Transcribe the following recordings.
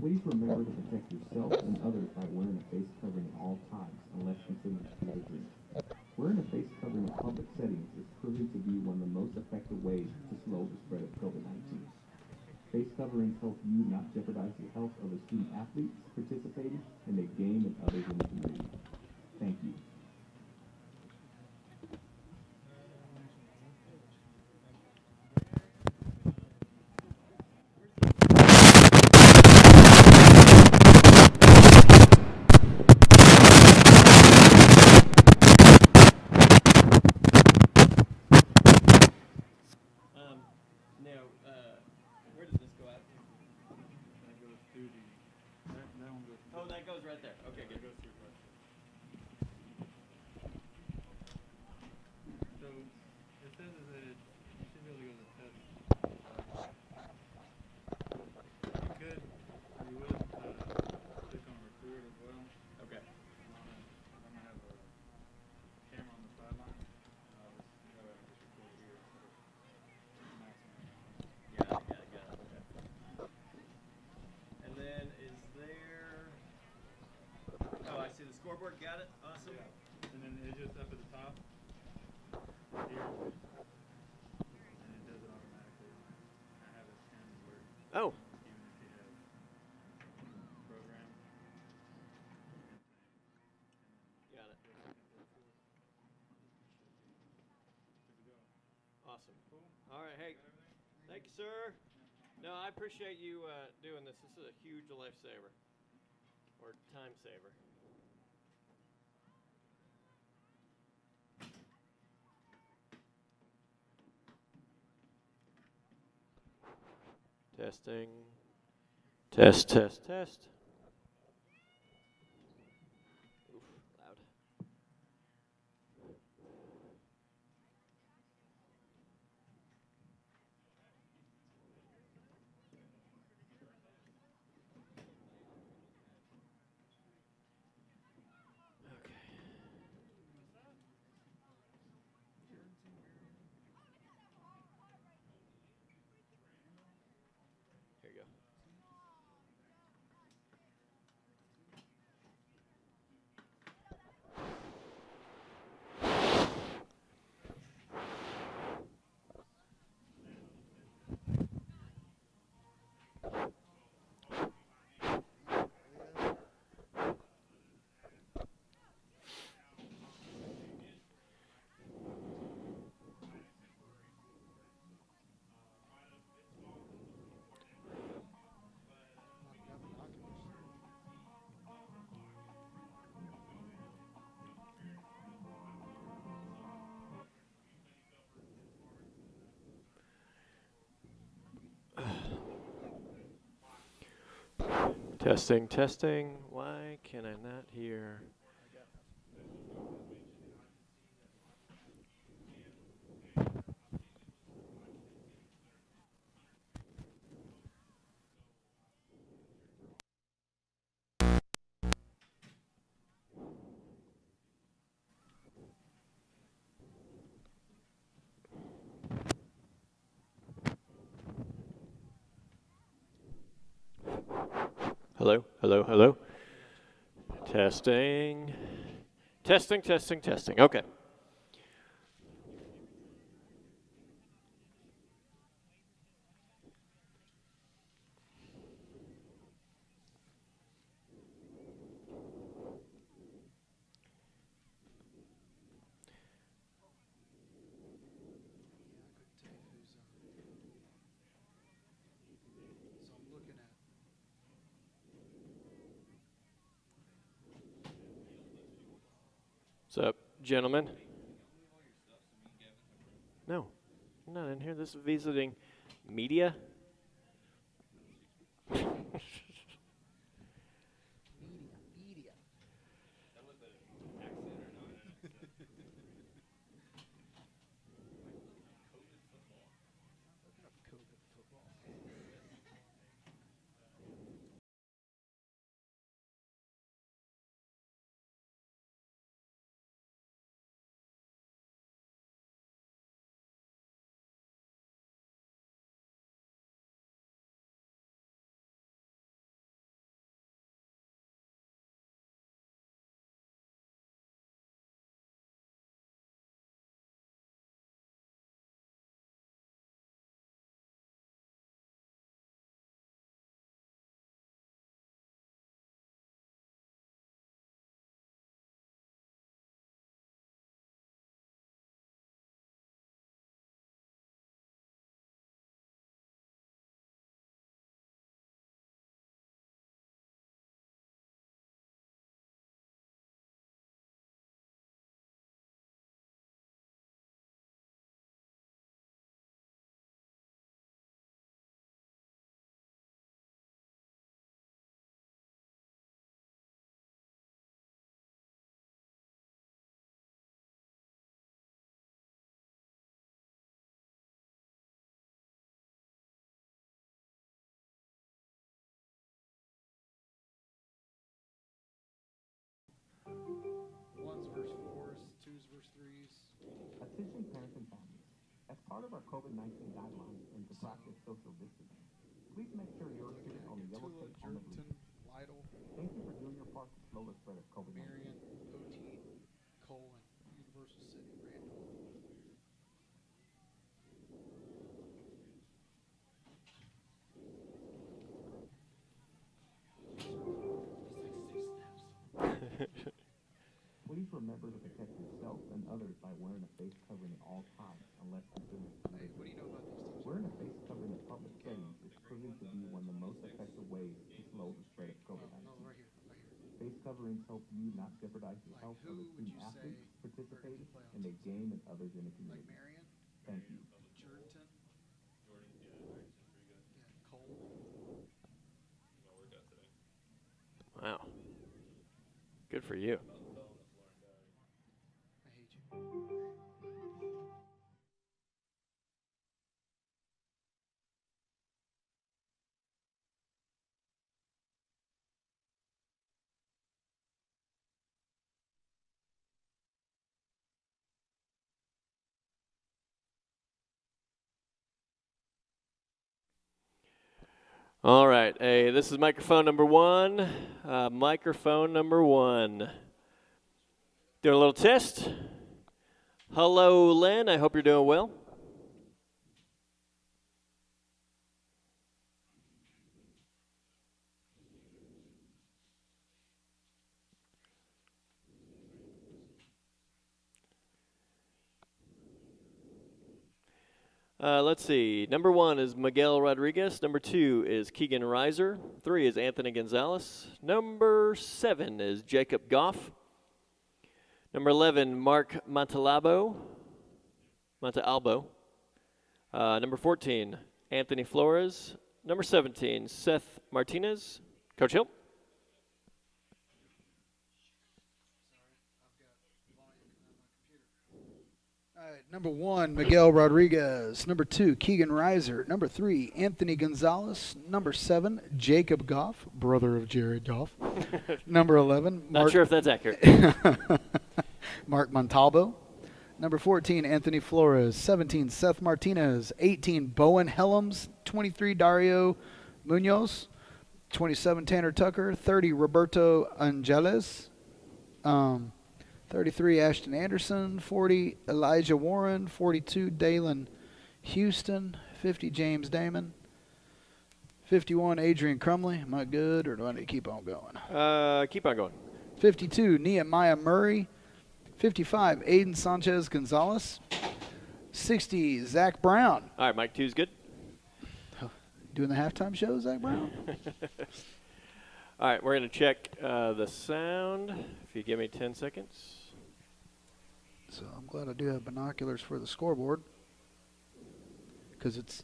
Please remember to protect yourself and others by wearing a face covering at all times, unless considered to be a drink. Wearing a face covering in public settings is proving to be one of the most effective ways to slow the spread of COVID-19. Face coverings help you not jeopardize the health of the student athletes participating in the game and others in the community. Thank you. Now, where does this go out? That goes to the, that one goes. Oh, that goes right there. Okay, good. That goes to your question. So, it says that you should be able to go to the test. You could, if you would, click on record as well. Okay. I'm gonna have a camera on the sideline. Just record here instead of maximum. Got it. Okay. And then is there... Oh, I see the scoreboard. Got it. Awesome. Yeah. And then it's just up at the top here, and it does it automatically. I have it pinned where Oh. even if you have program. Got it. Awesome. Cool. All right. Hey, thank you, sir. No, I appreciate you doing this. This is a huge lifesaver or time saver. Testing. Test. Oof, loud. Okay. Here you go. Testing. Why can I not hear? Hello. Testing. Okay. What's up, gentlemen? No, I'm not in here. This is visiting media. Attention parents and families. As part of our COVID-19 guidelines and to practice social distancing, please make sure you're seated on the yellow tape on the bleachers. Lytle, Thank you for doing your part to slow the spread of COVID-19. Marion, OT, Cole, and Universal City, Randall. Please remember to protect yourself and others by wearing a face covering at all times, unless considered Hey, what do you know about these teams? wearing a face covering in public settings is proving to be one of the most effective ways to slow the spread of COVID-19. No, right here, right here. Face coverings help you not jeopardize the Like, health who of the would student you athletes say participating play on in the teams? game and others in the Like community. Marion, Thank you. Jordan, yeah, Cole. Wow. Good for you. I hate you. All right. Hey, this is microphone number one. Microphone number one. Doing a little test. Hello, Lynn. I hope you're doing well. Let's see. Number one is Miguel Rodriguez. Number two is Keegan Reiser. 3 is Anthony Gonzalez. Number 7 is Jacob Goff. Number 11, Mark Montalvo. Number 14, Anthony Flores. Number 17, Seth Martinez. Coach Hill. All right, number 1, Miguel Rodriguez. Number 2, Keegan Reiser. Number 3, Anthony Gonzalez. Number 7, Jacob Goff, brother of Jared Goff. Number 11, Not sure if that's accurate. Mark Montalvo. Number 14, Anthony Flores. 17, Seth Martinez. 18, Bowen Helms. 23, Dario Munoz. 27, Tanner Tucker. 30, Roberto Angeles. 33, Ashton Anderson. 40, Elijah Warren. 42, Dalen Houston. 50, James Damon. 51, Adrian Crumley. Am I good, or do I need to keep on going? Keep on going. 52, Nehemiah Murray. 55, Aiden Sanchez Gonzalez. 60, Zach Brown. All right, Mike 2's good. Doing the halftime show, Zach Brown? All right, we're going to check the sound. If you give me 10 seconds. So I'm glad I do have binoculars for the scoreboard, because it's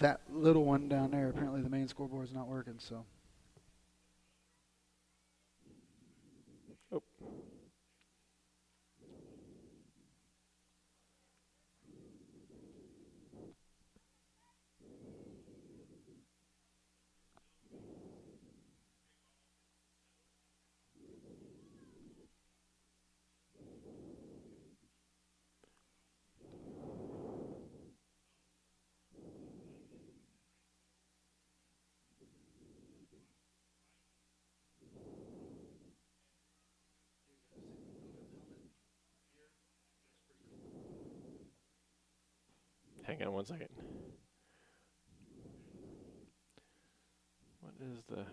that little one down there. Apparently the main scoreboard is not working, so. Oh. Hang on one second. What is the...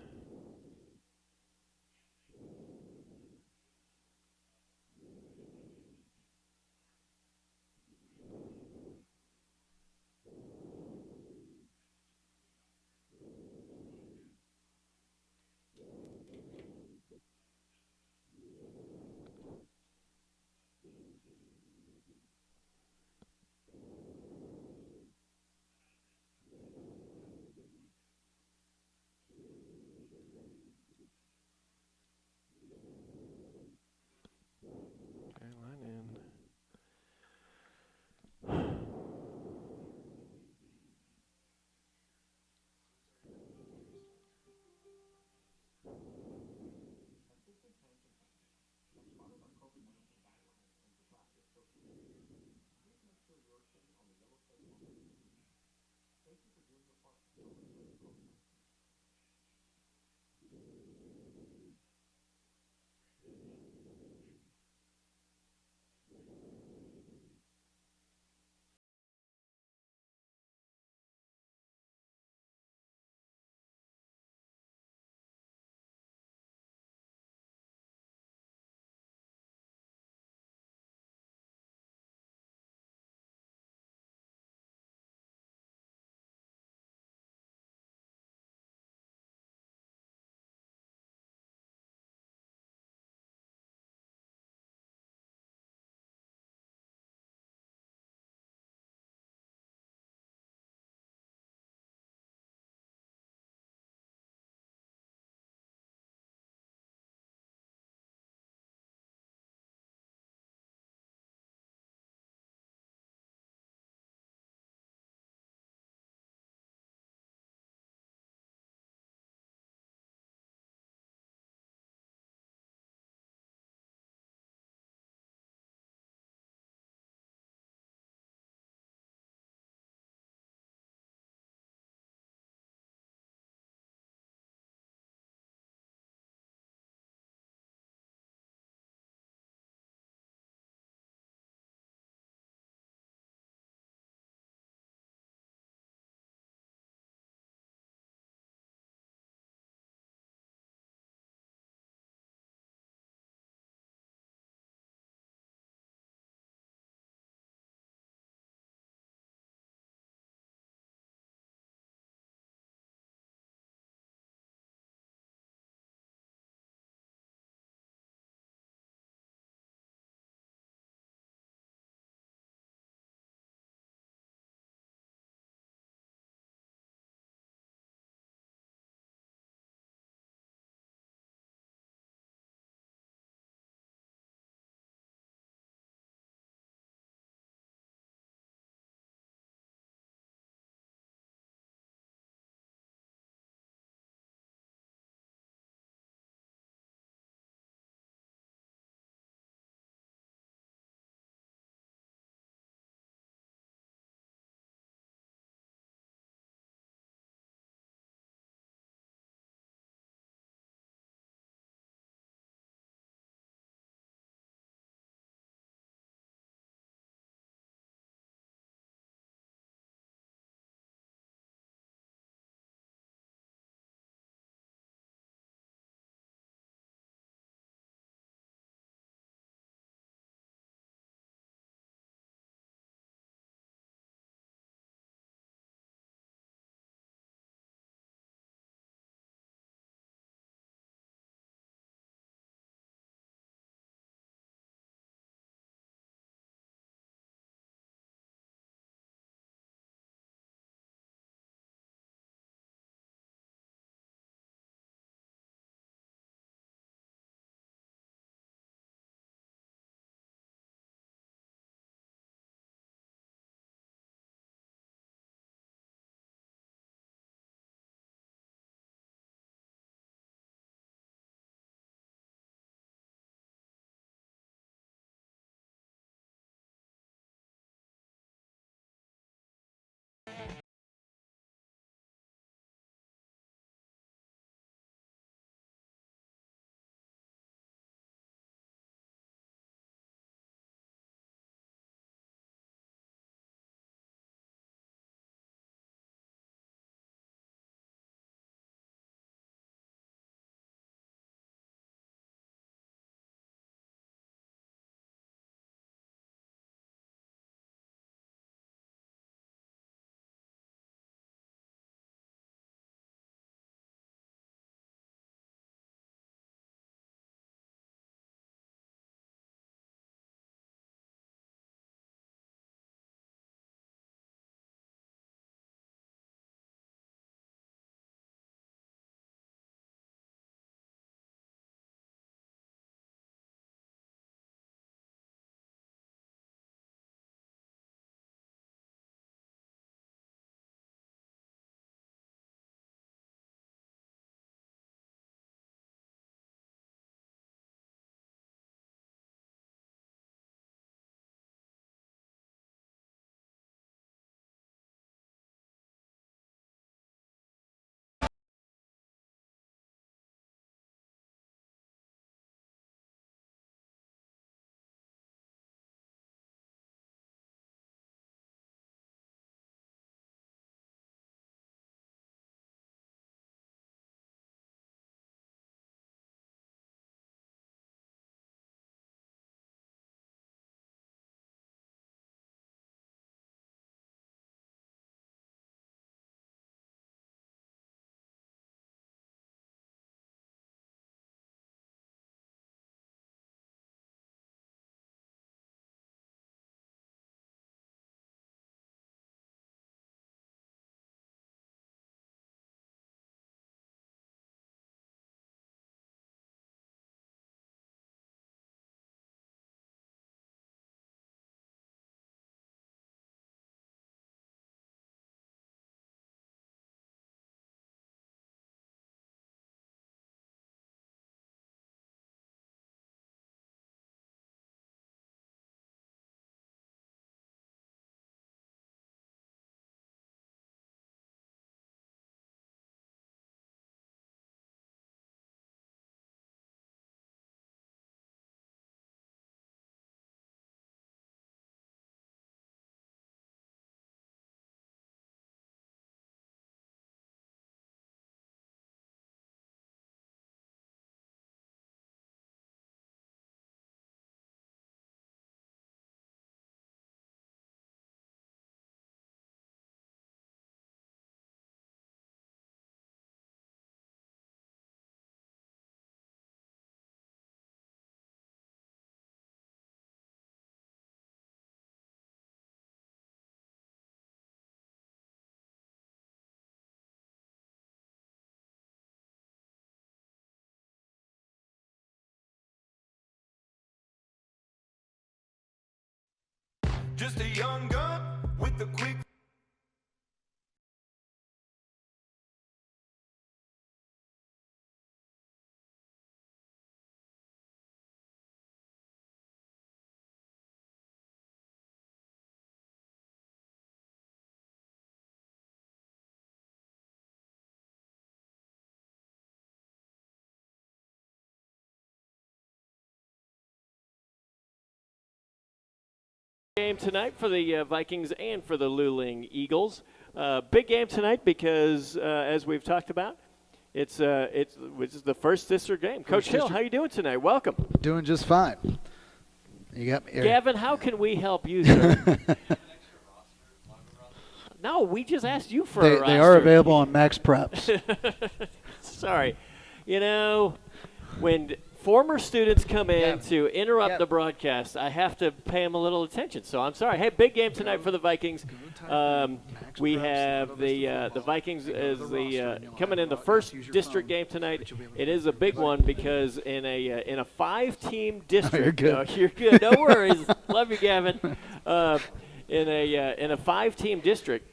Just a young gun with the quick. Game tonight for the Vikings and for the Luling Eagles. Big game tonight because, as we've talked about, it's the first district game. Coach Hill, how you doing tonight? Welcome. Doing just fine. You got me. Gavin, how can we help you, sir? No, we just asked you for a roster. They are available on Max Preps. Sorry. You know, when former students come in to interrupt the broadcast, I have to pay them a little attention. So I'm sorry. Hey, big game tonight for the Vikings. We have the Vikings as coming in the first district game tonight. It is a big one because in a 5-team district. You're good. You're good. No worries. Love you, Gavin. In a 5-team district.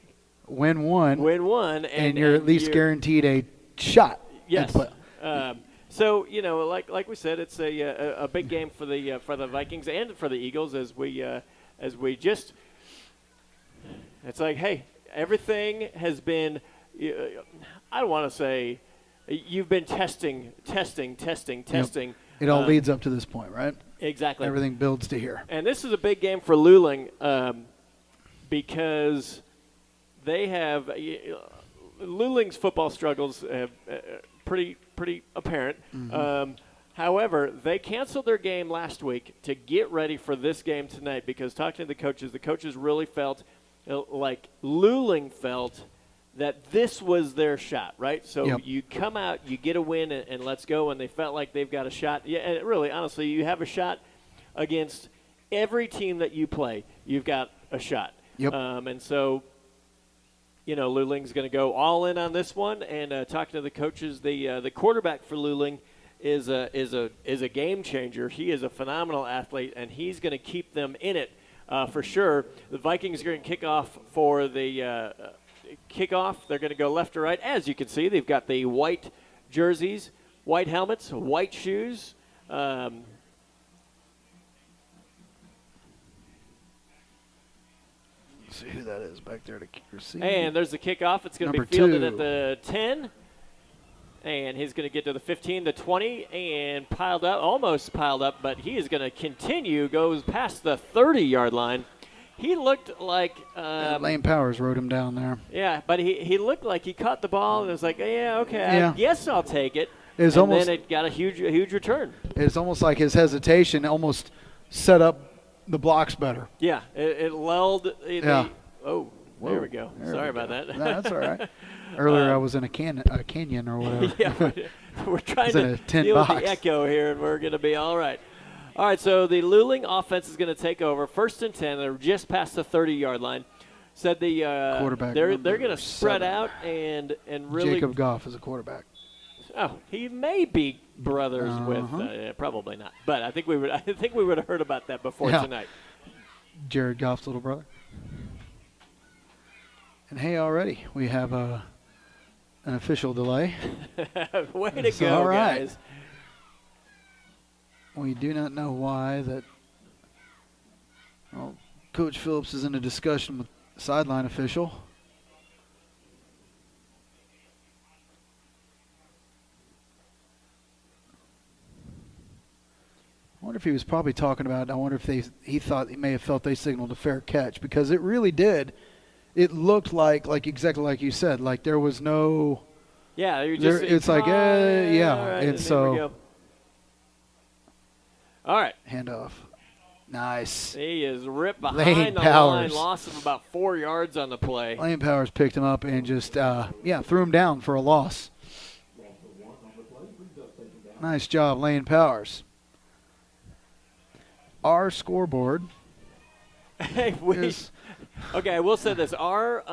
Win one, and you're at least guaranteed a shot. Yes. So like we said, it's a big game for the Vikings and for the Eagles as we just. It's like, hey, everything has been. I don't want to say, you've been testing. Yep. It all leads up to this point, right? Exactly. Everything builds to here. And this is a big game for Luling because they have Luling's football struggles have. Pretty apparent. Mm-hmm. However, they canceled their game last week to get ready for this game tonight because talking to the coaches really felt like Luling felt that this was their shot, right? So you come out, you get a win, and let's go, and they felt like they've got a shot. Yeah, and really, honestly, you have a shot against every team that you play. You've got a shot. Yep. And so – Luling's going to go all in on this one. And talking to the coaches, the quarterback for Luling is a game changer. He is a phenomenal athlete, and he's going to keep them in it for sure. The Vikings are going to kick off for the kickoff. They're going to go left to right. As you can see, they've got the white jerseys, white helmets, white shoes. See who that is back there to receive. And there's the kickoff. It's going to be fielded at the 10. And he's going to get to the 15, the 20, and almost piled up, but he is going to continue, goes past the 30-yard line. He looked like Lane Powers rode him down there. Yeah, but he looked like he caught the ball and was like, yeah, okay, I guess I'll take it. And then it got a huge return. It's almost like his hesitation almost set up the blocks better. Yeah, it lulled. There we go. There Sorry about that. No, that's all right. Earlier I was in a canyon or whatever. Yeah, we're trying to deal with the echo here, and we're going to be all right. All right, so the Luling offense is going to take over. 1st and 10. They're just past the 30-yard line. Said the quarterback. They're going to spread out and really. Jacob Goff is a quarterback. Oh, he may be brothers with probably not, but I think we would have heard about that before tonight. Jared Goff's little brother. And hey, already we have an official delay. Way to go, all right. guys! We do not know why that. Well, Coach Phillips is in a discussion with the sideline official. I wonder if he was probably talking about. I wonder if he thought he may have felt they signaled a fair catch because it really did. It looked like exactly like you said, like there was no. Yeah, it's like yeah, right, and so. All right. Handoff. Nice. He is ripped behind the line, loss of about 4 yards on the play. Lane Powers picked him up and just threw him down for a loss. Nice job, Lane Powers. Our scoreboard. Okay, I will say this: our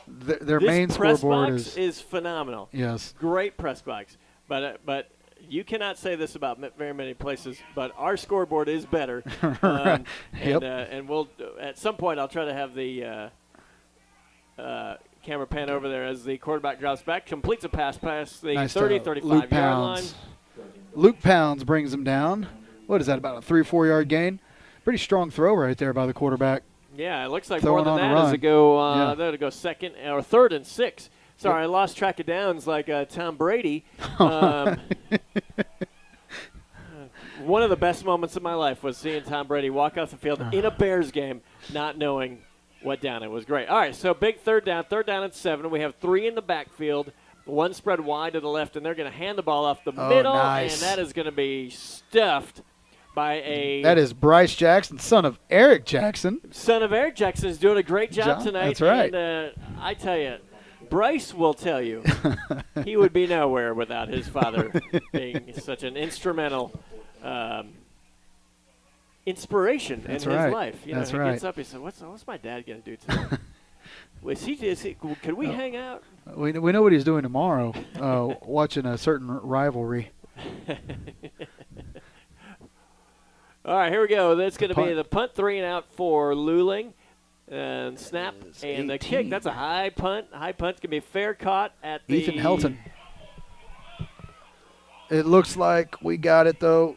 their main press scoreboard box is phenomenal. Yes, great press box. But you cannot say this about very many places, but our scoreboard is better. Yep. And we'll at some point I'll try to have the camera pan over there as the quarterback drops back, completes a pass past the Nice 30, to 35 yard line. Luke Pounds brings him down. What is that, about a 3 or 4 yard gain? Pretty strong throw right there by the quarterback. Yeah, it looks like Throwing more than on a that as run. it go. Yeah. That'll go second or third and 6. Sorry, I lost track of downs like Tom Brady. One of the best moments of my life was seeing Tom Brady walk off the field in a Bears game, not knowing what down. It was great. All right, so big third down and 7. We have 3 in the backfield, 1 spread wide to the left, and they're going to hand the ball off the middle, nice. and that is going to be stuffed by a. That is Bryce Jackson, son of Eric Jackson. Son of Eric Jackson is doing a great job tonight. That's right. And I tell you, Bryce will tell you he would be nowhere without his father being such an instrumental inspiration in his life. You know, That's he right. gets up, he said, "What's my dad going to do tonight? Could we hang out?" We know what he's doing tomorrow, watching a certain rivalry. All right, here we go. That's going to be Punt. the punt 3 and out for Luling. And snap and the kick. That's a high punt. High punt's going to be fair caught at the. Ethan Helton. It looks like we got it, though.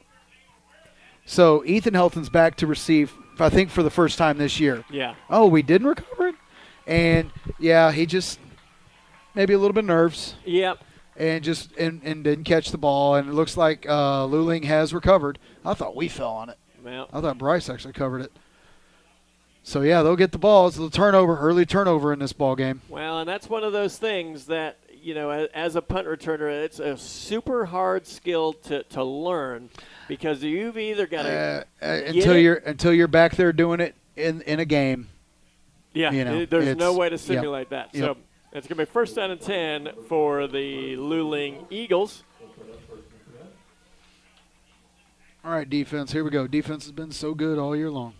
So Ethan Helton's back to receive, I think, for the first time this year. Yeah. Oh, we didn't recover it? And, yeah, he just maybe a little bit nerves. Yep. And just and didn't catch the ball. And it looks like Luling has recovered. I thought we fell on it. Well, I thought Bryce actually covered it. So, yeah, they'll get the ball. It's a turnover, early turnover in this ball game. well, and that's one of those things that, you know, as a punt returner, it's a super hard skill to learn because you've either got to until you're back there doing it in a game. yeah, you know, there's no it's- way to simulate that. Yep. So it's going to be first down and 10 for the Luling Eagles. All right, defense. Here we go. Defense has been so good all year long.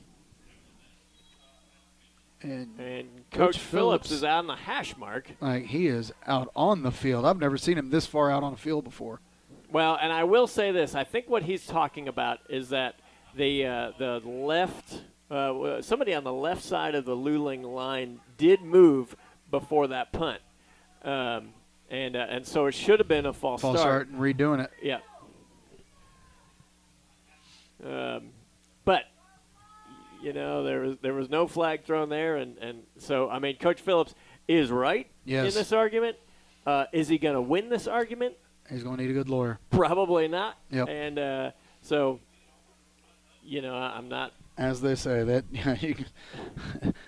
And Coach Phillips is out on the hash mark. Like, he is out on the field. I've never seen him this far out on the field before. Well, and I will say this. I think what he's talking about is that the left somebody on the left side of the Luling line did move before that punt. And so it should have been a false start. and redoing it. Yeah. But you know, there was no flag thrown there, and so I mean, Coach Phillips is right in this argument. Is he going to win this argument? He's going to need a good lawyer. Probably not. Yep. And so, you know, I'm not. As they say, that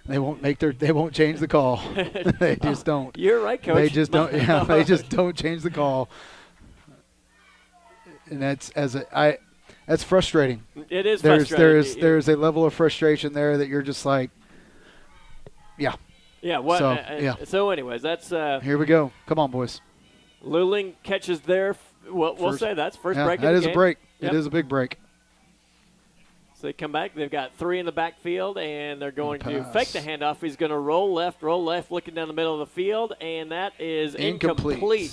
they won't change the call. They just don't. You're right, Coach. They just don't. Yeah, they just don't change the call. And that's frustrating. It is frustrating. There's a level of frustration there that you're just like, yeah. Yeah. What? So, yeah. So, anyways, that's. Here we go. Come on, boys. Luling catches their. We'll say that's first break. That of the is game. a break. Yep. It is a big break. So they come back. They've got 3 in the backfield, and they're going to Pass. fake the handoff. He's going to roll left, looking down the middle of the field, and that is incomplete.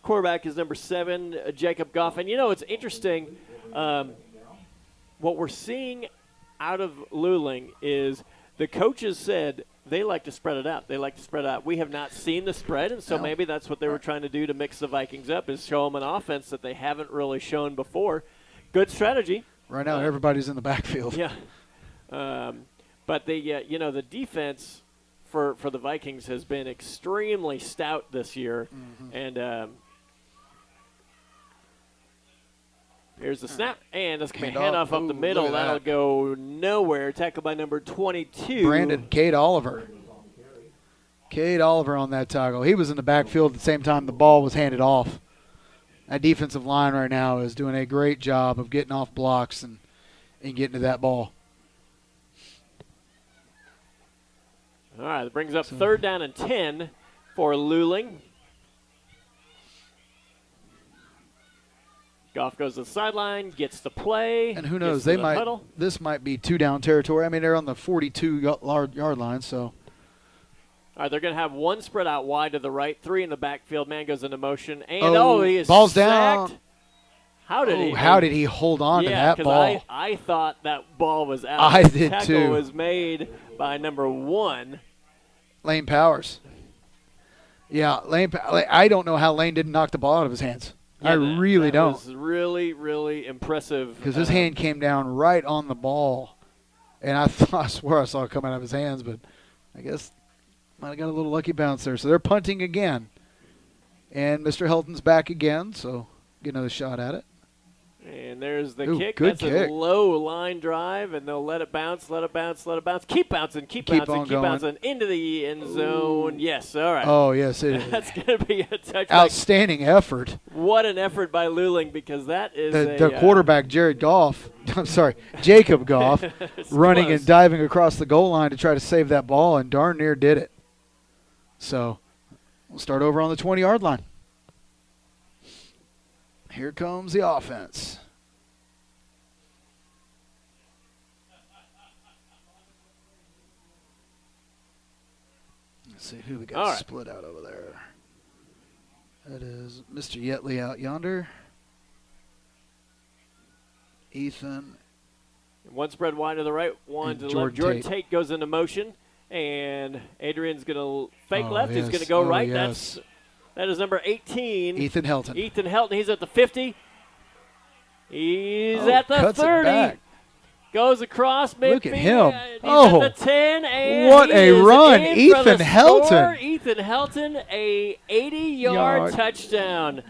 Quarterback is number 7, Jacob Goff. And, you know, it's interesting. What we're seeing out of Luling is the coaches said they like to spread it out. We have not seen the spread, and so maybe that's what they were trying to do to mix the Vikings up is show them an offense that they haven't really shown before. Good strategy. Right now, everybody's in the backfield. Yeah. But the defense for the Vikings has been extremely stout this year. Mm-hmm. And here's the snap, and that's going to be a handoff up the middle. That'll go nowhere. Tackled by number 22. Brandon Cade Oliver. Cade Oliver on that tackle. He was in the backfield at the same time the ball was handed off. That defensive line right now is doing a great job of getting off blocks and getting to that ball. All right, that brings up third down and 10 for Luling. Goff goes to the sideline, gets the play. And who knows, huddle. This might be 2-down territory. I mean, they're on the 42-yard line, so. All right, they're going to have 1 spread out wide to the right, 3 in the backfield. Man goes into motion, and he is ball's sacked. down. How did he hold on to that 'cause ball? I thought that ball was out. I The did tackle too. was made by number 1. Lane Powers. Yeah, I don't know how Lane didn't knock the ball out of his hands. Yeah, I really don't. That was really, really impressive. Because his hand came down right on the ball. And I swear I saw it come out of his hands, but I guess might have got a little lucky bounce there. So they're punting again. And Mr. Helton's back again, so get another shot at it. And there's the Ooh, kick. good That's kick. a low line drive, and they'll let it bounce, let it bounce, let it bounce. Keep bouncing, keep bouncing, keep going. bouncing into the end zone. Yes, all right. Oh, yes, it is. That's going to be a touchback. Outstanding effort. What an effort by Luling, because that is The quarterback, Jacob Goff, running close. and diving across the goal line to try to save that ball, and darn near did it. So we'll start over on the 20-yard line. Here comes the offense. Let's see who we got All right. split out over there. That is Mr. Yetley out yonder. Ethan. One spread wide to the right, one And to the left. Jordan Tate goes into motion, and Adrian's going to fake left. He's going to go right. Yes. That is number 18. Ethan Helton. Ethan Helton. He's at the 50. He's Oh, at the cuts it 30. back. Goes across midfield. Look at him. He's Oh, at the 10. And what he a is run. in Ethan for the Helton. score. Ethan Helton, a 80-yard touchdown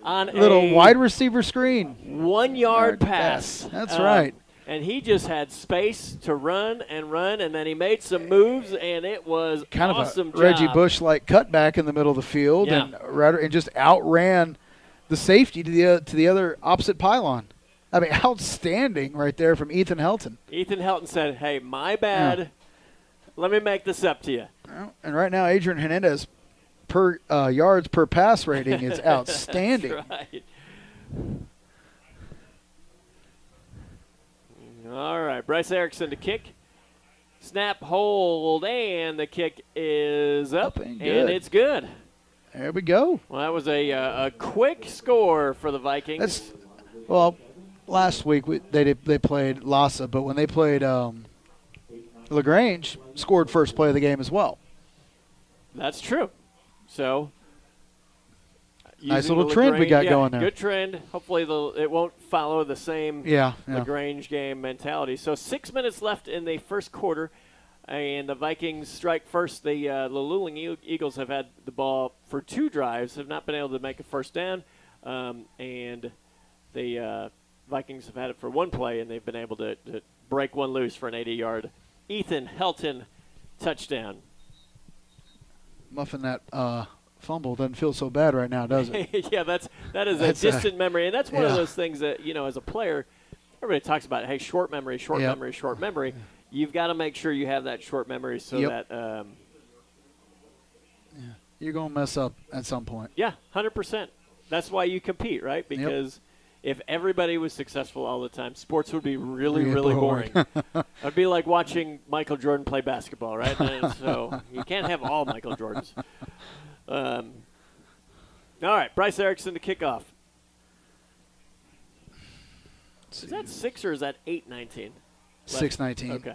on Little a wide receiver screen. 1-yard pass. That's right. And he just had space to run, and then he made some moves, and it was Kind awesome of a Reggie job. Bush-like cutback in the middle of the field, Yeah. and just outran the safety to the other opposite pylon. I mean, outstanding right there from Ethan Helton. Ethan Helton said, hey, my bad. Yeah. Let me make this up to you. And right now, Adrian Hernandez per yards per pass rating is outstanding. That's right. All right, Bryce Erickson to kick. Snap, hold, and the kick is up and and good. it's good. There we go. Well, that was a quick score for the Vikings. Last week they played Lhasa, but when they played LaGrange, scored first play of the game as well. That's true. So, nice using little the trend we LaGrange- got going there. Good trend. Hopefully it won't follow the same Yeah. LaGrange game mentality. So 6 minutes left in the first quarter, and the Vikings strike first. The Luling Eagles have had the ball for 2 drives, have not been able to make a first down, and the Vikings have had it for 1 play, and they've been able to break one loose for an 80-yard Ethan Helton touchdown. Muffing that fumble doesn't feel so bad right now, does it? Yeah, that is That's a distant memory, and that's one of yeah. those things that, as a player, everybody talks about, hey, short memory, short Yep. memory, short memory. You've got to make sure you have that short memory so Yep. that You're going to mess up at some point. yeah, 100%. That's why you compete, right? Because if everybody was successful all the time, sports would be really, really boring. It'd be like watching Michael Jordan play basketball, right? And so you can't have all Michael Jordans. All right, Bryce Erickson to kick off. Is that 6 or is that 8-19? 6-19. Okay.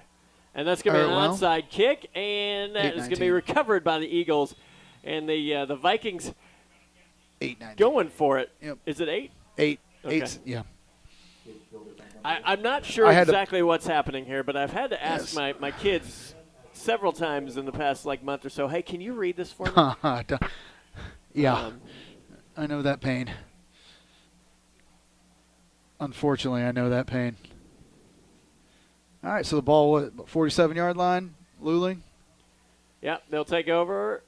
And that's going to be an Well, onside kick, and that is going to be 8-19. recovered by the Eagles. And the Vikings 8-19. going for it. Yep. Is it 8? 8. Okay. 8. Yeah. I'm not sure I had to- exactly what's happening here, but I've had to ask Yes. my kids several times in the past month or so, hey, can you read this for me? Yeah. Um, I know that pain. Unfortunately, I know that pain. All right, so the ball, 47-yard line, Luling. yeah, they'll take over.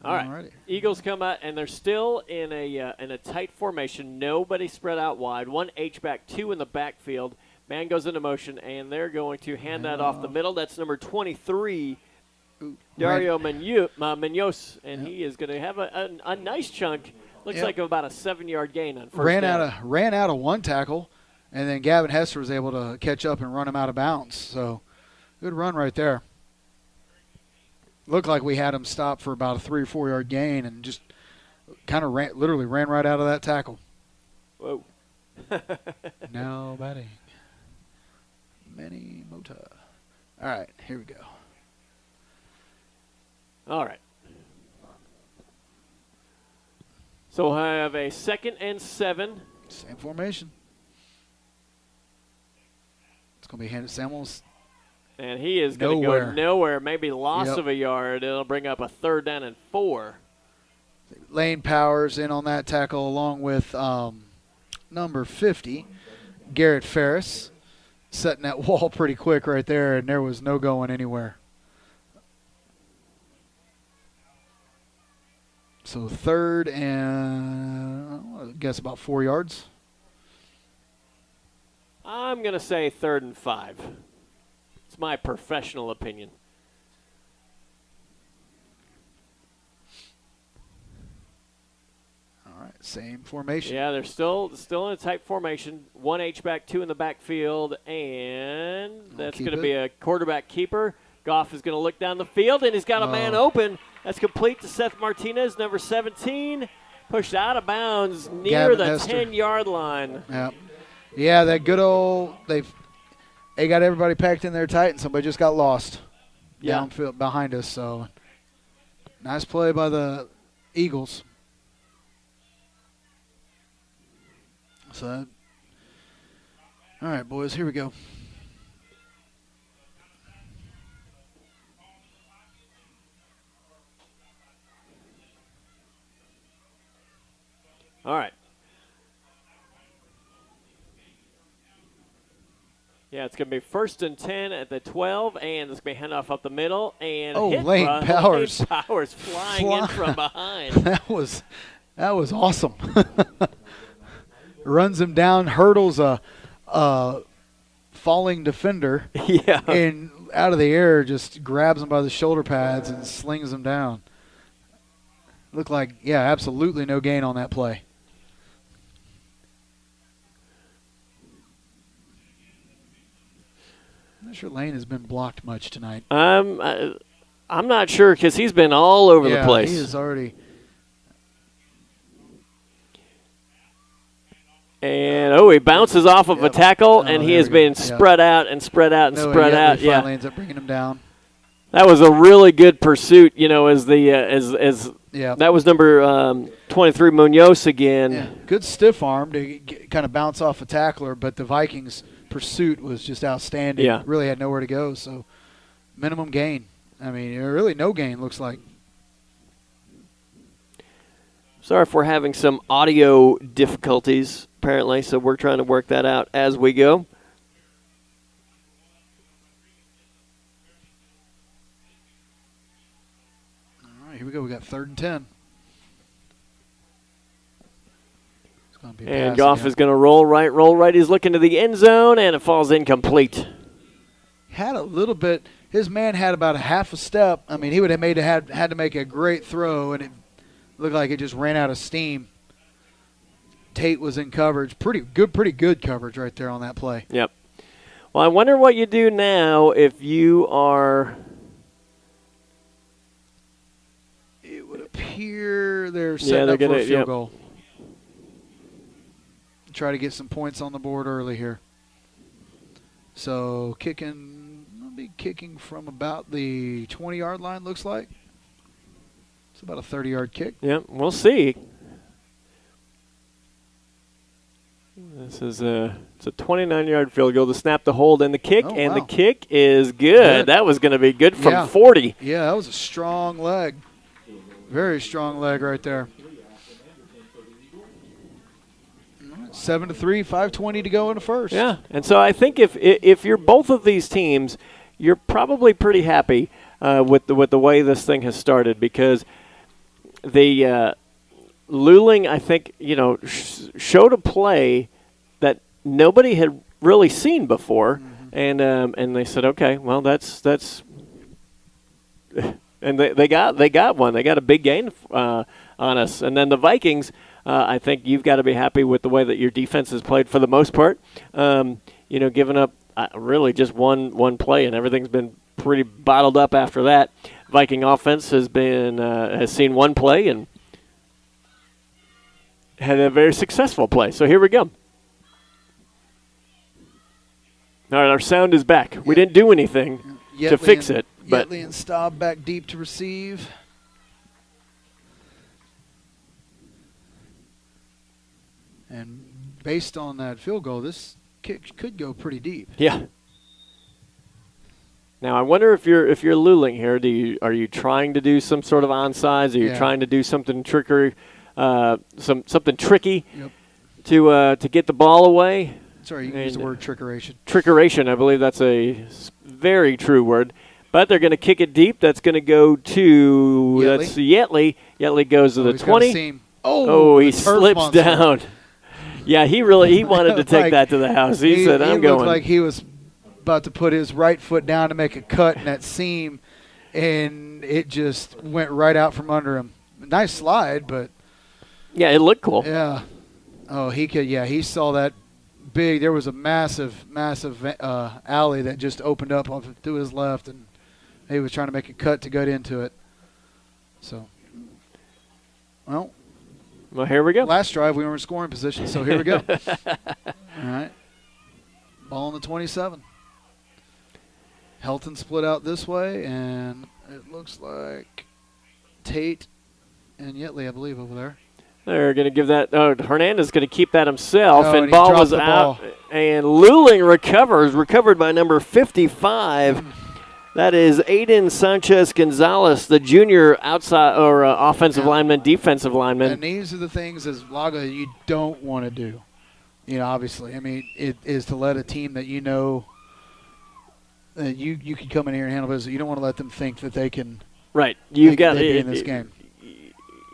All right. Alrighty. Eagles come out, and they're still in a tight formation. Nobody spread out wide. 1 H-back, 2 in the backfield. Man goes into motion, and they're going to hand that off the middle. That's number 23, Dario Munoz, and he is going to have a nice chunk. Looks Yep. like about a 7-yard gain on first Ran down. out of one tackle, and then Gavin Hester was able to catch up and run him out of bounds. So, good run right there. looked like we had him stop for about a 3 or 4 yard gain and just kind of literally ran right out of that tackle. Whoa. Now batting. Manny Mota. All right, here we go. All right. So we'll have a 2nd and 7. Same formation. It's going to be handed Samuels. And he is going to go nowhere. Maybe loss Yep. of a yard. It'll bring up a 3rd down and 4. Lane Powers in on that tackle along with number 50, Garrett Ferris, setting that wall pretty quick right there, and there was no going anywhere. So 3rd and, I guess, about 4 yards. I'm going to say 3rd and 5. It's my professional opinion. All right, same formation. Yeah, they're still in a tight formation. 1 H-back, 2 in the backfield, and that's going to be a quarterback keeper. Goff is going to look down the field, and he's got a man open. That's complete to Seth Martinez, number 17. Pushed out of bounds near the 10-yard line. Yeah, that good old they got everybody packed in there tight, and somebody just got lost downfield behind us. So nice play by the Eagles. So, all right, boys, here we go. All right. Yeah, it's going to be 1st and 10 at the 12, and it's going to be handoff up the middle. And Lane Powers. Lane Powers flying in from behind. That was awesome. Runs him down, hurdles a falling defender, and out of the air just grabs him by the shoulder pads and slings him down. Looked like, absolutely no gain on that play. I'm not sure Lane has been blocked much tonight. I'm not sure because he's been all over the place. He is already. And, he bounces off of a tackle, and he has been spread out and spread out and spread out. He finally ends up bringing him down. That was a really good pursuit, as that was number 23 Munoz again. Yeah. Good stiff arm to kind of bounce off a tackler, but the Vikings' pursuit was just outstanding. Yeah. Really had nowhere to go, so minimum gain. I mean, really no gain, looks like. Sorry if we're having some audio difficulties, apparently, so we're trying to work that out as we go. All right, here we go. We got 3rd and 10. And Goff is going to roll right. He's looking to the end zone, and it falls incomplete. Had a little bit. His man had about a half a step. I mean, he would have had to make a great throw, and it looked like it just ran out of steam. Tate was in coverage. Pretty good coverage right there on that play. Yep. Well, I wonder what you do now if you are. It would appear they're setting up for a field goal. Try to get some points on the board early here. So I'll be kicking from about the 20-yard line, looks like. It's about a 30-yard kick. Yeah, we'll see. This is it's a 29-yard field goal to snap the hold and the kick, the kick is good. That was going to be good from 40. Yeah, that was a strong leg. Very strong leg right there. 7-3, 5:20 to go in the first. Yeah, and so I think if you're both of these teams, you're probably pretty happy with the way this thing has started because the Luling, I think, showed a play that nobody had really seen before, and they said, okay, well that's and they got one. They got a big gain on us, and then the Vikings. I think you've got to be happy with the way that your defense has played for the most part. Giving up really just one play, and everything's been pretty bottled up after that. Viking offense has been has seen one play and had a very successful play. So here we go. All right, our sound is back. We didn't do anything to fix it. But Yetley and Staub back deep to receive. And based on that field goal, this kick could go pretty deep. yeah. Now I wonder if you're Luling here. Are you trying to do some sort of onside? Are you trying to do something trickery, something tricky to get the ball away? Sorry, you can use the word trickeration. Trickeration, I believe that's a very true word. But they're going to kick it deep. That's going to go to Yetley. That's Yetley. Yetley goes to the He's got a 20. seam. He the turf slips monster. down. Yeah, he wanted to take that to the house. He said, "I'm He going." looked like he was about to put his right foot down to make a cut in that seam, and it just went right out from under him. Nice slide, but Yeah, it looked cool. yeah. Oh, he could. Yeah, he saw that big. There was a massive alley that just opened up to his left, and he was trying to make a cut to get into it. So, well, here we go. last drive we were in scoring position, so here we go. All right, ball on the 27. Helton split out this way, and it looks like Tate and Yetley, I believe, over there. They're going to give that. Hernandez is going to keep that himself, and and he ball dropped was the out. ball. And Luling recovered by number 55. That is Aiden Sanchez Gonzalez, the junior outside or offensive lineman, defensive lineman. And these are the things as LAGO you don't want to do. You know, obviously, I mean, it is to let a team that you know that you can come in here and handle business. You don't want to let them think that they can. Right, you've got be in this game.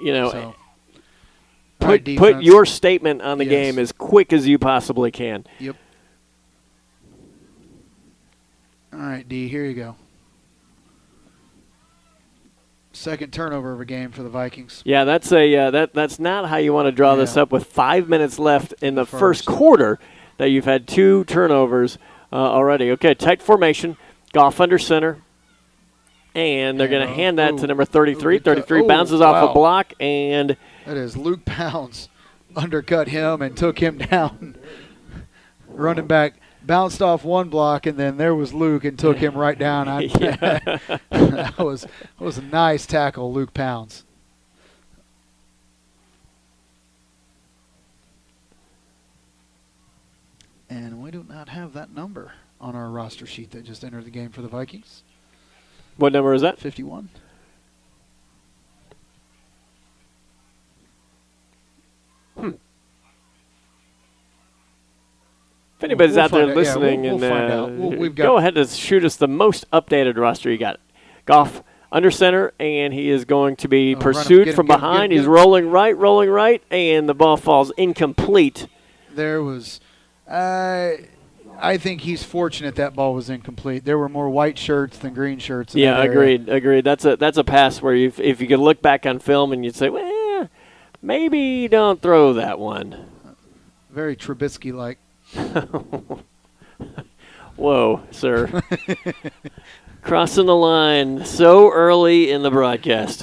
You know. So, Put your statement on the game as quick as you possibly can. Yep. All right, D, here you go. Second turnover of a game for the Vikings. Yeah, that's that's not how you want to draw this up with 5 minutes left in the first quarter that you've had 2 turnovers already. Okay, tight formation, Goff under center. And they're going to hand that to number 33. 33 bounces off a block, and that is Luke Pounds undercut him and took him down. Running back bounced off one block, and then there was Luke and took him right down. That was a nice tackle, Luke Pounds. And we do not have that number on our roster sheet that just entered the game for the Vikings. What number is that? 51. If anybody's out there listening, we'll find out. We've got go ahead and shoot us the most updated roster you got. Goff under center, and he is going to be pursued from behind. He's rolling right, and the ball falls incomplete. There was I think he's fortunate that ball was incomplete. There were more white shirts than green shirts. Yeah, agreed. That's a pass where if you could look back on film and you'd say, well, maybe don't throw that one. Very Trubisky-like. Whoa, sir. Crossing the line so early in the broadcast.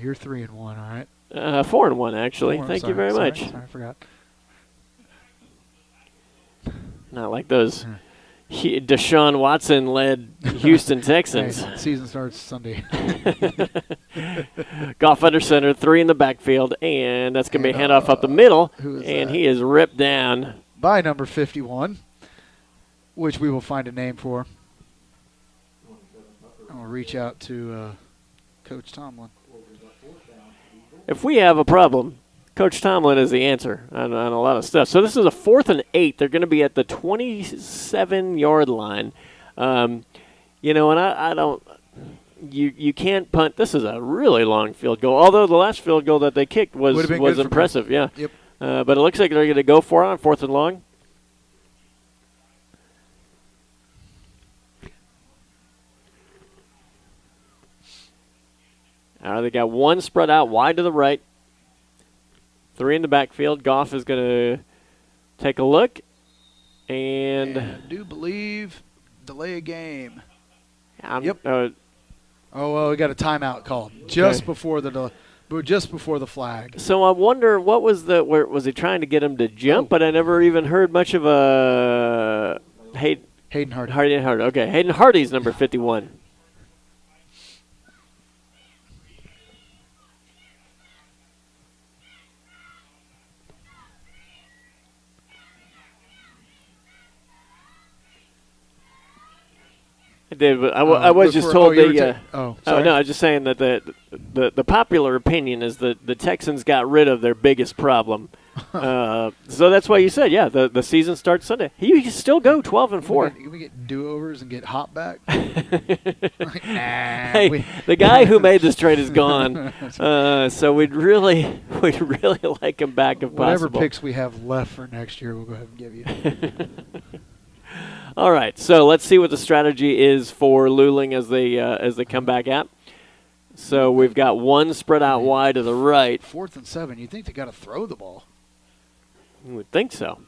You're 3-1, all right? 4-1, actually. Thank you very much. Sorry, I forgot. Not like those Deshaun Watson-led Houston Texans. Hey, season starts Sunday. Goff under center, 3 in the backfield, and that's going to be a handoff up the middle, and he is ripped down. By number 51, which we will find a name for. And we'll reach out to Coach Tomlin. If we have a problem, Coach Tomlin is the answer on a lot of stuff. So this is a 4th and 8. They're going to be at the 27-yard line. And I don't – you can't punt. This is a really long field goal, although the last field goal that they kicked was impressive. Yeah. Yep. But it looks like they're going to go for it on 4th and long. They got 1 spread out wide to the right. 3 in the backfield. Goff is going to take a look. And I do believe delay a game. Yep. Oh, well, we got a timeout called just before the flag. So I wonder what was was he trying to get him to jump? But I never even heard much of a Hayden Hardy. Hayden Hardy. Okay, Hayden Hardy's number 51. I did, but I was just told sorry. no, I was just saying that the popular opinion is that the Texans got rid of their biggest problem. So that's why you said, the season starts Sunday. You can still go 12-4. We get do-overs and get hot back. Hey, the guy who made this trade is gone, so we'd really like him back if Whatever possible. picks we have left for next year, we'll go ahead and give you. All right, so let's see what the strategy is for Luling as they come back at. So we've got one spread out wide to the right. 4th and 7. You think they got to throw the ball? You would think so.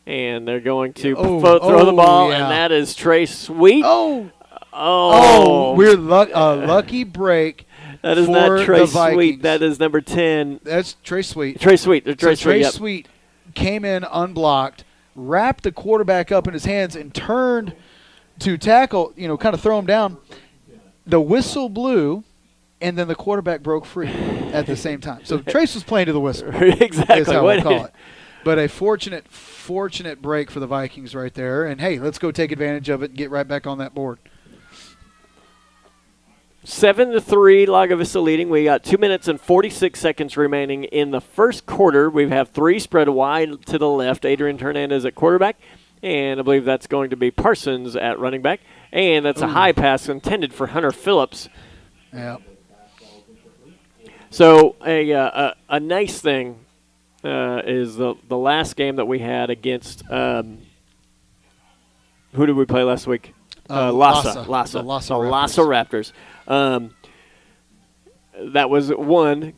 And they're going to throw the ball, and that is Trey Sweet. We're lucky break. That is for not Trey the Vikings. Sweet. That is number 10. That's Trey Sweet. Trey Sweet. Trey Sweet came in unblocked, wrapped the quarterback up in his hands, and turned to tackle, kind of throw him down. The whistle blew, and then the quarterback broke free at the same time. So Trace was playing to the whistle. Exactly. Is how we call it. But a fortunate break for the Vikings right there. And, hey, let's go take advantage of it and get right back on that board. 7-3, Lago Vista leading. We got 2 minutes and 46 seconds remaining in the first quarter. We have 3 spread wide to the left. Adrian Hernandez at quarterback, and I believe that's going to be Parsons at running back. And that's a high pass intended for Hunter Phillips. Yeah. So a nice thing is the last game that we had against who did we play last week? Lhasa Raptors. That was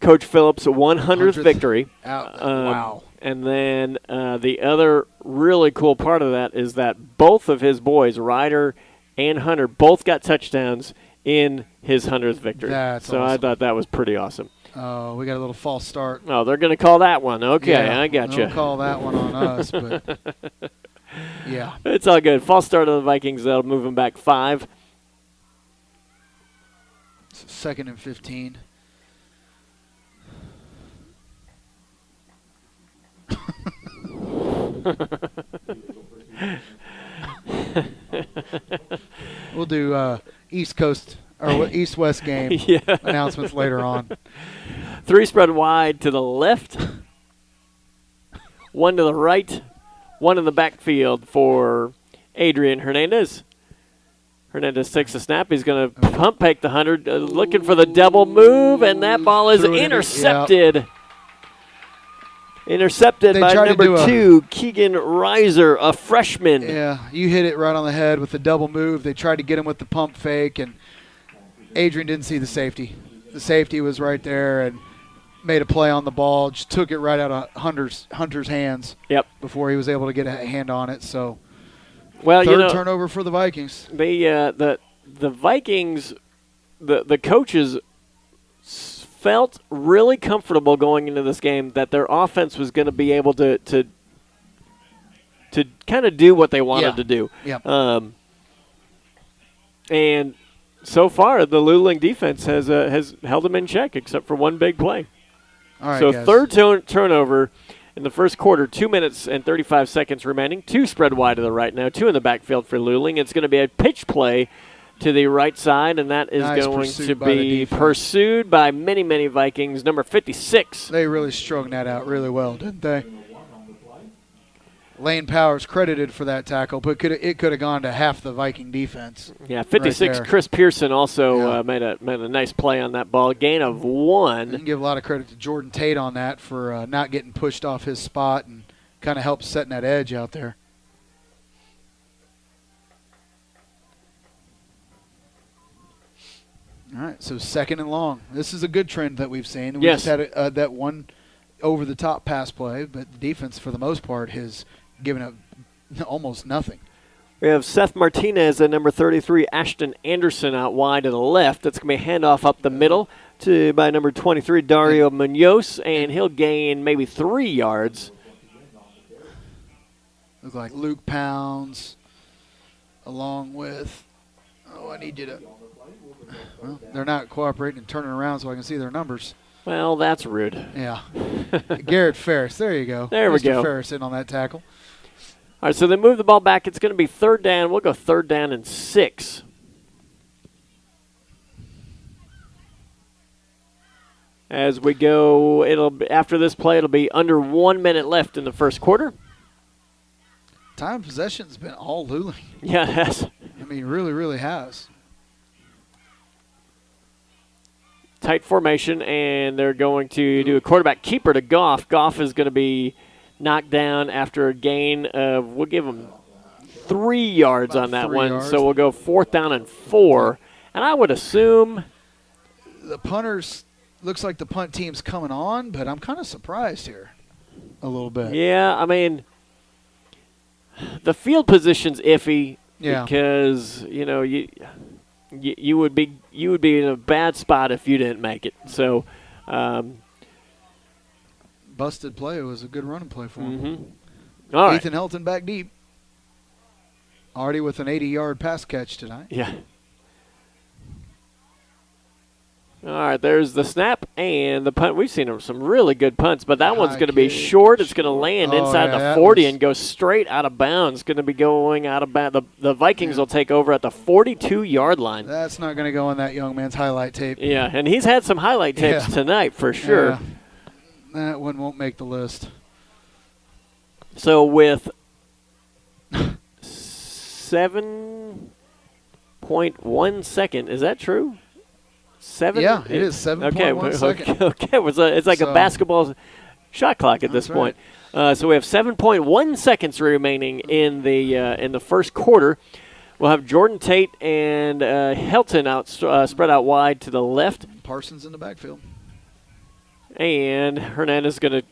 Coach Phillips' 100th victory. Wow. And then the other really cool part of that is that both of his boys, Ryder and Hunter, both got touchdowns in his 100th victory. That's so awesome. I thought that was pretty awesome. Oh, we got a little false start. Oh, they're going to call that one. Okay, yeah, I got you. They'll call that one on us, but yeah. It's all good. False start of the Vikings. That'll move them back 5. 2nd and 15. We'll do East Coast or East West game announcements later on. 3 spread wide to the left, 1 to the right, 1 in the backfield for Adrian Hernandez. Hernandez takes the snap. He's going to pump fake the 100, looking for the double move, and that ball is intercepted. Intercepted by number 2, Keegan Reiser, a freshman. Yeah, you hit it right on the head with the double move. They tried to get him with the pump fake, and Adrian didn't see the safety. The safety was right there and made a play on the ball. Just took it right out of Hunter's hands. Yep. Before he was able to get a hand on it. So, well, third turnover for the Vikings. The Vikings, the coaches felt really comfortable going into this game that their offense was going to be able to kind of do what they wanted to do. Yeah. And so far, the Luling defense has held them in check, except for one big play. All right, so guys. third turnover in the first quarter, 2 minutes and 35 seconds remaining. 2 spread wide to the right now, 2 in the backfield for Luling. It's going to be a pitch play to the right side, and that is going to be pursued by many, many Vikings. Number 56. They really strung that out really well, didn't they? Lane Powers credited for that tackle, but it could have gone to half the Viking defense. Yeah, 56. Right, Chris Pearson also made a nice play on that ball. Gain of 1. You can give a lot of credit to Jordan Tate on that for not getting pushed off his spot and kind of helped setting that edge out there. All right, so 2nd and long. This is a good trend that we've seen. We just had that one over-the-top pass play, but the defense, for the most part, has given up almost nothing. We have Seth Martinez at number 33, Ashton Anderson out wide to the left. That's going to be a handoff up the middle to by number 23, Dario Munoz, and he'll gain maybe 3 yards. Look like Luke Pounds along with, I need you to, well, they're not cooperating and turning around so I can see their numbers. Well, that's rude. Yeah. Garrett Ferris, there you go. There we Mr. go. Ferris in on that tackle. All right, so they move the ball back. It's going to be 3rd down. We'll go 3rd down and 6. As we go, after this play, it'll be under 1 minute left in the first quarter. Time of possession's been all Luling. Yeah, it has. I mean, really, really has. Tight formation, and they're going to do a quarterback keeper to Goff. Goff is going to be knocked down after a gain of, we'll give him 3 yards About on that 3 one. yards. So we'll go 4th down and 4. And I would assume The punters, looks like the punt team's coming on, but I'm kind of surprised here a little bit. yeah, I mean, the field position's iffy Yeah. because, you know, you would be in a bad spot if you didn't make it. So, Busted play. It was a good running play for him. All right. Ethan Helton back deep. Already with an 80-yard pass catch tonight. Yeah. All right, there's the snap and the punt. We've seen some really good punts, but that one's going to be kick. short. It's going to land Oh, inside yeah, the that 40 was- and go straight out of bounds. It's going to be going out of bounds. The Vikings will take over at the 42-yard line. That's not going to go on that young man's highlight tape. Yeah, and he's had some highlight tapes Yeah. tonight for sure. Yeah. That one won't make the list. So with 7.1 second, is that true? 7? Yeah, it is 7.1 second. Okay, it's like a So- basketball shot clock at this That's right. point. So we have 7.1 seconds remaining in the first quarter. We'll have Jordan Tate and Helton out spread out wide to the left, Parsons in the backfield. and Hernandez is going to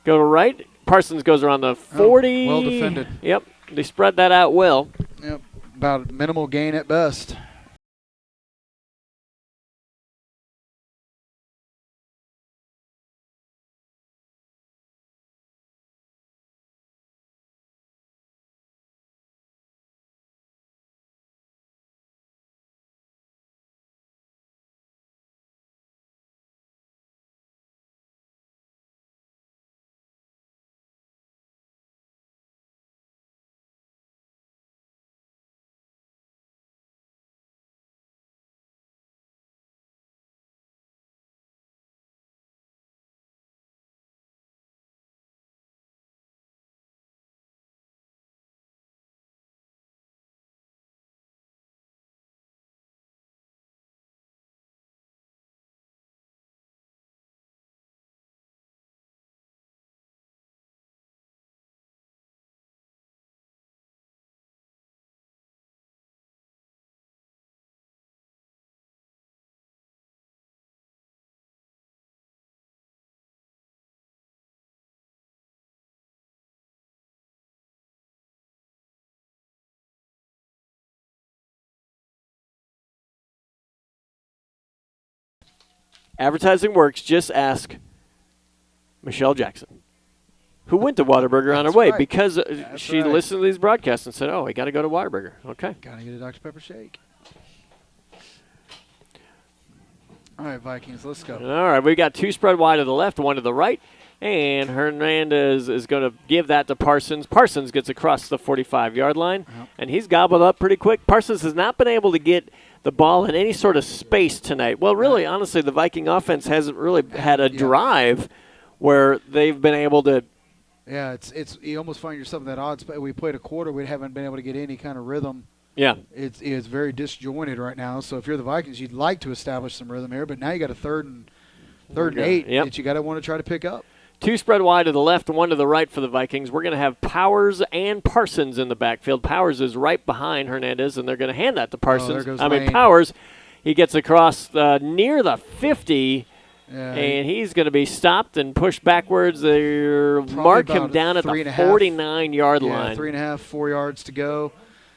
go to right. Parsons goes around the 40. well defended. Yep, they spread that out well. Yep, about minimal gain at best. Advertising works. Just ask Michelle Jackson, who went to Whataburger on her That's way right. because That's she right. listened to these broadcasts and said, "Oh, we got to go to Whataburger." Okay. Gotta get a Dr. Pepper shake. All right, Vikings, let's go. All right, we got 2 spread wide to the left, 1 to the right, and Hernandez is going to give that to Parsons. Parsons gets across the 45-yard line, Yep. and he's gobbled up pretty quick. Parsons has not been able to get the ball in any sort of space tonight. Well, really, honestly, the Viking offense hasn't really had a Yeah. drive where they've been able to. Yeah, it's you almost find yourself in that odd spot. We played a quarter, we haven't been able to get any kind of rhythm. Yeah. It's very disjointed right now. So if you're the Vikings, you'd like to establish some rhythm here, but now you got a third and 8 Yep. that you got to want to try to pick up. 2 spread wide to the left, 1 to the right for the Vikings. We're going to have Powers and Parsons in the backfield. Powers is right behind Hernandez, and they're going to hand that to Parsons. goes I mean, Lane. Powers, he gets across near the 50, Yeah, and he's going to be stopped and pushed backwards. They mark him about down at the 3.5. 49-yard line. 3.5, 4 yards to go.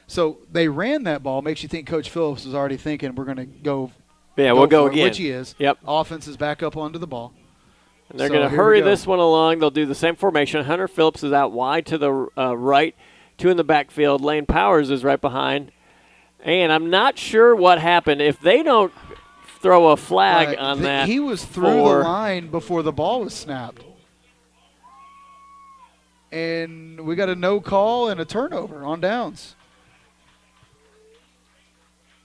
So they ran that ball. Makes you think Coach Phillips was already thinking we're going to go. Yeah, we'll go for it, again. which he is. Yep. Offense is back up onto the ball. And they're So going to here we hurry go. this one along. They'll do the same formation. Hunter Phillips is out wide to the right, 2 in the backfield. Lane Powers is right behind. And I'm not sure what happened. If they don't throw a flag Right. on that. He was through the line before the ball was snapped. And we got a no call and a turnover on downs.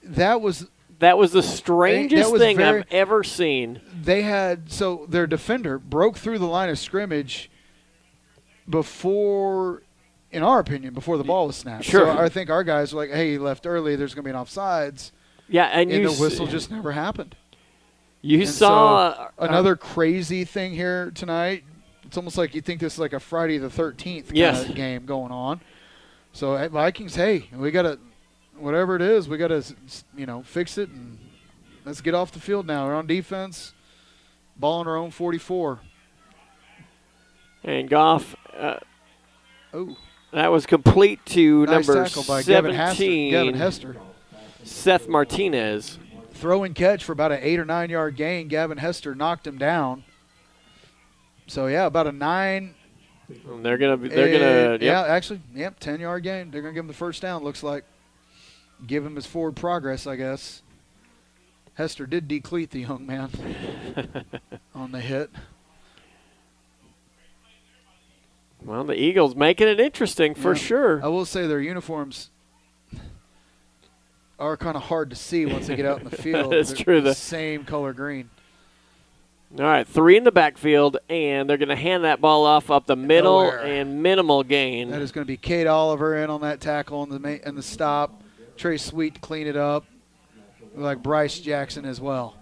That was the strangest thing I've ever seen. They had, so their defender broke through the line of scrimmage before, in our opinion, before the ball was snapped. Sure. So I think our guys were like, hey, he left early, there's going to be an offsides. Yeah, and the whistle just never happened. You And saw so another crazy thing here tonight. It's almost like you think this is like a Friday the 13th kind of game going on. So at Vikings, hey, we got to, whatever it is, we got to, fix it and let's get off the field now. We're on defense, ball on our own 44. And Goff, Oh, that was complete to nice number tackle by 17, Gavin Hester. Seth Martinez. Throw and catch for about an 8 or 9 yard gain. Gavin Hester knocked him down. So yeah, about a 9. And they're gonna. Yeah, actually, 10 yard gain. They're gonna give him the first down. Looks like. Give him his forward progress, I guess. Hester did decleat the young man on the hit. Well, the Eagles making it interesting for sure. I will say their uniforms are kind of hard to see once they get out in the field. That's They're true. The same color green. All right, 3 in the backfield, and they're going to hand that ball off up the middle Nowhere. and minimal gain. That is going to be Kate Oliver in on that tackle and the stop. Trey Sweet to clean it up. Like Bryce Jackson as well.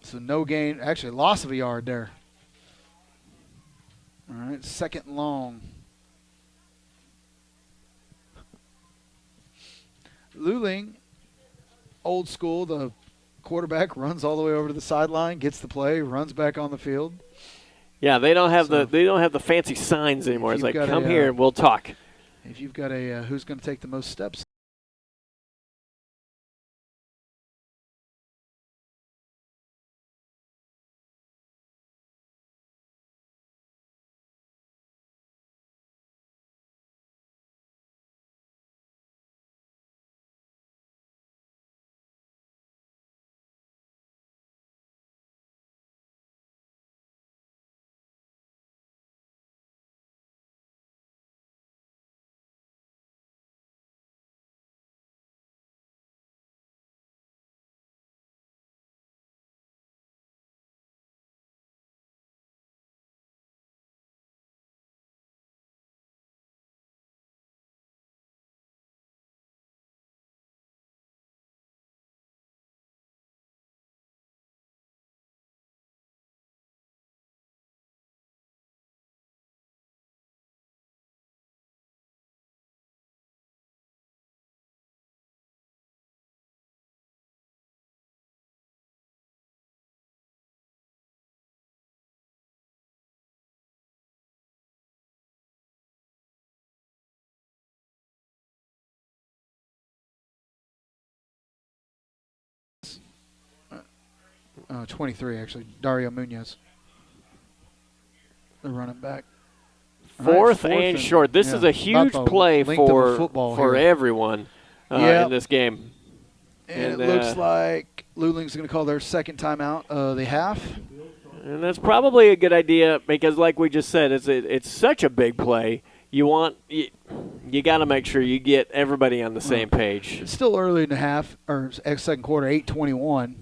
So no gain. Actually, loss of a yard there. All right, 2nd and long. Luling, old school, the quarterback runs all the way over to the sideline, gets the play, runs back on the field. Yeah, they don't have the fancy signs anymore. It's like, come here and we'll talk. If you've got a who's going to take the most steps. Oh, 23, actually. Dario Munoz. The running back. Fourth and short. This is a huge play for everyone in this game. And it looks like Luling's going to call their second timeout of the half. And that's probably a good idea because, like we just said, it's such a big play. You got to make sure you get everybody on the same page. It's still early in the half, or second quarter, 8:21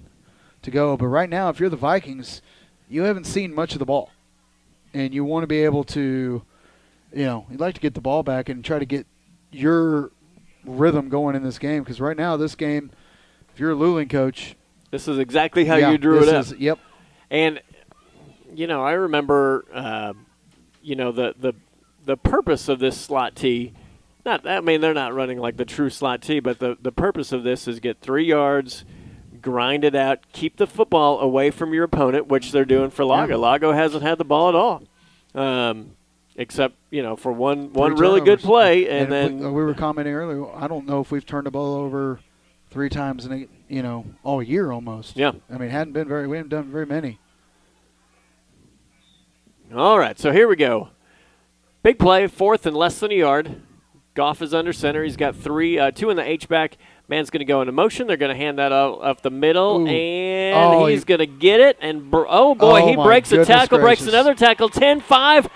to go. But right now, if you're the Vikings, you haven't seen much of the ball. And you want to be able to, you'd like to get the ball back and try to get your rhythm going in this game. Because right now, this game, if you're a Luling coach. This is exactly how you drew it up. Yep. And, I remember, the purpose of this slot tee, they're not running like the true slot tee, but the purpose of this is get 3 yards, grind it out, keep the football away from your opponent, which they're doing for LAGO. LAGO hasn't had the ball at all, except for one really good play, and then we were commenting earlier. I don't know if we've turned the ball over 3 times all year almost. Yeah. I mean, we haven't done very many. All right, so here we go. Big play, 4th and less than a yard. Goff is under center. He's got 2 in the H-back. Man's going to go into motion. They're going to hand that out up the middle, Ooh. and he's going to get it. And, he breaks a tackle, breaks another tackle. 10-5,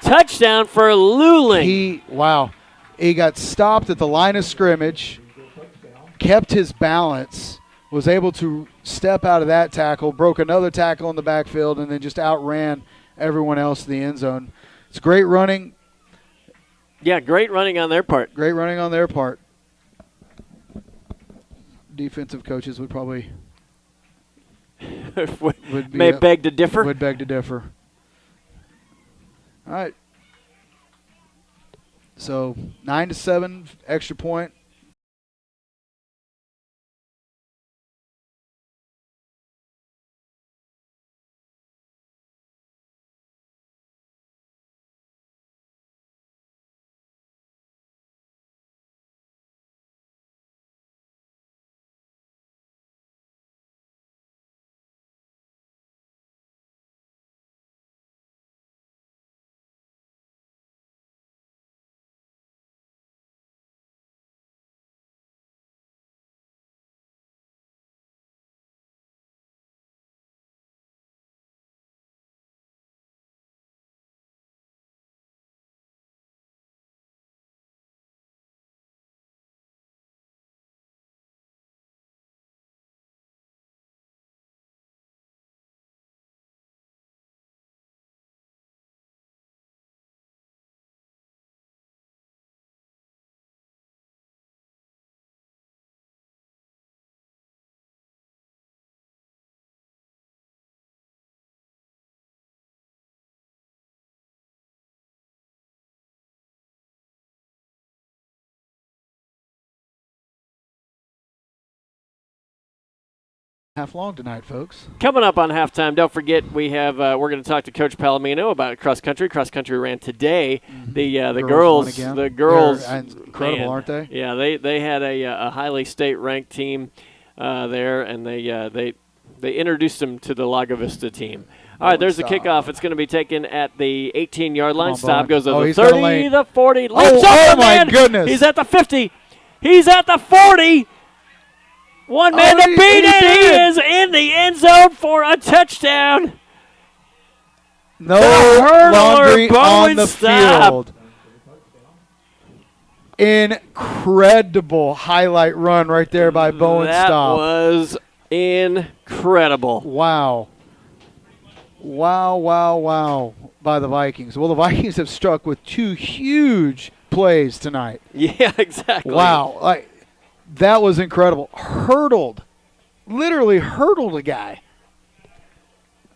touchdown for Luling. He got stopped at the line of scrimmage, kept his balance, was able to step out of that tackle, broke another tackle in the backfield, and then just outran everyone else in the end zone. It's great running. Yeah, great running on their part. Great running on their part. Defensive coaches would probably beg to differ. Would beg to differ. All right. So 9-7, extra point. Half long tonight, folks. Coming up on halftime, don't forget we're going to talk to Coach Palomino about cross country. Cross country ran today. Mm-hmm. The girls They're incredible, aren't they? Yeah, they had a highly state ranked team there, and they introduced them to the Lago Vista team. All right, there's the kickoff. It's going to be taken at the 18-yard line. Stop goes to the 30, the 40. Oh my goodness! He's at the 50. He's at the 40. One man to beat it. He is in the end zone for a touchdown. No laundry on the field. Incredible highlight run right there by Bowen Stop. That was incredible. Wow. By the Vikings. Well, the Vikings have struck with 2 huge plays tonight. Yeah, exactly. Wow. That was incredible. Literally hurdled a guy.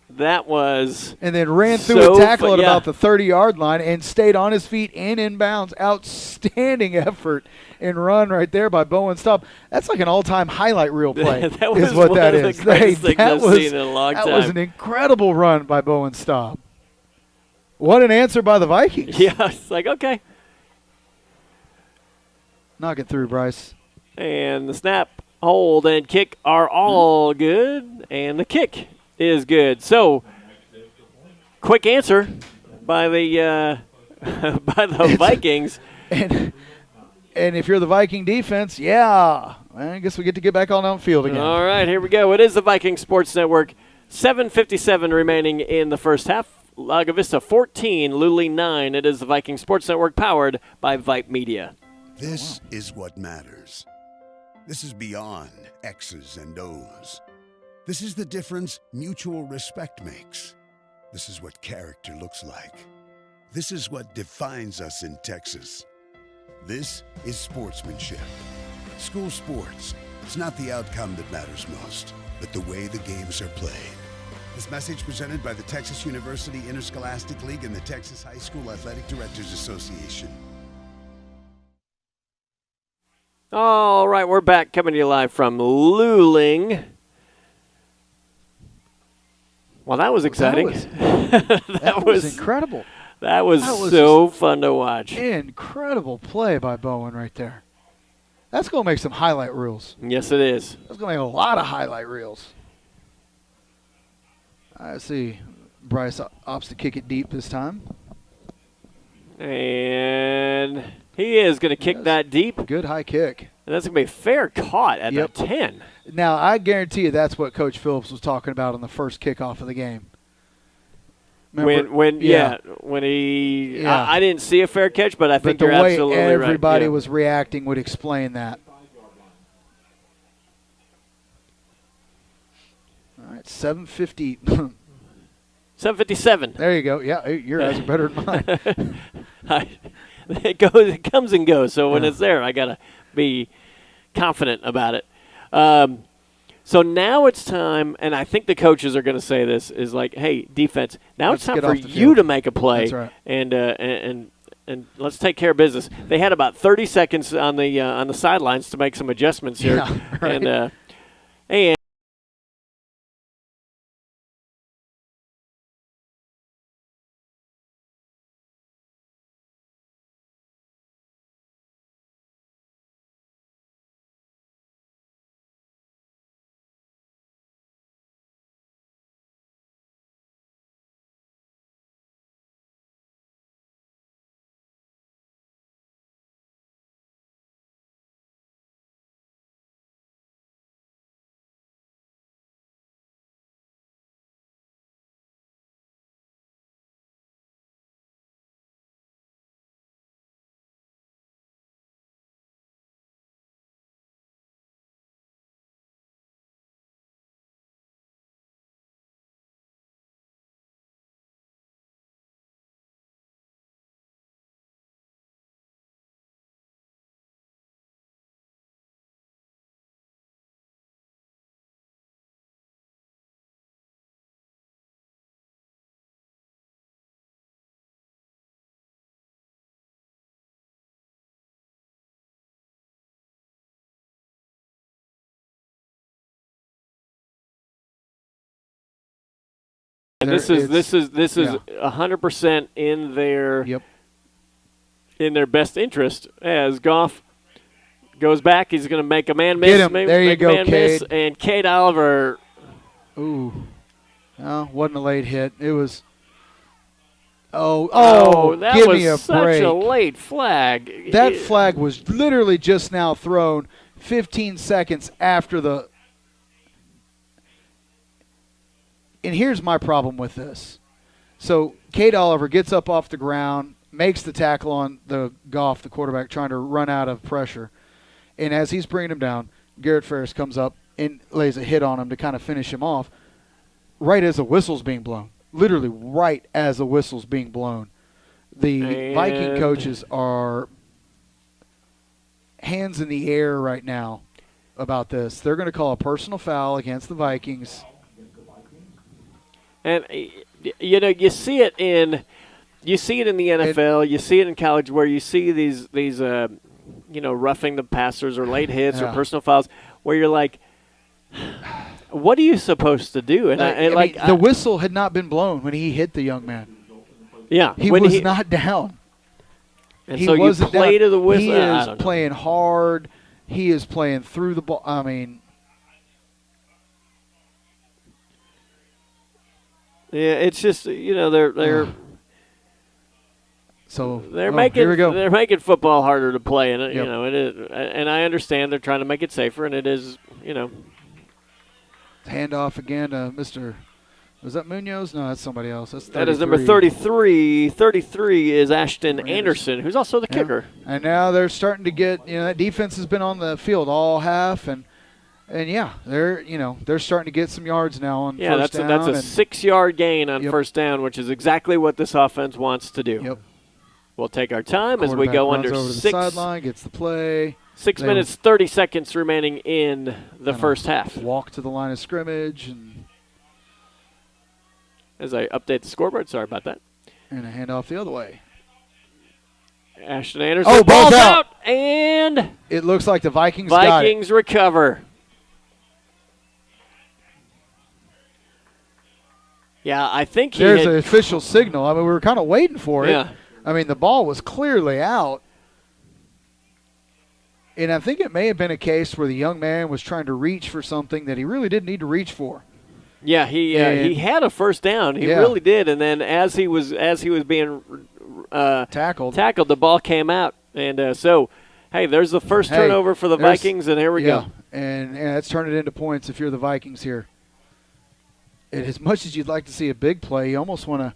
That was and then ran through a tackle at about the 30-yard line and stayed on his feet and in bounds. Outstanding effort and run right there by Bowen Stop. That's like an all-time highlight reel play. That was is what one that of is. the greatest things I've seen in a long time. That was an incredible run by Bowen Stop. What an answer by the Vikings. Yeah, it's like, okay. Knock it through, Bryce. And the snap, hold, and kick are all good, and the kick is good. So, quick answer by the Vikings. And if you're the Viking defense, I guess we get to get back on downfield again. All right, here we go. It is the Viking Sports Network. 7:57 remaining in the first half. Lago Vista 14, Luling 9. It is the Viking Sports Network powered by Vype Media. This is what matters. This is beyond X's and O's. This is the difference mutual respect makes. This is what character looks like. This is what defines us in Texas. This is sportsmanship. School sports. It's not the outcome that matters most, but the way the games are played. This message presented by the Texas University Interscholastic League and the Texas High School Athletic Directors Association. All right, we're back coming to you live from Luling. Well, that was exciting. That was incredible. That was so fun to watch. Incredible play by Bowen right there. That's going to make some highlight reels. Yes, it is. That's going to make a lot of highlight reels. I see Bryce opts to kick it deep this time. And he is going to kick that deep. Good high kick. And that's going to be a fair caught at the 10. Now, I guarantee you that's what Coach Phillips was talking about on the first kickoff of the game. Remember? When he I didn't see a fair catch, but I think you're absolutely right. The way everybody was reacting would explain that. All right, 750. 757. There you go. Yeah, your eyes are better than mine. It comes and goes. So when it's there, I gotta be confident about it. So now it's time, and I think the coaches are going to say this, is like, hey, defense, now it's time for you to make a play. That's right. And let's take care of business. They had about 30 seconds on the sidelines to make some adjustments here. Yeah, right. And this is 100% in their best interest as Goff goes back. He's going to make a man miss. Get him. There you go, Cade. And Cade Oliver. Ooh. No, wasn't a late hit. It was. Oh, that give was me a such break. a late flag. That flag was literally just now thrown 15 seconds after the. And here's my problem with this. So Cade Oliver gets up off the ground, makes the tackle on the Goff, the quarterback, trying to run out of pressure. And as he's bringing him down, Garrett Ferris comes up and lays a hit on him to kind of finish him off right as the whistle's being blown. Literally right as the whistle's being blown. The Viking coaches are hands in the air right now about this. They're going to call a personal foul against the Vikings. And you see it in the NFL, you see it in college, where you see these roughing the passers or late hits or personal fouls, where you're like, what are you supposed to do? And the whistle had not been blown when he hit the young man. Yeah, he was not down. And so you play to the whistle. He is playing hard. He is playing through the ball. I mean. Yeah, it's just they're making football harder to play, and it is, and I understand they're trying to make it safer, and it is Handoff again to Mr. Was that Munoz? No, that's somebody else. That is number 33. 33 is Ashton Anderson, who's also the kicker. And now they're starting to get that defense has been on the field all half, and they're starting to get some yards now on first down. Yeah, that's a 6-yard gain on first down, which is exactly what this offense wants to do. Yep. We'll take our time as we go under over to 6. The sideline, gets the play. 6 minutes, 30 seconds remaining in the first half. Walk to the line of scrimmage. And as I update the scoreboard, sorry about that. And a handoff the other way. Ashton Anderson, ball's out, and it looks like the Vikings recover. Yeah, I think he There's had, an official signal. I mean, we were kind of waiting for it. Yeah. I mean, the ball was clearly out. And I think it may have been a case where the young man was trying to reach for something that he really didn't need to reach for. Yeah, he had a first down. He Yeah. really did. And then as he was being Tackled. the ball came out. And so, hey, there's the first turnover for the there's- Vikings, and here we go. And let's turn it into points if you're the Vikings here. And as much as you'd like to see a big play, you almost want to.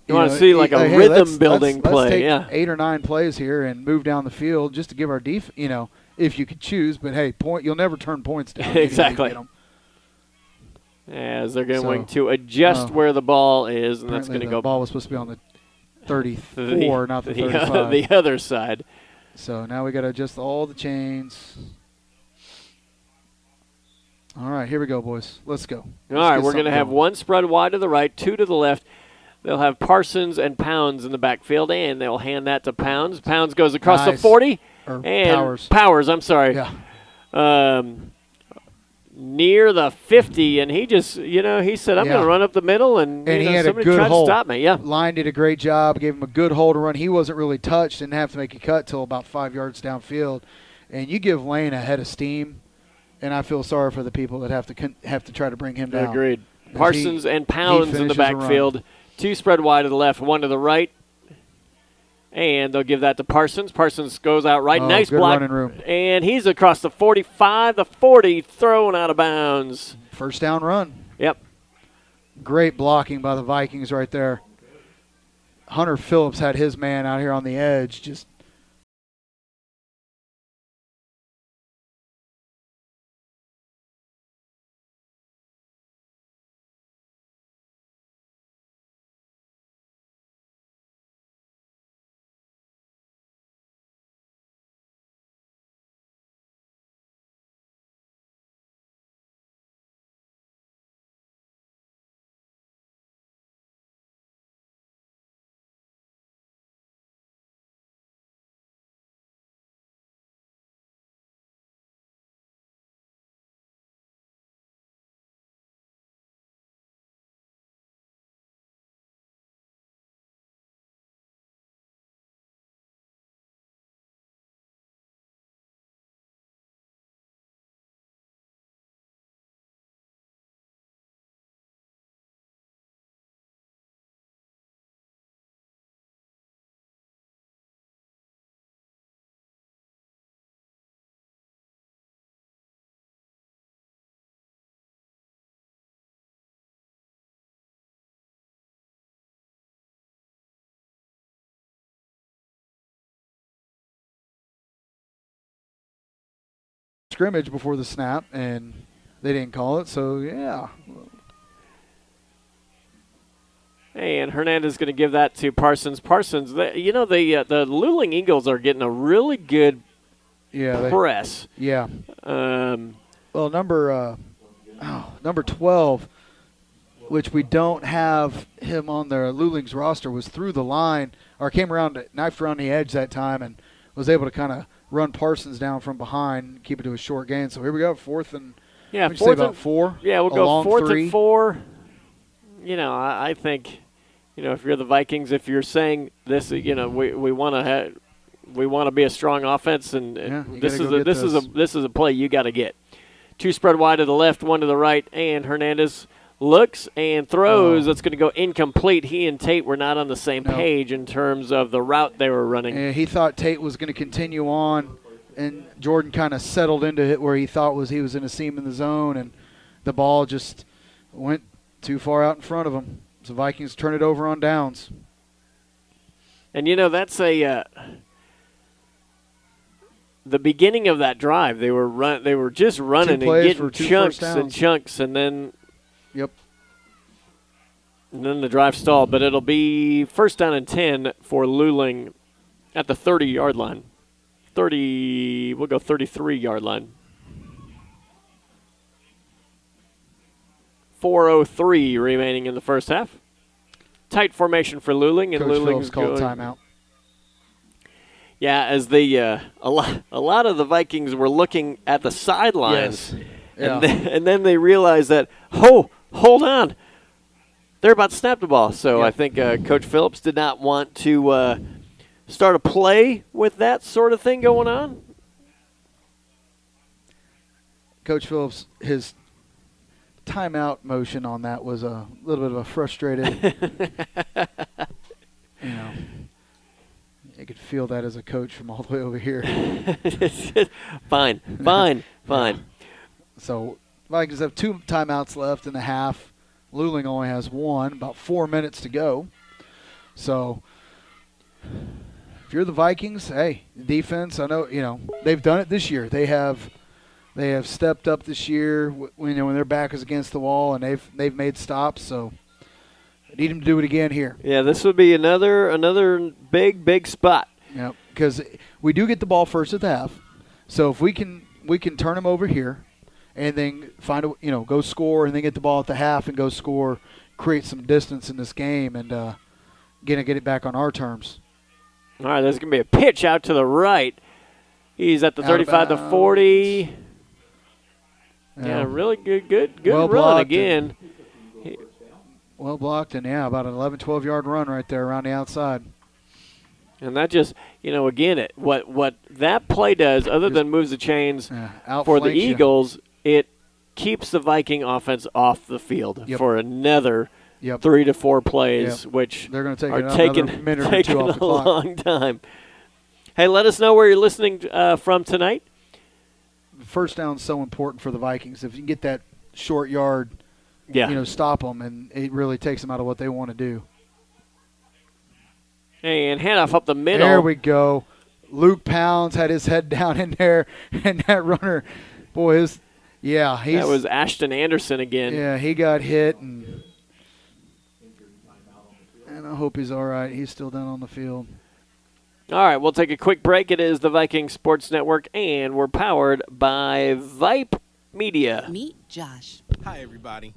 You want to see like a rhythm-building play, let's take yeah. 8 or 9 plays here and move down the field just to give our if you could choose. But hey, you'll never turn points down. Exactly. As they're going to adjust where the ball is, and that's going to go. The ball was supposed to be on the 34, not the 35. The other side. So now we got to adjust all the chains. All right, here we go, boys. Let's go. All right, we're going to have one spread wide to the right, 2 to the left. They'll have Parsons and Pounds in the backfield, and they'll hand that to Pounds. Pounds goes across the 40. And Powers, I'm sorry. Yeah. Near the 50, and he just, he said, I'm going to run up the middle, and he had somebody a good tried hold. to stop me. Yeah. Line did a great job, gave him a good hold to run. He wasn't really touched, didn't have to make a cut till about 5 yards downfield. And you give Lane a head of steam, and I feel sorry for the people that have to try to bring him down. Agreed. Parsons and Pounds in the backfield. 2 spread wide to the left, 1 to the right. And they'll give that to Parsons. Parsons goes out right. Nice good block. running room. And he's across the 45, the 40, thrown out of bounds. First down run. Yep. Great blocking by the Vikings right there. Hunter Phillips had his man out here on the edge, just scrimmage before the snap, and they didn't call it, so yeah. And Hernandez is going to give that to Parsons. Parsons, the Luling Eagles are getting a really good press. Yeah. Well, number 12, which we don't have him on the Luling's roster, was through the line, or came around, knifed around the edge that time, and was able to kind of run Parsons down from behind, keep it to a short gain. So here we go, fourth and about 4. Yeah, we'll go 4th 3. and 4. I think, if you're the Vikings, if you're saying this, we want to be a strong offense, and this is a play you got to get. 2 spread wide to the left, 1 to the right, and Hernandez looks and throws. That's going to go incomplete. He and Tate were not on the same page in terms of the route they were running. And he thought Tate was going to continue on, and Jordan kind of settled into it where he thought he was in a seam in the zone, and the ball just went too far out in front of him. So Vikings turn it over on downs. And, that's the beginning of that drive. They were just running and getting chunks and chunks, and then and then the drive stalled. But it'll be 1st down and 10 for Luling at the 30-yard line. We'll go 33-yard line. 4:03 remaining in the first half. Tight formation for Luling, and Luling's called timeout. Yeah, as a lot of the Vikings were looking at the sidelines, Yes. Yeah. and then they realized that, hold on, they're about to snap the ball. So Yep. I think Coach Phillips did not want to start a play with that sort of thing going on. Coach Phillips, his timeout motion on that was a little bit of a frustrated, you know. I could feel that as a coach from all the way over here. Fine. So Vikings have 2 timeouts left in the half. Luling only has 1, about 4 minutes to go. So if you're the Vikings, hey, defense, I know, you know, they've done it this year. They have stepped up this year when their back is against the wall, and they've made stops. So need them to do it again here. Yeah, this would be another big spot. Yeah, because we do get the ball first at the half. So if we can turn them over here, and then go score, and then get the ball at the half and go score, create some distance in this game, and get it back on our terms. All right, there's going to be a pitch out to the right. He's at the 35 to 40. Yeah, really good Well run blocked again. Well blocked, and about an 11, 12-yard run right there around the outside. And that just, again, what that play does, other than moves the chains for the Eagles, it keeps the Viking offense off the field for another 3 to 4 plays, which they're going to are taking another minute or two off the clock. A long time. Hey, let us know where you're listening from tonight. First down is so important for the Vikings. If you can get that short yard, stop them, and it really takes them out of what they want to do. And handoff up the middle. There we go. Luke Pounds had his head down in there, and that runner, boy, that was Ashton Anderson again. Yeah, he got hit, and I hope he's all right. He's still down on the field. All right, we'll take a quick break. It is the Viking Sports Network, and we're powered by Vype Media. Meet Josh. Hi, everybody.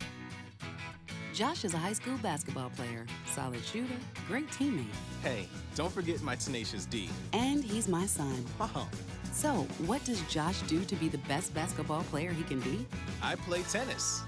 Josh is a high school basketball player, solid shooter, great teammate. Hey, don't forget my tenacious D. And he's my son. Wow. So, what does Josh do to be the best basketball player he can be? I play tennis.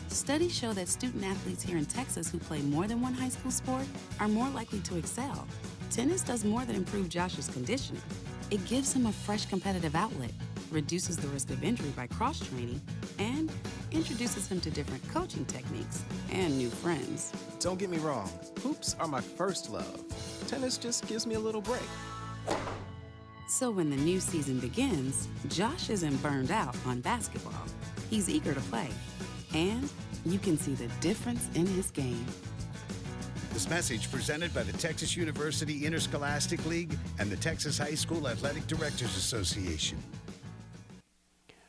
Studies show that student athletes here in Texas who play more than one high school sport are more likely to excel. Tennis does more than improve Josh's conditioning. It gives him a fresh competitive outlet, reduces the risk of injury by cross-training, and introduces him to different coaching techniques and new friends. Don't get me wrong, hoops are my first love. Tennis just gives me a little break. So when the new season begins, Josh isn't burned out on basketball. He's eager to play, and you can see the difference in his game. This message presented by the Texas University Interscholastic League and the Texas High School Athletic Directors Association.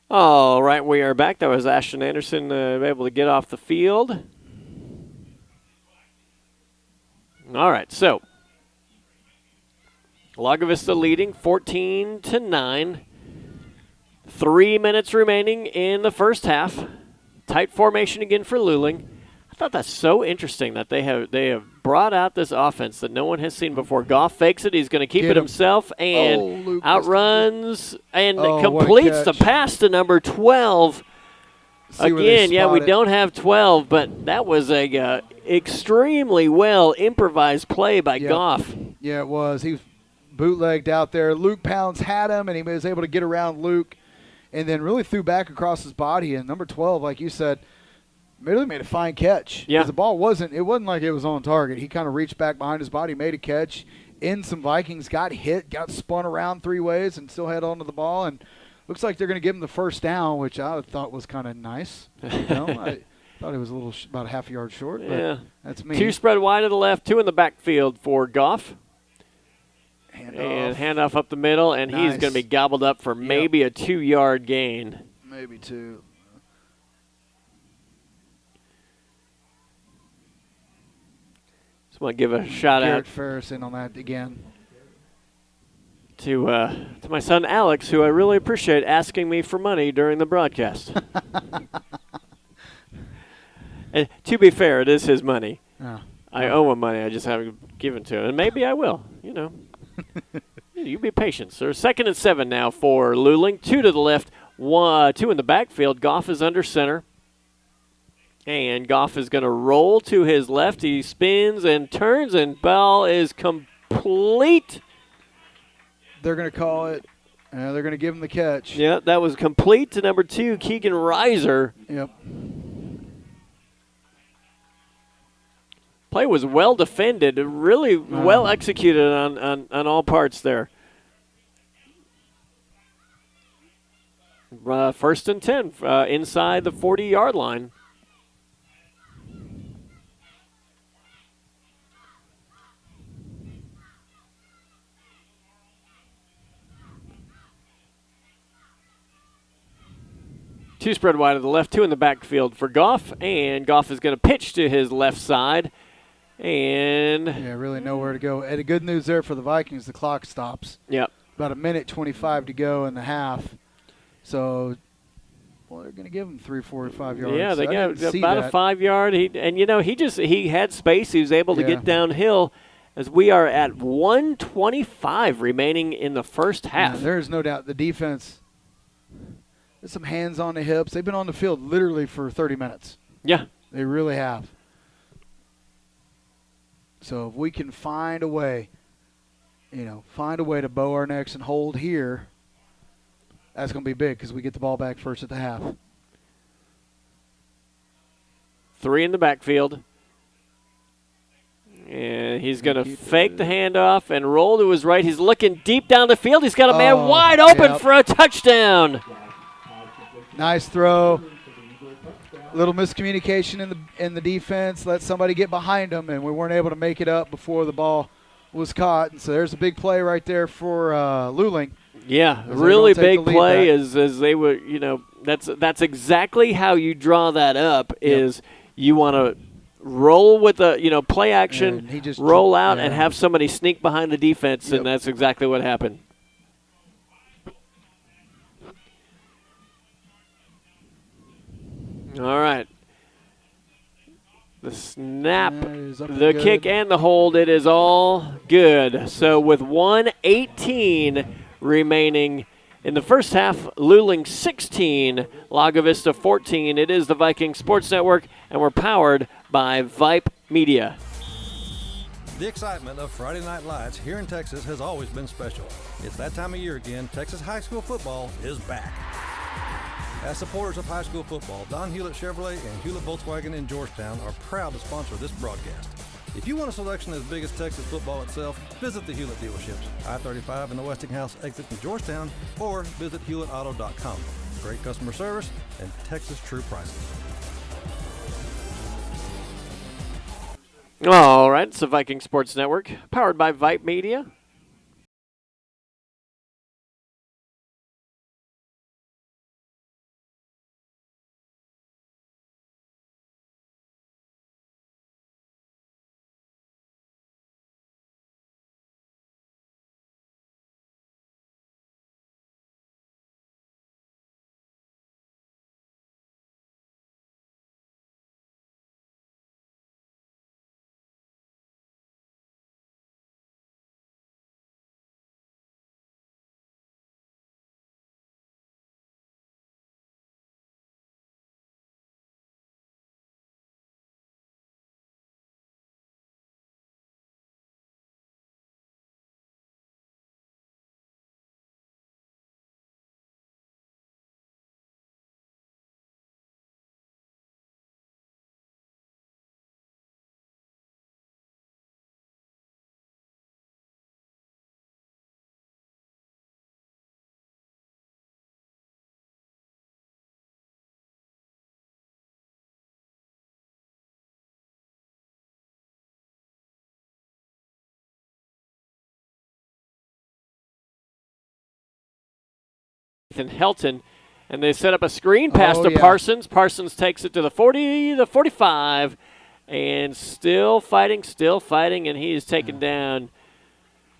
All right, we are back. That was Ashton Anderson able to get off the field. All right, so Lago Vista leading 14-9. 3 minutes remaining in the first half. Tight formation again for Luling. I thought that's so interesting that they have brought out this offense that no one has seen before. Goff fakes it. He's going to keep it himself and outruns and completes the pass to number 12. Again, we don't have 12, but that was a extremely well improvised play by Goff. Yeah, it was. He was bootlegged out there. Luke Pounds had him, and he was able to get around Luke and then really threw back across his body. And number 12, like you said, really made a fine catch. Yeah. The ball wasn't like it was on target. He kind of reached back behind his body, made a catch. In some Vikings, got hit, got spun around 3 ways, and still had onto the ball. And looks like they're going to give him the first down, which I thought was kind of nice. I thought it was about a half a yard short, but that's me. 2 spread wide to the left, 2 in the backfield for Goff. Handoff up the middle, and he's going to be gobbled up for maybe a 2-yard gain. Maybe 2. Just want to give a shout Garrett out Ferris in on that again. To my son Alex, who I really appreciate asking me for money during the broadcast. And to be fair, it is his money. I owe him money. I just haven't given to him, and maybe I will. You be patient, sir. 2nd and 7 now for Luling. 2 to the left, 2 in the backfield. Goff is under center. And Goff is going to roll to his left. He spins and turns, and ball is complete. They're going to call it. They're going to give him the catch. Yeah, that was complete to number 2, Keegan Reiser. Yep. Play was well defended, really well executed on all parts there. First and 10 inside the 40-yard line. Two spread wide to the left, 2 in the backfield for Goff, and Goff is going to pitch to his left side. And yeah, really nowhere to go. And the good news there for the Vikings, the clock stops. Yep. About 1:25 to go in the half. So, well, they're going to give him 3, 4, 5 yards. Yeah, they got about a 5-yard. He had space. He was able to get downhill as we are at 1:25 remaining in the first half. Yeah, there is no doubt the defense. There's some hands on the hips. They've been on the field literally for 30 minutes. Yeah. They really have. So if we can find a way, to bow our necks and hold here, that's going to be big because we get the ball back first at the half. 3 in the backfield. And he's going to fake the handoff and roll to his right. He's looking deep down the field. He's got a man wide open for a touchdown. Nice throw. Little miscommunication in the defense. Let somebody get behind them, and we weren't able to make it up before the ball was caught. And so there's a big play right there for Luling. Yeah, really big play as they were, that's exactly how you draw that up is you want to roll with a, play action, roll out and have somebody sneak behind the defense, and that's exactly what happened. All right. The snap, the kick, and the hold, it is all good. So with 1:18 remaining in the first half, Luling 16, Lago Vista 14. It is the Viking Sports Network, and we're powered by Vype Media. The excitement of Friday Night Lights here in Texas has always been special. It's that time of year again. Texas high school football is back. As supporters of high school football, Don Hewlett Chevrolet and Hewlett Volkswagen in Georgetown are proud to sponsor this broadcast. If you want a selection as big as Texas football itself, visit the Hewlett dealerships, I-35 and the Westinghouse exit in Georgetown, or visit HewlettAuto.com. Great customer service and Texas true prices. All right, it's the Viking Sports Network, powered by Vype Media. And Helton, and they set up a screen pass to Parsons. Parsons takes it to the 40, the 45, and still fighting, and he is taken down.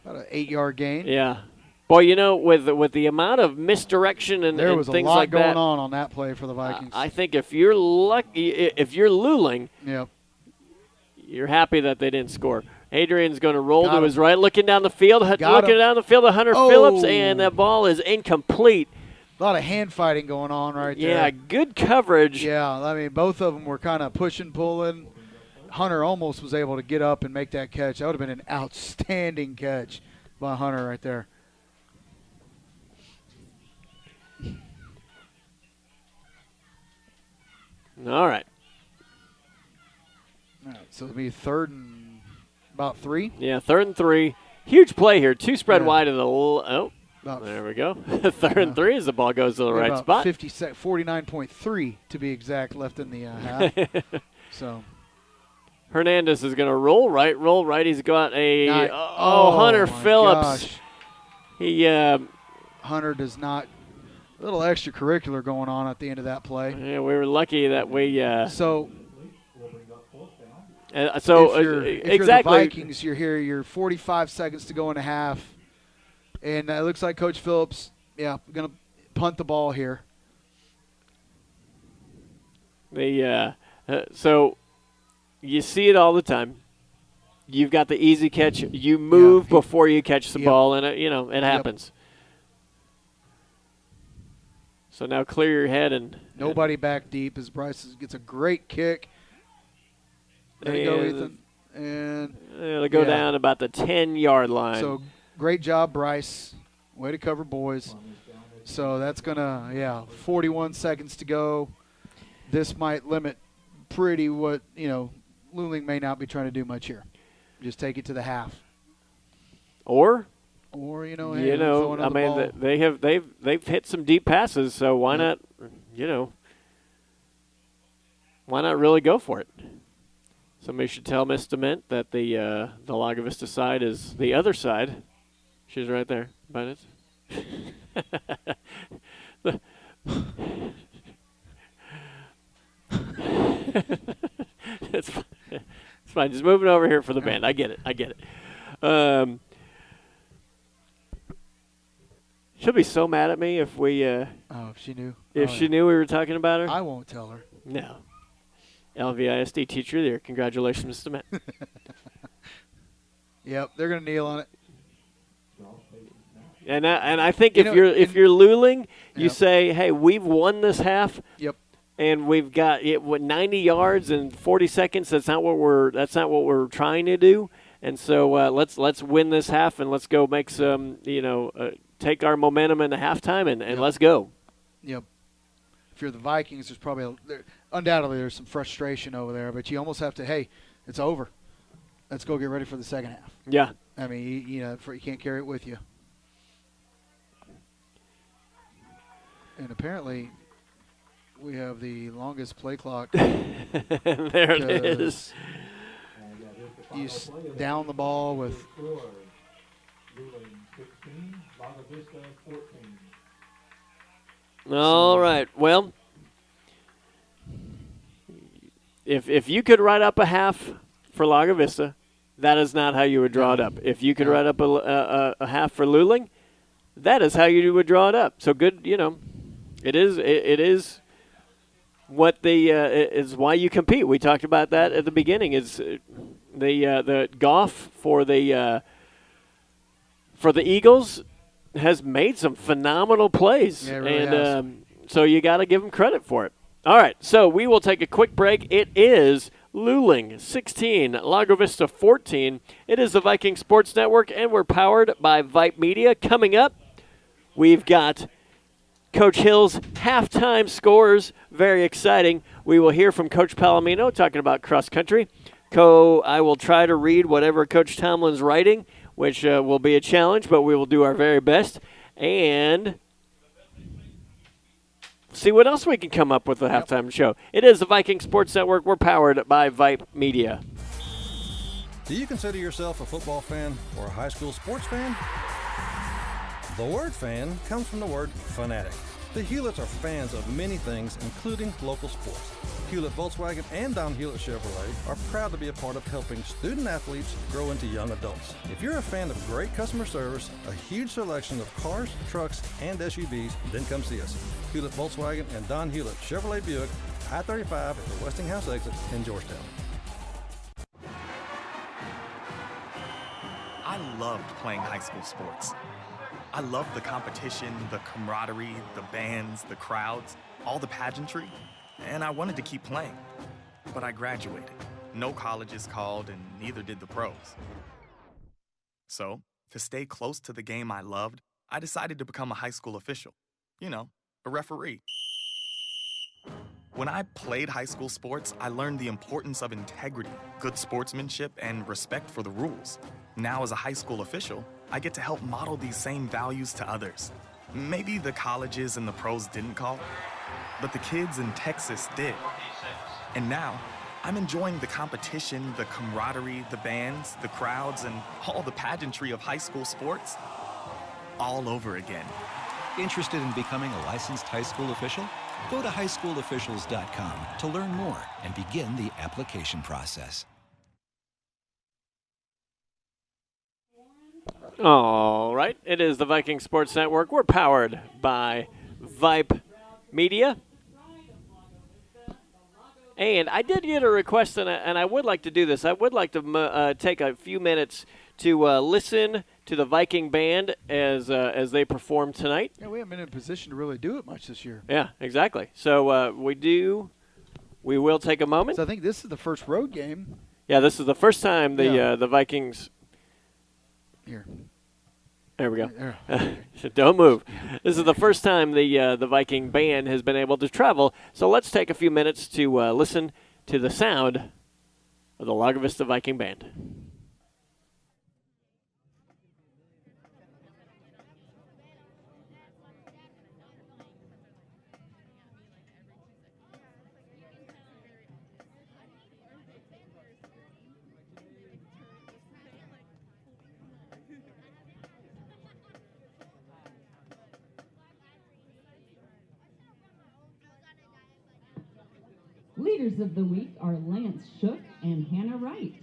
About an 8-yard gain. Yeah. Boy, with the amount of misdirection and there was things a lot like going on that play for the Vikings. I think if you're lucky, if you're Luling, yep, you're happy that they didn't score. Adrian's going to roll to his right, looking down the field, to Hunter Phillips, and that ball is incomplete. A lot of hand fighting going on right there. Yeah, good coverage. Yeah, I mean, both of them were kind of pushing, pulling. Hunter almost was able to get up and make that catch. That would have been an outstanding catch by Hunter right there. All right. All right, so it'll be 3rd and about 3. Yeah, 3rd and 3. Huge play here. 2 spread wide to the there we go. 3rd and 3 as the ball goes to the right spot. 49.3 to be exact left in the half. So Hernandez is going to roll right. He's got a Hunter my Phillips. gosh. He Hunter does not. A little extracurricular going on at the end of that play. Yeah, we were lucky that we. So if you're exactly. the Vikings, you're here. You're 45 seconds to go in a half, and it looks like Coach Phillips, going to punt the ball here. So you see it all the time. You've got the easy catch. You move before you catch the ball, and it happens. So now clear your head and nobody back deep as Bryce gets a great kick. There you go, Ethan. And it'll go down about the 10-yard line. So great job, Bryce. Way to cover, boys. So that's gonna 41 seconds to go. This might limit pretty what Luling may not be trying to do much here. Just take it to the half. Or I mean, they've hit some deep passes, so why not, why not really go for it? Somebody should tell Miss Dement that the Lago Vista side is the other side. She's right there, but it's fine. It's fine. Just moving over here for the band. I get it. She'll be so mad at me if we. If she knew. If she knew we were talking about her. I won't tell her. No. LVISD teacher of the year. Congratulations, Mr. Matt. Yep, they're gonna kneel on it. And I think if you're Luling, you say, hey, we've won this half. Yep. And we've got 90 yards and 40 seconds. That's not what we're trying to do. And so let's win this half and let's go make some take our momentum into halftime and let's go. Yep. If you're the Vikings, there's probably undoubtedly there's some frustration over there, but you almost have to, hey, it's over. Let's go get ready for the second half. Yeah. I mean, you can't carry it with you. And apparently we have the longest play clock. There it is. You down the ball with – 16, Lago Vista 14. All right. Well, if you could write up a half for Lago Vista, that is not how you would draw it up. If you could write up a half for Luling, that is how you would draw it up. So good, it is what is why you compete. We talked about that at the beginning. Is the golf for the Eagles has made some phenomenal plays. Yeah, it really has. So you got to give them credit for it. All right, so we will take a quick break. It is Luling 16, Lago Vista 14. It is the Viking Sports Network, and we're powered by Vype Media. Coming up, we've got Coach Hill's halftime scores. Very exciting. We will hear from Coach Palomino talking about cross country. I will try to read whatever Coach Tomlin's writing, which will be a challenge, but we will do our very best. And see what else we can come up with the halftime show. It is the Viking Sports Network. We're powered by Vype Media. Do you consider yourself a football fan or a high school sports fan? The word fan comes from the word fanatic. The Hewletts are fans of many things, including local sports. Hewlett Volkswagen and Don Hewlett Chevrolet are proud to be a part of helping student athletes grow into young adults. If you're a fan of great customer service, a huge selection of cars, trucks, and SUVs, then come see us. Hewlett Volkswagen and Don Hewlett Chevrolet Buick, I-35 at the Westinghouse exit in Georgetown. I loved playing high school sports. I loved the competition, the camaraderie, the bands, the crowds, all the pageantry, and I wanted to keep playing. But I graduated. No colleges called, and neither did the pros. So, to stay close to the game I loved, I decided to become a high school official. You know, a referee. When I played high school sports, I learned the importance of integrity, good sportsmanship, and respect for the rules. Now, as a high school official, I get to help model these same values to others. Maybe the colleges and the pros didn't call, but the kids in Texas did. And now, I'm enjoying the competition, the camaraderie, the bands, the crowds, and all the pageantry of high school sports all over again. Interested in becoming a licensed high school official? Go to highschoolofficials.com to learn more and begin the application process. All right, it is the Viking Sports Network. We're powered by Vype Media. And I did get a request, and I would like to do this. I would like to take a few minutes to listen to the Viking band as they perform tonight. Yeah, we haven't been in a position to really do it much this year. Yeah, exactly. So we will take a moment. So I think this is the first road game. Yeah, this is the first time the Vikings. Here. There we go. Don't move. This is the first time the Viking band has been able to travel. So let's take a few minutes to listen to the sound of the Lago Vista Viking band. Leaders of the week are Lance Shook and Hannah Wright.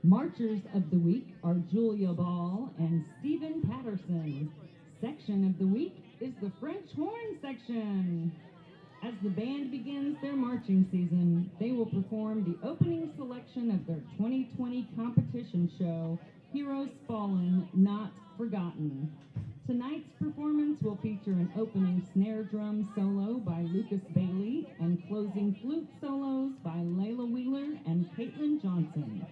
Marchers of the week are Julia Ball and Stephen Patterson. Section of the week is the French horn section. As the band begins their marching season, they will perform the opening selection of their 2020 competition show, Heroes Fallen, Not Forgotten. Tonight's performance will feature an opening snare drum solo by Lucas Bailey and closing flute solos by Layla Wheeler and Caitlin Johnson.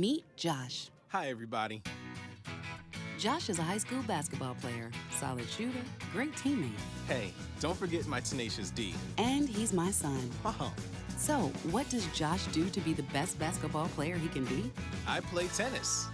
Meet Josh. Hi, everybody. Josh is a high school basketball player, solid shooter, great teammate. Hey, don't forget my tenacious D. And he's my son. Oh, So, what does Josh do to be the best basketball player he can be? I play tennis.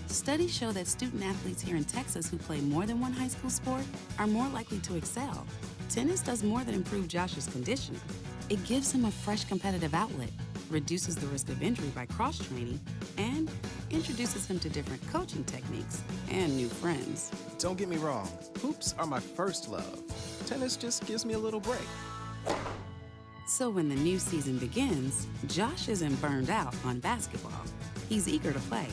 Studies show that student athletes here in Texas who play more than one high school sport are more likely to excel. Tennis does more than improve Josh's conditioning. It gives him a fresh competitive outlet, reduces the risk of injury by cross-training, and introduces him to different coaching techniques and new friends. Don't get me wrong, hoops are my first love. Tennis just gives me a little break. So when the new season begins, Josh isn't burned out on basketball. He's eager to play,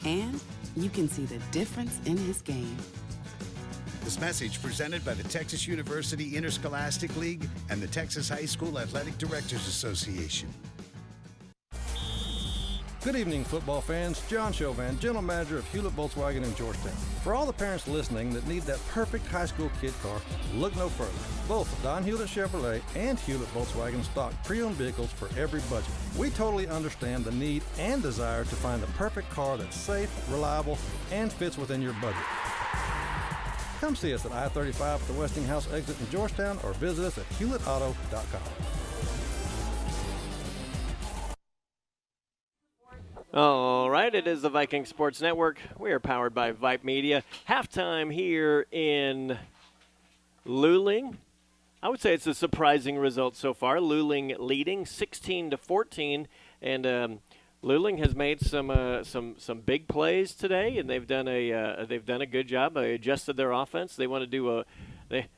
and you can see the difference in his game. This message presented by the Texas University Interscholastic League and the Texas High School Athletic Directors Association. Good evening, football fans. John Chauvin, General Manager of Hewlett Volkswagen in Georgetown. For all the parents listening that need that perfect high school kid car, look no further. Both Don Hewlett Chevrolet and Hewlett Volkswagen stock pre-owned vehicles for every budget. We totally understand the need and desire to find the perfect car that's safe, reliable, and fits within your budget. Come see us at I-35 at the Westinghouse exit in Georgetown or visit us at hewlettauto.com. All right, it is the Viking Sports Network. We are powered by Vype Media. Halftime here in Luling. I would say it's a surprising result so far. Luling leading 16-14, and Luling has made some big plays today, and they've done a good job. They adjusted their offense. They want to do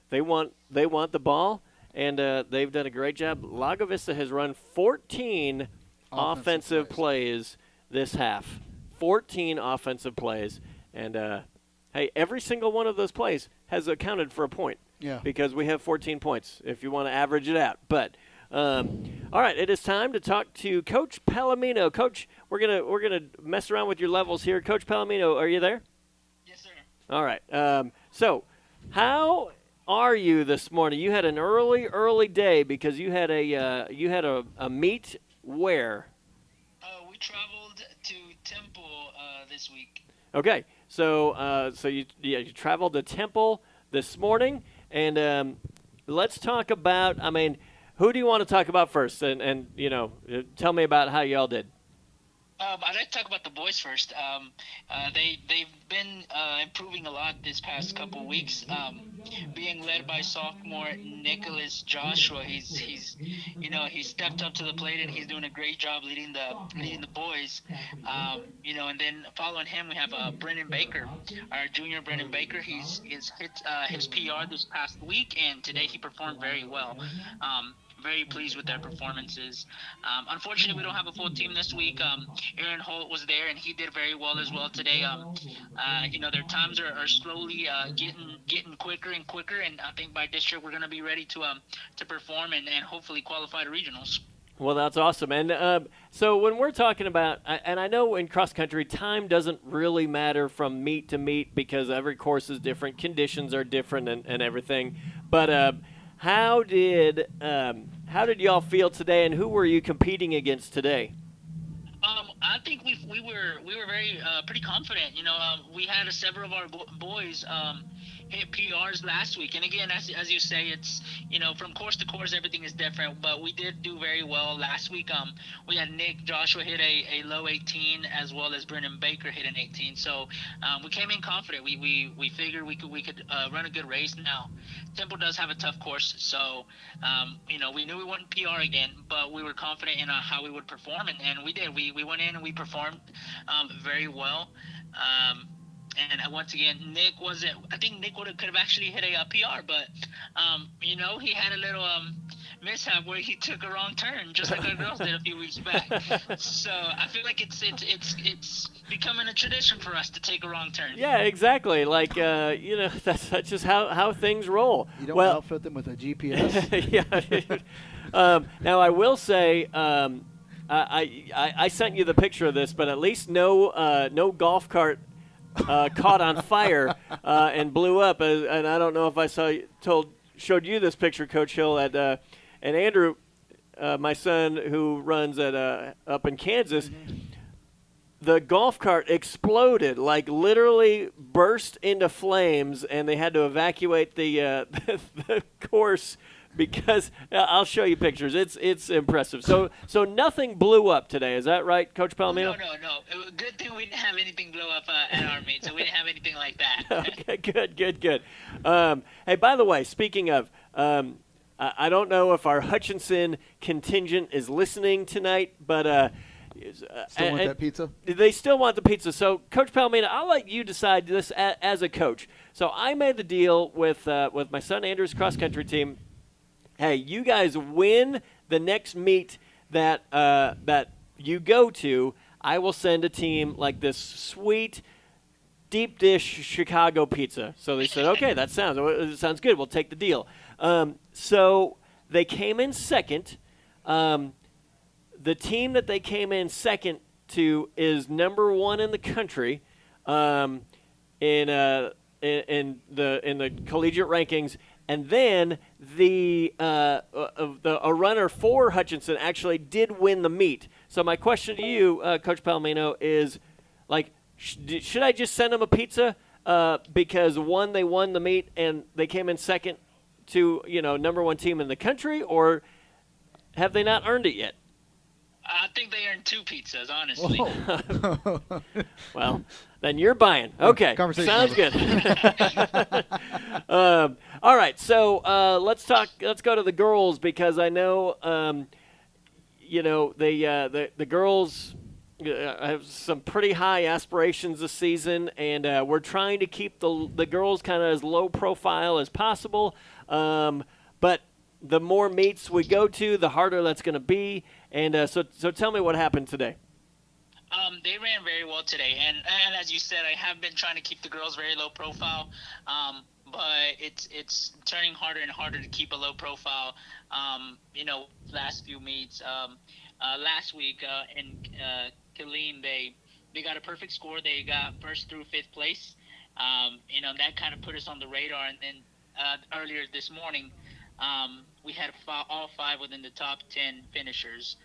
they want the ball, and they've done a great job. Lago Vista has run 14 offensive plays this half. 14 offensive plays, and hey, every single one of those plays has accounted for a point. Yeah. Because we have 14 points if you want to average it out. But all right, it is time to talk to Coach Palomino. Coach, we're gonna mess around with your levels here. Coach Palomino, are you there? Yes, sir. All right. So, how are you this morning? You had an early day because you had a meet where? We traveled to Temple this week. Okay, so you traveled to Temple this morning, and let's talk about. I mean, who do you want to talk about first? And tell me about how y'all did. I'd like to talk about the boys first. They've been improving a lot this past couple weeks. Being led by sophomore Nicholas Joshua, he's stepped up to the plate and he's doing a great job leading the boys. And then following him we have Brennan Baker, our junior Brennan Baker. He's hit his PR this past week, and today he performed very well. Very pleased with their performances. Unfortunately, we don't have a full team this week. Aaron Holt was there, and he did very well as well today. Their times are slowly getting quicker and quicker, and I think by district we're going to be ready to perform and hopefully qualify to regionals. Well, that's awesome. And so when we're talking about, and I know in cross country, time doesn't really matter from meet to meet because every course is different, conditions are different, and everything. But how did y'all feel today, and who were you competing against today? I think we were very pretty confident. We had several of our boys hit PRs last week, and again, as you say, it's from course to course everything is different. But we did do very well last week. We had Nick Joshua hit a low 18, as well as Brennan Baker hit an 18. So we came in confident. We figured we could run a good race. Now Temple does have a tough course, so we knew we wouldn't PR again, but we were confident in how we would perform, and we did. We went in and we performed very well. And once again, Nick wasn't. I think Nick could have actually hit a PR, but he had a little mishap where he took a wrong turn, just like our girls did a few weeks back. So I feel like it's becoming a tradition for us to take a wrong turn. Yeah, exactly. Like that's just how things roll. You don't outfit them with a GPS. Yeah. Now I will say. I sent you the picture of this, but at least no golf cart caught on fire and blew up. And I don't know if I showed you this picture, Coach Hill, and Andrew. my son who runs at up in Kansas. The golf cart exploded, like literally burst into flames, and they had to evacuate the the course because I'll show you pictures. It's impressive. So nothing blew up today. Is that right, Coach Palomino? No. Good thing we didn't have anything blow up at our meet, so we didn't have anything like that. Okay, good. Hey, by the way, speaking of, I don't know if our Hutchinson contingent is listening tonight, but. Still want that pizza? They still want the pizza. So, Coach Palomino, I'll let you decide this as a coach. So, I made the deal with my son Andrew's cross-country team. Hey, you guys win the next meet that you go to, I will send a team like this sweet deep dish Chicago pizza. So they said, okay, that sounds good. We'll take the deal. So they came in second. The team that they came in second to is number 1 in the country in the collegiate rankings, and then a runner for Hutchinson actually did win the meet. So my question to you, Coach Palomino, is like, should I just send them a pizza because they won the meet and they came in second to number 1 team in the country, or have they not earned it yet? I think they earned 2 pizzas, honestly. Well, then you're buying. Okay, sounds good. All right, so let's go to the girls, because I know, the girls have some pretty high aspirations this season, and we're trying to keep the girls kind of as low profile as possible. But the more meets we go to, the harder that's going to be. And so tell me what happened today. They ran very well today, and as you said, I have been trying to keep the girls very low profile, but it's turning harder and harder to keep a low profile. Last few meets, last week in Killeen, they got a perfect score. They got first through 5th place. That kind of put us on the radar, and then earlier this morning, we had all 5 within the top 10 finishers.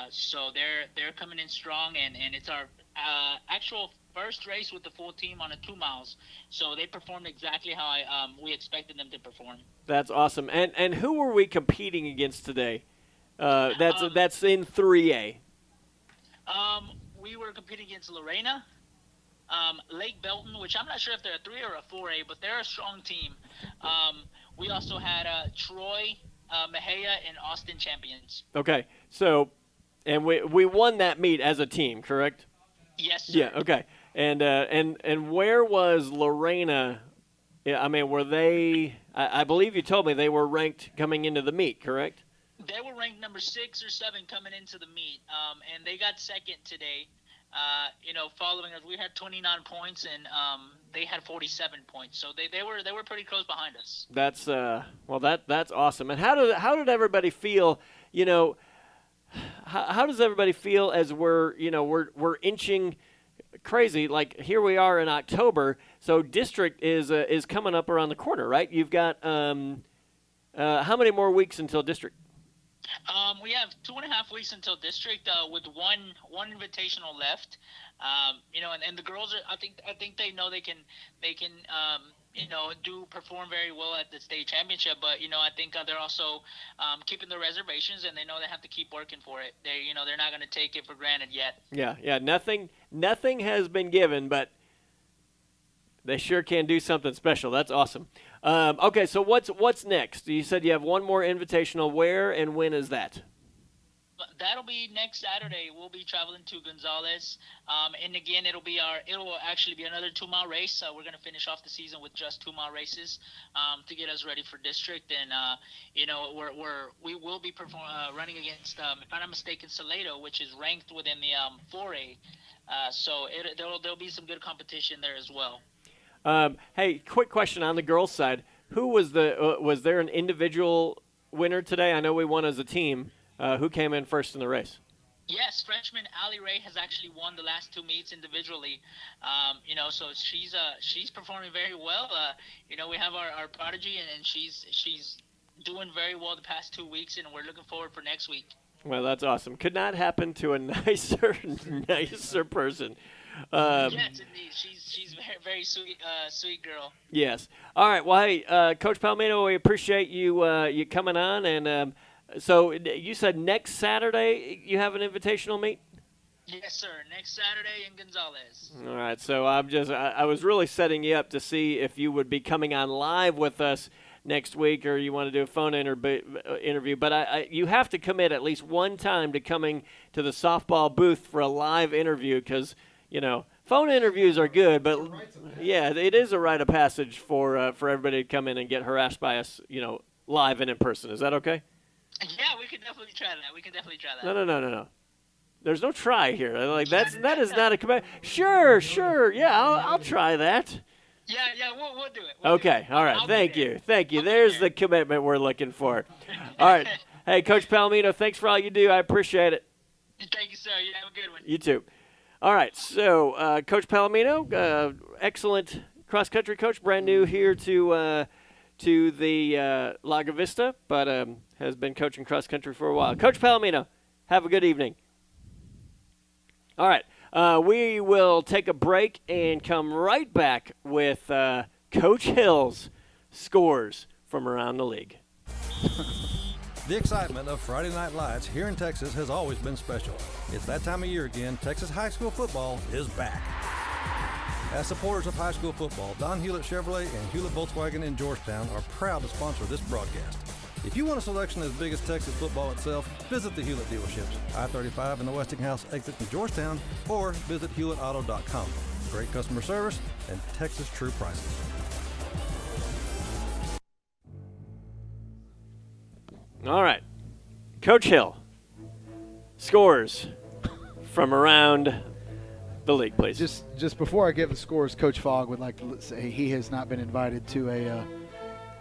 So they're coming in strong, and it's our actual first race with the full team on a 2 miles. So they performed exactly how we expected them to perform. That's awesome. And who were we competing against today? That's in 3A. We were competing against Lorena, Lake Belton, which I'm not sure if they're a 3 or a 4A, but they're a strong team. We also had Troy, Mejia, and Austin champions. Okay, so, and we won that meet as a team, correct? Yes, sir. Yeah. Okay. And where was Lorena? Yeah, I mean, were they? I believe you told me they were ranked coming into the meet, correct? They were ranked number 6 or 7 coming into the meet, and they got second today. Following us, we had 29 points, and they had 47 points. So they were pretty close behind us. That's that's awesome. And how did everybody feel? How does everybody feel as we're inching crazy? Like, here we are in October, so district is coming up around the corner, right? You've got how many more weeks until district? We have 2.5 weeks until district, with one invitational left. And the girls are. I think they know they can perform very well at the state championship. But I think they're also keeping their reservations, and they know they have to keep working for it. They're not going to take it for granted yet. Yeah. Nothing has been given, but they sure can do something special. That's awesome. Okay, so what's next? You said you have one more invitational. Where and when is that? That'll be next Saturday. We'll be traveling to Gonzales, and again, it'll actually be another 2-mile race. We're going to finish off the season with just 2-mile races to get us ready for district, and we will be running against, if I'm not mistaken, Salado, which is ranked within the 4A. So there'll be some good competition there as well. Hey, quick question on the girls' side: who was there an individual winner today? I know we won as a team. Who came in first in the race? Yes, freshman Allie Ray has actually won the last 2 meets individually. So she's performing very well. We have our prodigy, and she's doing very well the past 2 weeks, and we're looking forward for next week. Well, that's awesome. Could not happen to a nicer person. Yes, indeed. She's very, very sweet girl. Yes. All right. Well, hey, Coach Palomino, we appreciate you coming on. And so you said next Saturday you have an invitational meet? Yes, sir. Next Saturday in Gonzales. All right. So I was really setting you up to see if you would be coming on live with us next week, or you want to do a phone interview. But you have to commit at least one time to coming to the softball booth for a live interview, because, phone interviews are good, but yeah, it is a rite of passage for everybody to come in and get harassed by us, live and in person. Is that okay? Yeah, we can definitely try that. No. There's no try here. That is not a command. Sure. Yeah, I'll try that. Yeah, we'll do it. Okay, all right. Thank you. There's the commitment we're looking for. All right. Hey, Coach Palomino, thanks for all you do. I appreciate it. Thank you, sir. You have a good one. You too. All right. So, Coach Palomino, excellent cross-country coach, brand new here to the Lago Vista, but has been coaching cross-country for a while. Coach Palomino, have a good evening. All right. We will take a break and come right back with Coach Hill's scores from around the league. The excitement of Friday Night Lights here in Texas has always been special. It's that time of year again. Texas high school football is back. As supporters of high school football, Don Hewlett Chevrolet and Hewlett Volkswagen in Georgetown are proud to sponsor this broadcast. If you want a selection as big as Texas football itself, visit the Hewlett dealerships, I-35 and the Westinghouse exit in Georgetown, or visit HewlettAuto.com. Great customer service and Texas true prices. All right. Coach Hill, scores from around the league, please. Just before I give the scores, Coach Fogg would like to say he has not been invited to a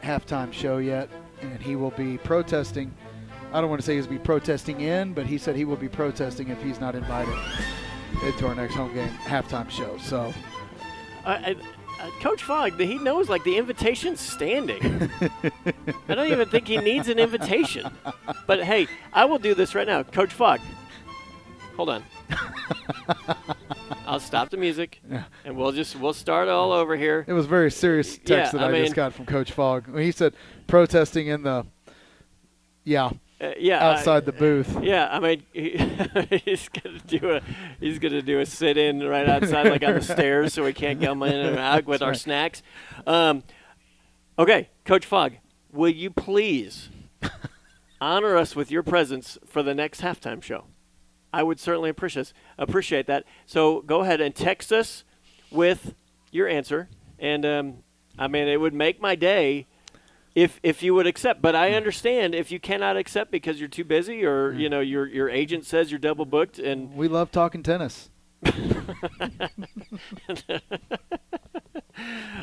halftime show yet, and he will be protesting. I don't want to say he's be protesting in, but he said he will be protesting if he's not invited into our next home game halftime show. So, Coach Fogg, he knows the invitation's standing. I don't even think he needs an invitation. But hey, I will do this right now, Coach Fogg. Hold on. I'll stop the music, and we'll start all over here. It was a very serious text that I just got from Coach Fogg. He said protesting in the, outside the booth. Yeah, I mean, he's gonna do a sit-in right outside, on the stairs, so we can't come in and out with our snacks. Okay, Coach Fogg, will you please honor us with your presence for the next halftime show? I would certainly appreciate that. So go ahead and text us with your answer, and it would make my day if you would accept. But I understand if you cannot accept because you're too busy, or your agent says you're double booked. And we love talking tennis.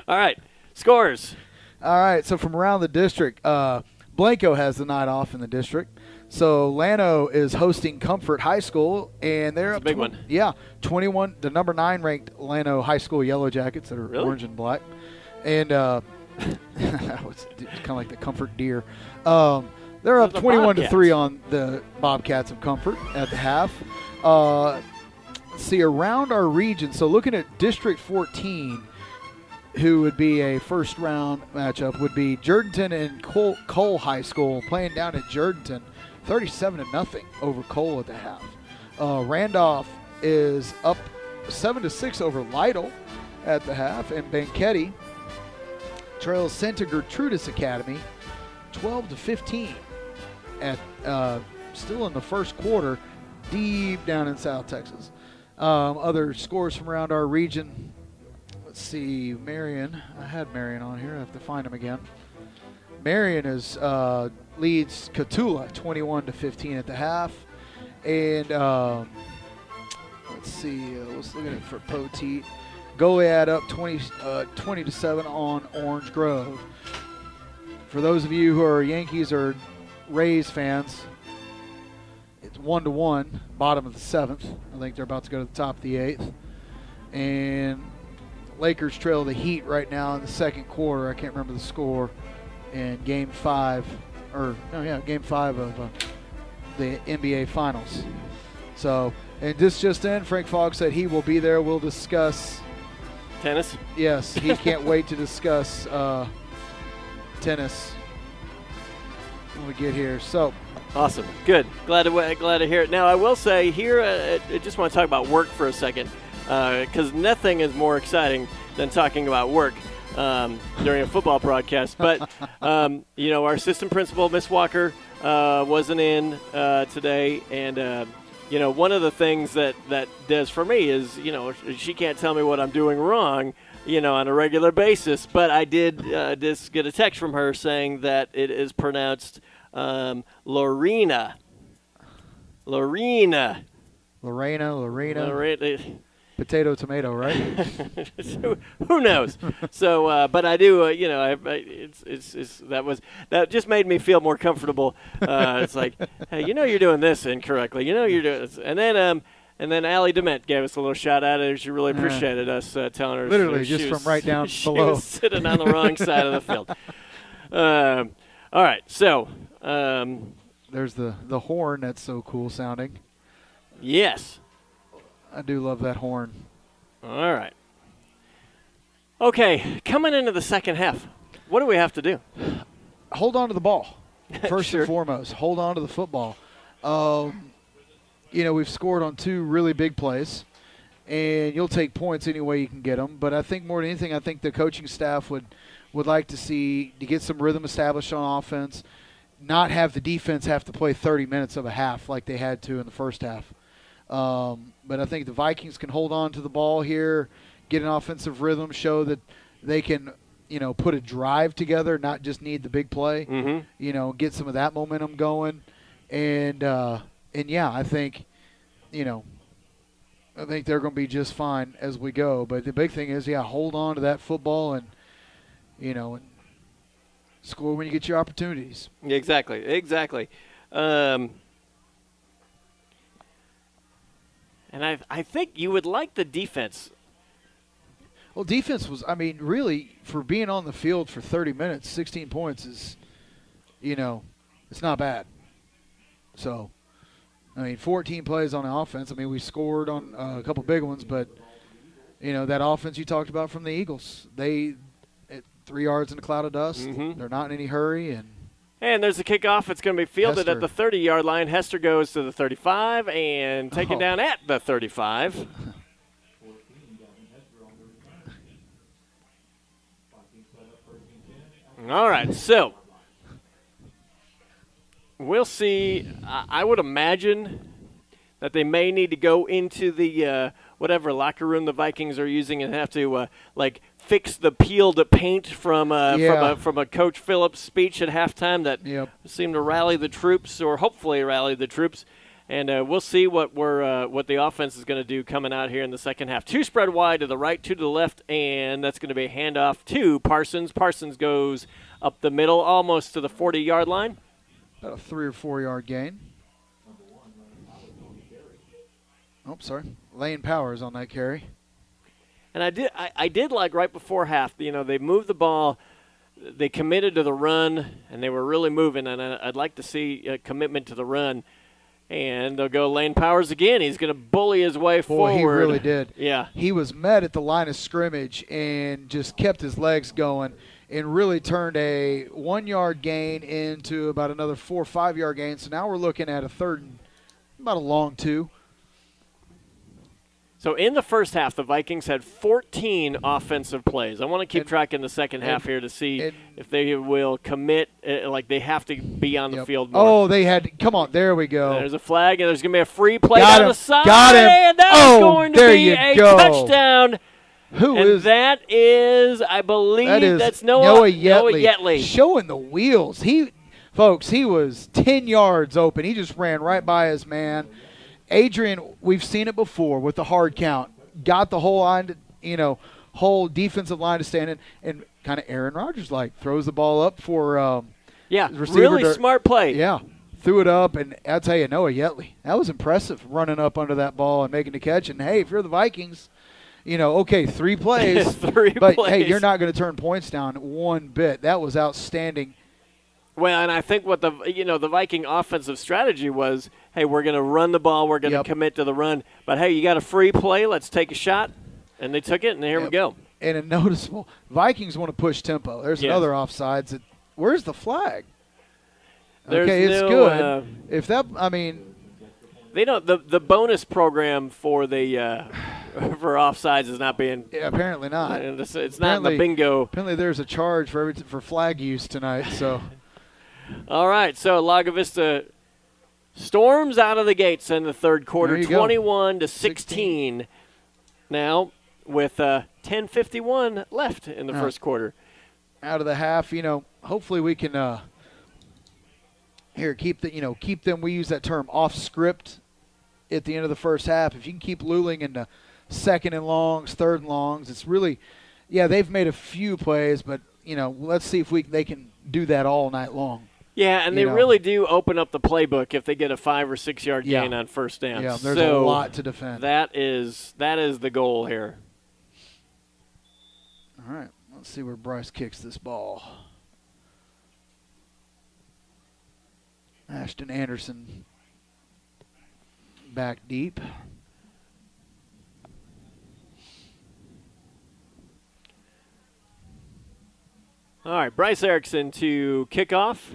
All right, scores. All right, so from around the district, Blanco has the night off in the district. So Llano is hosting Comfort High School, and they're up. Big one. Yeah, 21. The number 9 ranked Llano High School Yellow Jackets that are orange and black, and it's kind of like the Comfort Deer. They're up 21-3 on the Bobcats of Comfort at the half. Let's see, around our region. So looking at District 14, who would be a first-round matchup, would be Jourdanton and Cole High School playing down at Jourdanton. 37-0 over Cole at the half. Randolph is up 7-6 over Lytle at the half, and Banquetti trails Santa Gertrudis Academy 12-15 at still in the first quarter, deep down in South Texas. Other scores from around our region. Let's see, Marion. I had Marion on here. I have to find him again. Marion leads Catula 21-15 at the half, and let's see. Let's look at it for Poteet. Goliad up 20-7 on Orange Grove. For those of you who are Yankees or Rays fans, it's 1-1, bottom of the 7th. I think they're about to go to the top of the 8th, and Lakers trail the Heat right now in the second quarter. I can't remember the score. In Game 5 Game 5 of the NBA Finals. So, and this just in, Frank Fogg said he will be there. We'll discuss tennis. Yes, he can't wait to discuss tennis when we get here. So awesome, good, glad to hear it. Now I will say here, I just want to talk about work for a second, because nothing is more exciting than talking about work during a football broadcast. But our assistant principal, Miss Walker, wasn't in today, and one of the things that does for me is, she can't tell me what I'm doing wrong, on a regular basis. But I did just get a text from her saying that it is pronounced Lorena. Potato, tomato, right? Who knows? So, but I do. That just made me feel more comfortable. It's like, hey, you're doing this incorrectly. You're doing this. And then Allie Dement gave us a little shout out, and she really appreciated us telling her. Literally, just from right down she below. Was sitting on the wrong side of the field. All right, so there's the horn that's so cool sounding. Yes. I do love that horn. All right. Okay, coming into the second half, what do we have to do? Hold on to the ball, first Sure. and foremost. Hold on to the football. We've scored on 2 really big plays, and you'll take points any way you can get them. But I think more than anything, I think the coaching staff would like to get some rhythm established on offense, not have the defense have to play 30 minutes of a half like they had to in the first half. But I think the Vikings can hold on to the ball here, get an offensive rhythm, show that they can, put a drive together, not just need the big play. Mm-hmm. Get some of that momentum going, and I think, I think they're going to be just fine as we go. But the big thing is, hold on to that football and, and score when you get your opportunities. Exactly. And I think you would like the defense. Well, defense was, really, for being on the field for 30 minutes, 16 points is, it's not bad. So, 14 plays on the offense. We scored on a couple big ones, but, that offense you talked about from the Eagles, they, at 3 yards in a cloud of dust, they're not in any hurry, and there's a kickoff. It's going to be fielded Hester. at the 30-yard line. Hester goes to the 35 and taken down at the 35. All right, so we'll see. I would imagine that they may need to go into the whatever locker room the Vikings are using and have to fix the peeled paint from a Coach Phillips speech at halftime that seemed to rally the troops, or hopefully rally the troops. And we'll see what the offense is going to do coming out here in the second half. 2 spread wide to the right, 2 to the left, and that's going to be a handoff to Parsons. Parsons goes up the middle, almost to the 40-yard line. About a 3 or 4 yard gain. Oh, sorry. Lane Powers on that carry. And I did like right before half, they moved the ball, they committed to the run, and they were really moving, and I'd like to see a commitment to the run. And they'll go Lane Powers again. He's going to bully his way forward. He really did. Yeah. He was met at the line of scrimmage and just kept his legs going and really turned a 1 yard gain into about another 4 or 5 yard gain. So now we're looking at a third and about a long 2. So in the first half, the Vikings had 14 offensive plays. I want to keep track in the second half here to see if they will commit, they have to be on the field more. Oh, they had – come on, there we go. There's a flag, and there's going to be a free play Got down him. the side. Got him. And that's going to be a touchdown. That is, I believe, that's Noah Yetley. Showing the wheels. He was 10 yards open. He just ran right by his man. Adrian, we've seen it before with the hard count. Got the whole line, whole defensive line to stand in, and kind of Aaron Rodgers throws the ball up for receiver. Really smart play. Yeah, threw it up, and I'll tell you, Noah Yetley, that was impressive, running up under that ball and making the catch. And hey, if you're the Vikings, 3 plays, but hey, you're not going to turn points down one bit. That was outstanding. Well, and I think what the Viking offensive strategy was, hey, we're going to run the ball, we're going to commit to the run, but hey, you got a free play, let's take a shot, and they took it, and here we go. And a noticeable, Vikings want to push tempo. There's another offsides. Where's the flag? Okay, it's good. If that, I mean, they don't. The bonus program for the for offsides is not being. Yeah, apparently not. It's not in the bingo. Apparently, there's a charge for flag use tonight. So. All right, so Lago Vista storms out of the gates in the third quarter, 21-16. Now with 10:51 left in the first quarter. Out of the half, hopefully we can keep them. We use that term off script at the end of the first half. If you can keep Luling in the second and longs, third and longs, it's really, they've made a few plays, but let's see if they can do that all night long. Yeah, and they really do open up the playbook if they get a 5 or 6 yard gain on first down. Yeah, there's a lot to defend. That is the goal here. All right, let's see where Bryce kicks this ball. Ashton Anderson back deep. All right, Bryce Erickson to kick off.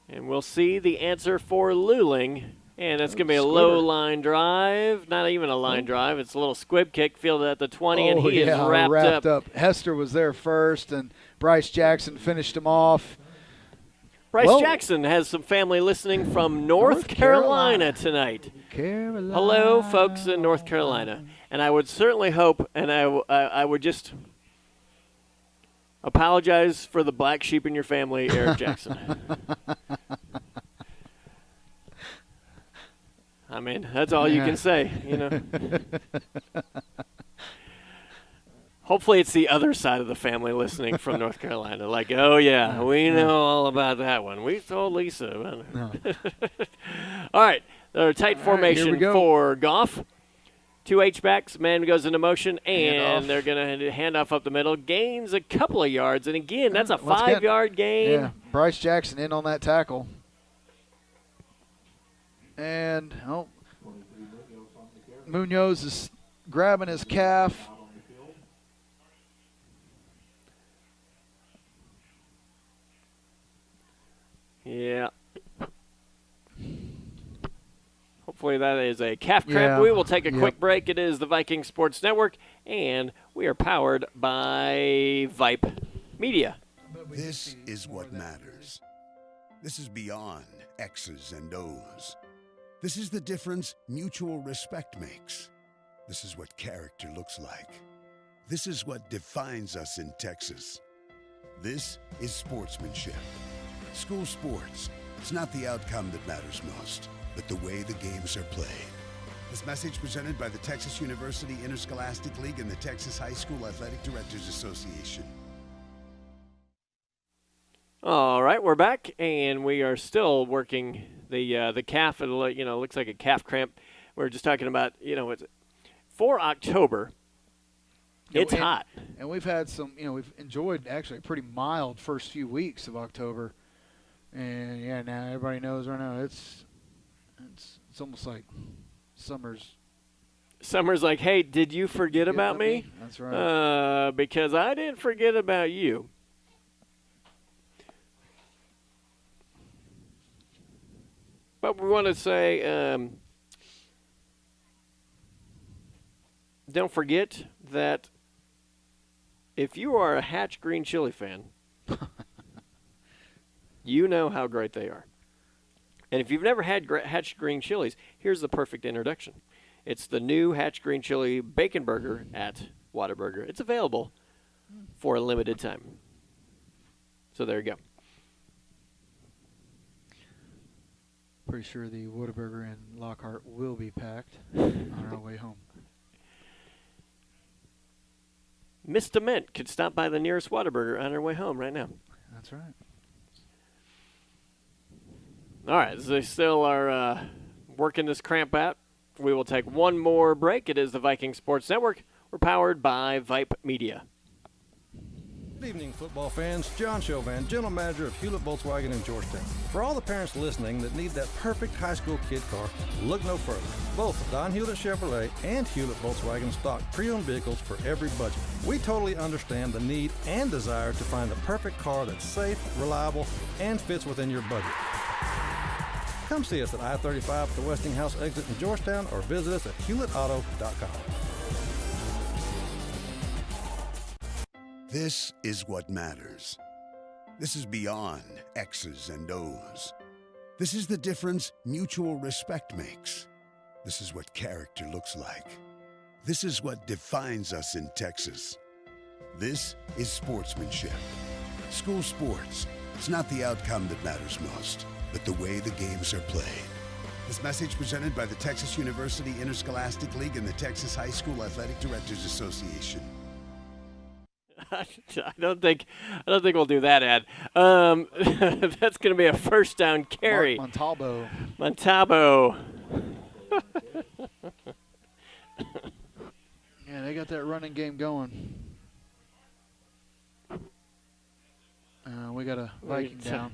And we'll see the answer for Luling. And that's going to be a low line drive. Not even a line drive. It's a little squib kick fielded at the 20, and he is wrapped up. Hester was there first, and Bryce Jackson finished him off. Bryce Jackson has some family listening from North Carolina tonight. Hello, folks in North Carolina. And I would certainly hope, and I would just apologize for the black sheep in your family, Eric Jackson. I mean, that's all you can say, Hopefully it's the other side of the family listening from North Carolina. Like, oh, yeah, we know all about that one. We told Lisa. No. All right, tight formation for Goff. 2 H-backs, man goes into motion, and they're going to hand off up the middle. Gains a couple of yards, and again, that's a 5-yard gain. Yeah, Bryce Jackson in on that tackle. And, Munoz is grabbing his calf. Yeah. Hopefully that is a calf cramp. We will take a quick break. It is the Viking Sports Network, and we are powered by Vype Media. This is what matters. This is beyond X's and O's. This is the difference mutual respect makes. This is what character looks like. This is what defines us in Texas. This is sportsmanship. School sports. It's not the outcome that matters most, but the way the games are played. This message presented by the Texas University Interscholastic League and the Texas High School Athletic Directors Association. All right, we're back, and we are still working the calf. It looks like a calf cramp. We're just talking about, it's for October. It's hot. And we've had some, we've enjoyed actually a pretty mild first few weeks of October. And, now everybody knows right now it's almost like summer's like, hey, did you forget about me? That's right. Because I didn't forget about you. But we want to say, don't forget that if you are a Hatch Green Chili fan, you know how great they are. And if you've never had Hatch Green Chilies, here's the perfect introduction. It's the new Hatch Green Chili Bacon Burger at Whataburger. It's available for a limited time. So there you go. Pretty sure the Whataburger in Lockhart will be packed on our way home. Miss Dement could stop by the nearest Whataburger on her way home right now. That's right. All right, so they still are working this cramp out. We will take one more break. It is the Viking Sports Network. We're powered by Vype Media. Good evening, football fans. John Chauvin, General Manager of Hewlett Volkswagen in Georgetown. For all the parents listening that need that perfect high school kid car, look no further. Both Don Hewlett Chevrolet and Hewlett Volkswagen stock pre-owned vehicles for every budget. We totally understand the need and desire to find the perfect car that's safe, reliable, and fits within your budget. Come see us at I-35 at the Westinghouse exit in Georgetown or visit us at hewlettauto.com. This is what matters. This is beyond X's and O's. This is the difference mutual respect makes. This is what character looks like. This is what defines us in Texas. This is sportsmanship. School sports. It's not the outcome that matters most, but the way the games are played. This message presented by the Texas University Interscholastic League and the Texas High School Athletic Directors Association. I don't think we'll do that ad. That's going to be a first down carry. Montalvo. Yeah, they got that running game going. We got a Viking down.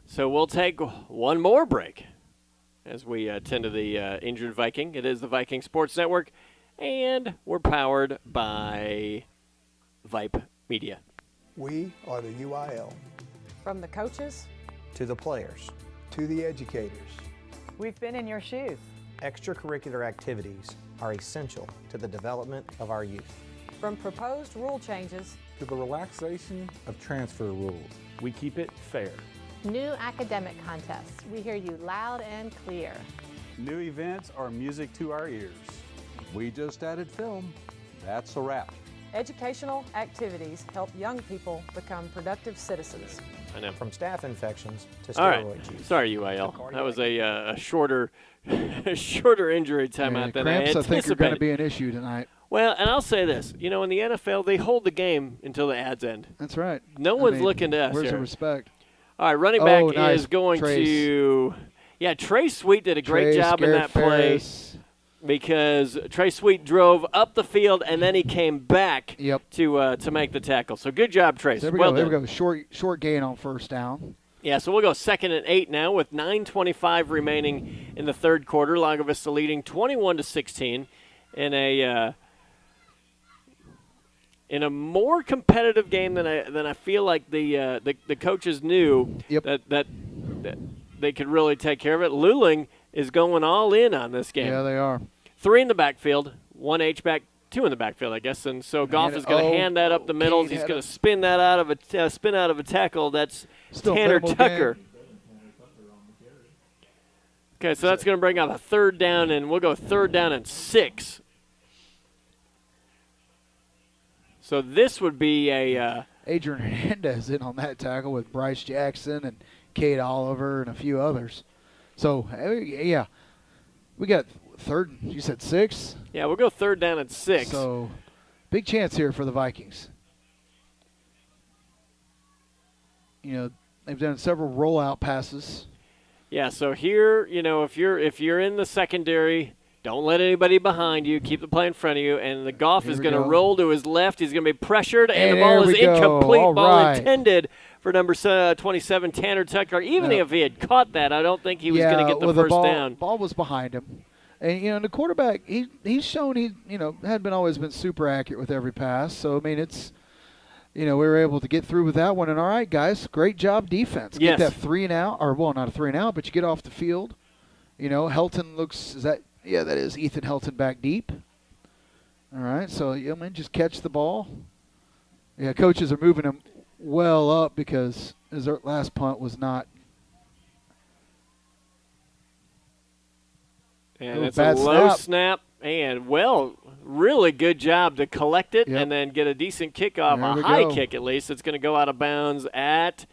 So we'll take one more break as we tend to the injured Viking. It is the Viking Sports Network, and we're powered by Vype Media. We are the UIL. From the coaches to the players to the educators. We've been in your shoes. Extracurricular activities are essential to the development of our youth. From proposed rule changes to the relaxation of transfer rules, we keep it fair. New academic contests. We hear you loud and clear. New events are music to our ears. We just added film. That's a wrap. Educational activities help young people become productive citizens. I know. From staph infections to All steroid right. use. Sorry, UIL. That was a shorter shorter injury timeout than I cramps, anticipated. I think, are going to be an issue tonight. Well, and I'll say this. You know, in the NFL, they hold the game until the ads end. That's right. No one's looking to us where's here. the respect? All right, running back nice. is going Trace. to – yeah, Trey Sweet did a great job in that play because Trey Sweet drove up the field and then he came back to make the tackle. So good job, Trace. There we well go. done. There we go. Short gain on first down. Yeah, so we'll go 2nd and 8 now with 9:25 remaining in the third quarter. Lago Vista leading 21-16 in a more competitive game than I feel like the coaches knew that they could really take care of it. Luling is going all in on this game. Yeah, they are. 3 in the backfield, 1 H-back, 2 in the backfield, I guess. And so Goff is going to hand that up the middle. He's going to spin that out of a tackle. That's Still Tanner Bama Tucker. game. Okay, so that's going to bring up a 3rd down, and we'll go 3rd down and 6. So this would be a Adrian Hernandez in on that tackle with Bryce Jackson and Kate Oliver and a few others. So, yeah, we got 3rd. You said 6? Yeah, we'll go 3rd down and 6. So, big chance here for the Vikings. You know, they've done several rollout passes. Yeah, so here, you know, if you're in the secondary, don't let anybody behind you. Keep the play in front of you. And the Goff is going to roll to his left. He's going to be pressured, and the ball is incomplete. Ball intended for number 27, Tanner Tucker. Even if he had caught that, I don't think he was going to get the first down. Ball was behind him. And, you know, the quarterback, he's shown he, you know, hadn't always been super accurate with every pass. So, I mean, it's, you know, we were able to get through with that one. And, all right, guys, great job defense. Yes. Get that 3 and out, or, well, not a 3 and out, but you get off the field. You know, Helton looks, yeah, that is Ethan Helton back deep. All right, so, I mean, just catch the ball. Yeah, coaches are moving him well up because his last punt was not. And it's a low snap. And, well, really good job to collect it and then get a decent kickoff, a high kick at least. It's going to go out of bounds at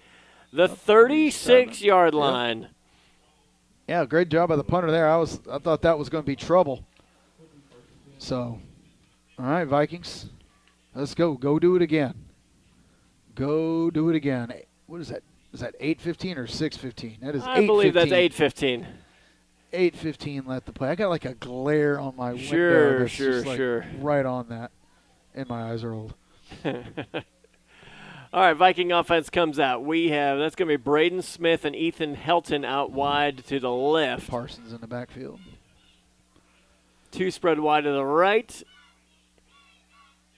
the 36-yard line. Yeah, great job by the punter there. I thought that was going to be trouble. So, all right, Vikings, let's go. Go do it again. Go do it again. What is that? Is that 8:15 or 6:15? That is 8:15. I believe that's 8:15. 8:15 left to play. I got like a glare on my window. Sure, That's just like sure. right on that, and my eyes are old. All right, Viking offense comes out. That's going to be Braden Smith and Ethan Helton out wide to the left. Parsons in the backfield. 2 spread wide to the right.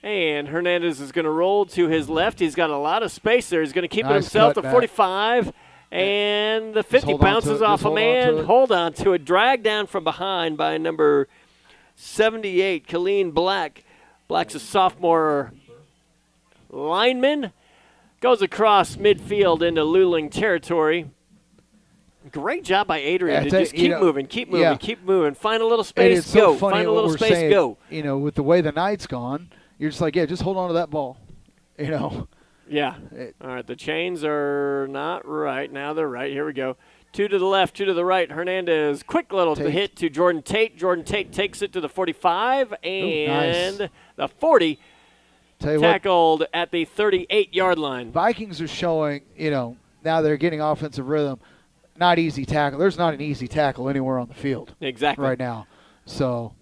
And Hernandez is going to roll to his left. He's got a lot of space there. He's going to keep it himself to 45. And the 50 bounces off a man. Hold on to it. Dragged down from behind by number 78, Colleen Black. Black's a sophomore lineman. Goes across midfield into Luling territory. Great job by Adrian to just keep moving. Keep moving. Find a little space, go. Find a little space, go. You know, with the way the night's gone, you're just like, just hold on to that ball. You know. Yeah. All right, the chains are not right. Now they're right. Here we go. 2 to the left, 2 to the right. Hernandez, quick little hit to Jordan Tate. Jordan Tate takes it to the 45 and the 40. Tackled at the 38-yard line. Vikings are showing, now they're getting offensive rhythm. Not easy tackle. There's not an easy tackle anywhere on the field. Exactly. Right now. So,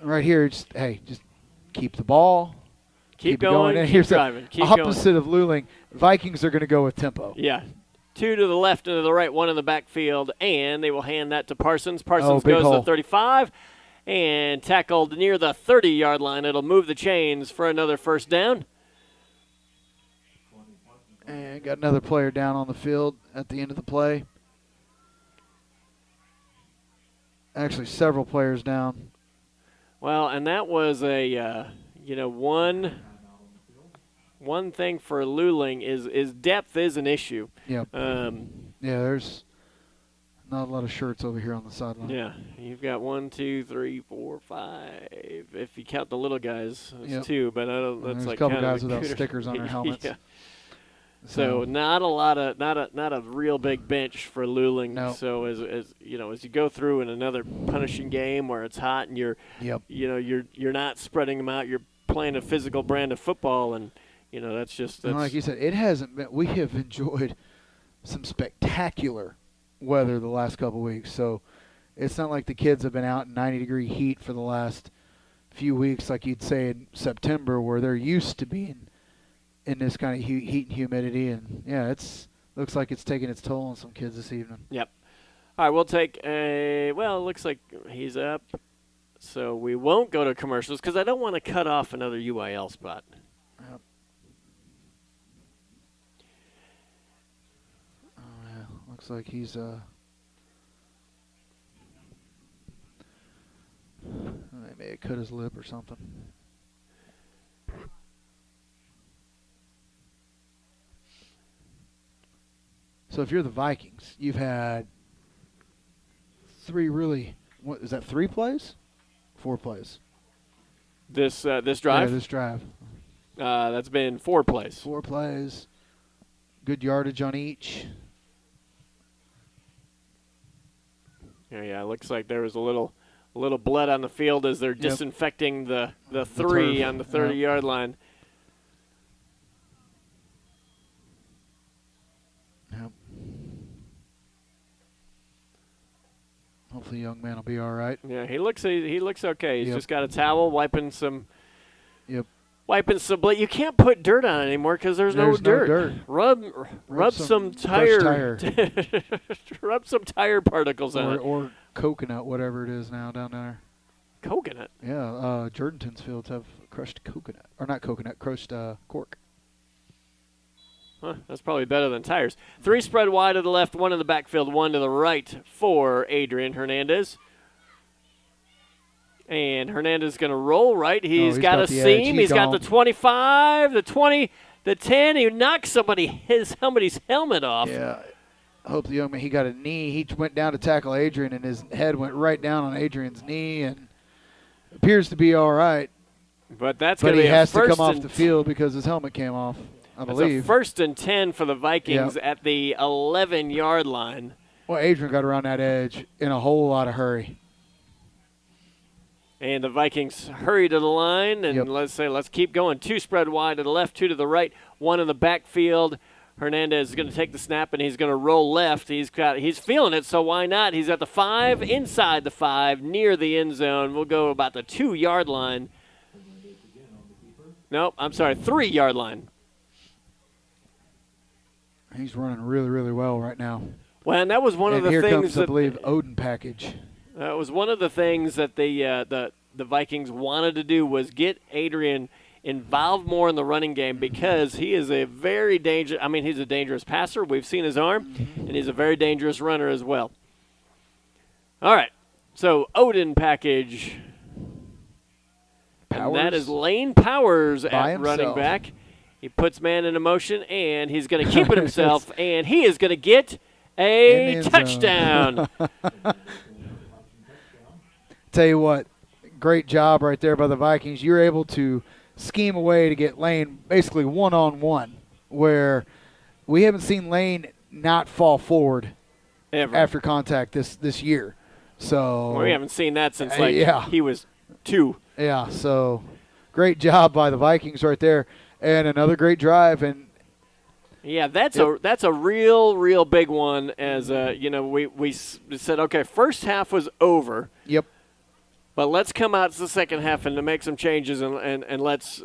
right here, just keep the ball. Keep going. And keep here's driving. Keep opposite going. Of Luling. Vikings are going to go with tempo. Yeah. 2 to the left and to the right, 1 in the backfield, and they will hand that to Parsons. Parsons goes to the 35. And tackled near the 30-yard line. It'll move the chains for another first down. And got another player down on the field at the end of the play. Actually, several players down. Well, and that was a, one thing for Luling is depth is an issue. Yep. There's not a lot of shirts over here on the sideline. Yeah, you've got 1, 2, 3, 4, 5. If you count the little guys, it's 2. But I don't. That's there's like a couple kind of guys without stickers on their helmets. Yeah. So not a real big bench for Luling. No. So as you go through in another punishing game where it's hot and you're not spreading them out. You're playing a physical brand of football, and that's like you said, it hasn't been. We have enjoyed some spectacular weather the last couple weeks, so it's not like the kids have been out in 90-degree heat for the last few weeks like you'd say in September, where they're used to being in this kind of heat and humidity. And looks like it's taking its toll on some kids this evening. Yep. All right, we'll take it looks like he's up, so we won't go to commercials because I don't want to cut off another UIL spot. Yep. Looks like he's they may have cut his lip or something. So if you're the Vikings, you've had 3 really. What is that? 3 plays? 4 plays. This drive. Yeah, this drive. That's been 4 plays. 4 plays. Good yardage on each. Yeah, it looks like there was a little blood on the field as they're disinfecting the 3 on the 30-yard line. Yep. Hopefully, young man will be all right. Yeah, he looks okay. He's just got a towel, wiping some blood. You can't put dirt on it anymore because there's no dirt. Rub some tire. Rub some tire particles on it. Or coconut, whatever it is now down there. Coconut? Yeah, Jordanton's fields have crushed coconut. Or not coconut, crushed cork. Huh, that's probably better than tires. 3 spread wide to the left, 1 in the backfield, 1 to the right for Adrian Hernandez. And Hernandez is going to roll right. He's got a seam. He's got the 25, the 20, the 10. He knocked somebody's helmet off. Yeah. I hope the young man, he got a knee. He went down to tackle Adrian, and his head went right down on Adrian's knee, and appears to be all right. But that's going to be he has to come off the field because his helmet came off, I believe. It's a 1st and 10 for the Vikings at the 11-yard line. Well, Adrian got around that edge in a whole lot of hurry. And the Vikings hurry to the line, and let's keep going. 2 spread wide to the left, 2 to the right, 1 in the backfield Hernandez is going to take the snap, and he's going to roll left. He's feeling it, so why not? He's at the 5, inside the 5, near the end zone. We'll go about the 2-yard line. Nope, I'm sorry, 3-yard line. He's running really, really well right now. Well, and that was one of the things here comes, that I believe, Odin package. That was one of the things that the Vikings wanted to do was get Adrian involved more in the running game because he is a very dangerous. I mean, he's a dangerous passer. We've seen his arm, and he's a very dangerous runner as well. All right, so Odin package. And that is Lane Powers at running back. He puts man into motion, and he's going to keep it himself, and he is going to get a touchdown. Tell you what, great job right there by the Vikings. You're able to scheme a way to get Lane basically one-on-one, where we haven't seen Lane not fall forward ever after contact this year. So we haven't seen that since he was 2. Yeah, so great job by the Vikings right there, and another great drive. And yeah, that's a real big one. As we said, okay, first half was over. Yep. But let's come out to the second half and to make some changes and let's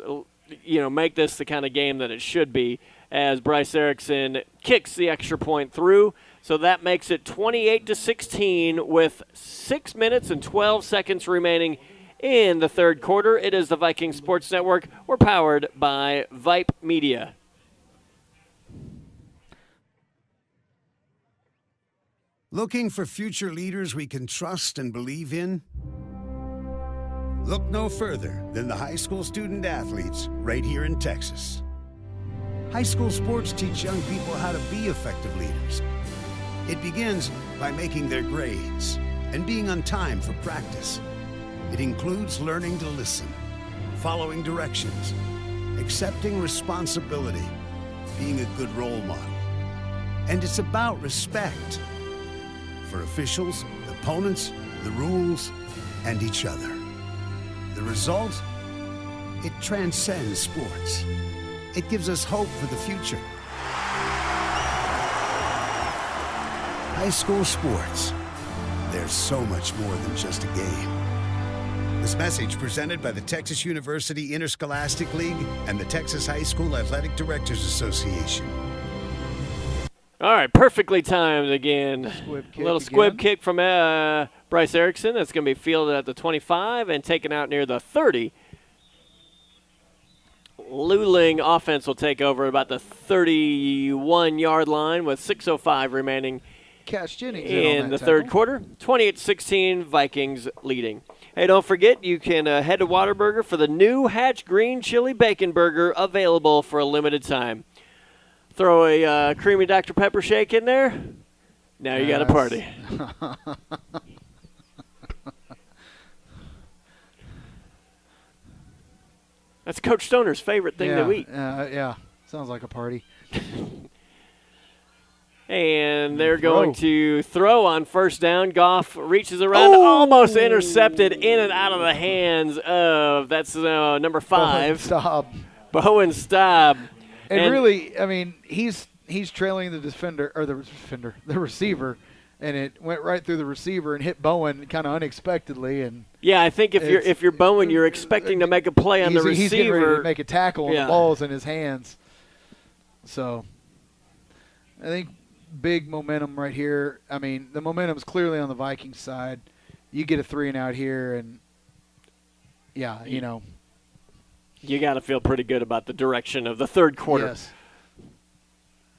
make this the kind of game that it should be. As Bryce Erickson kicks the extra point through, so that makes it 28-16 with 6 minutes and 12 seconds remaining in the third quarter. It is the Viking Sports Network. We're powered by Vype Media. Looking for future leaders we can trust and believe in? Look no further than the high school student athletes right here in Texas. High school sports teach young people how to be effective leaders. It begins by making their grades and being on time for practice. It includes learning to listen, following directions, accepting responsibility, being a good role model. And it's about respect for officials, opponents, the rules, and each other. The result? It transcends sports. It gives us hope for the future. High school sports. There's so much more than just a game. This message presented by the Texas University Interscholastic League and the Texas High School Athletic Directors Association. All right, perfectly timed again. A little squib kick from Bryce Erickson. That's going to be fielded at the 25 and taken out near the 30. Luling offense will take over about the 31-yard line with 6:05 remaining Cash Jennings in the third quarter. 28-16, Vikings leading. Hey, don't forget, you can head to Whataburger for the new Hatch Green Chili Bacon Burger, available for a limited time. Throw a creamy Dr. Pepper shake in there. Now you got a party. That's Coach Stoner's favorite thing to eat. Yeah, sounds like a party. And they're going to throw on first down. Goff reaches around, almost intercepted in and out of the hands of, that's number 5. Bowen Staub. And really, I mean, he's trailing the defender, or the receiver, and it went right through the receiver and hit Bowen kind of unexpectedly. And yeah, I think if you're Bowen, you're expecting to make a play on the receiver. He's getting ready to make a tackle, and the ball's in his hands. So I think big momentum right here. I mean, the momentum's clearly on the Vikings side. You get a 3-and-out here, and yeah, you know. You got to feel pretty good about the direction of the third quarter. Yes.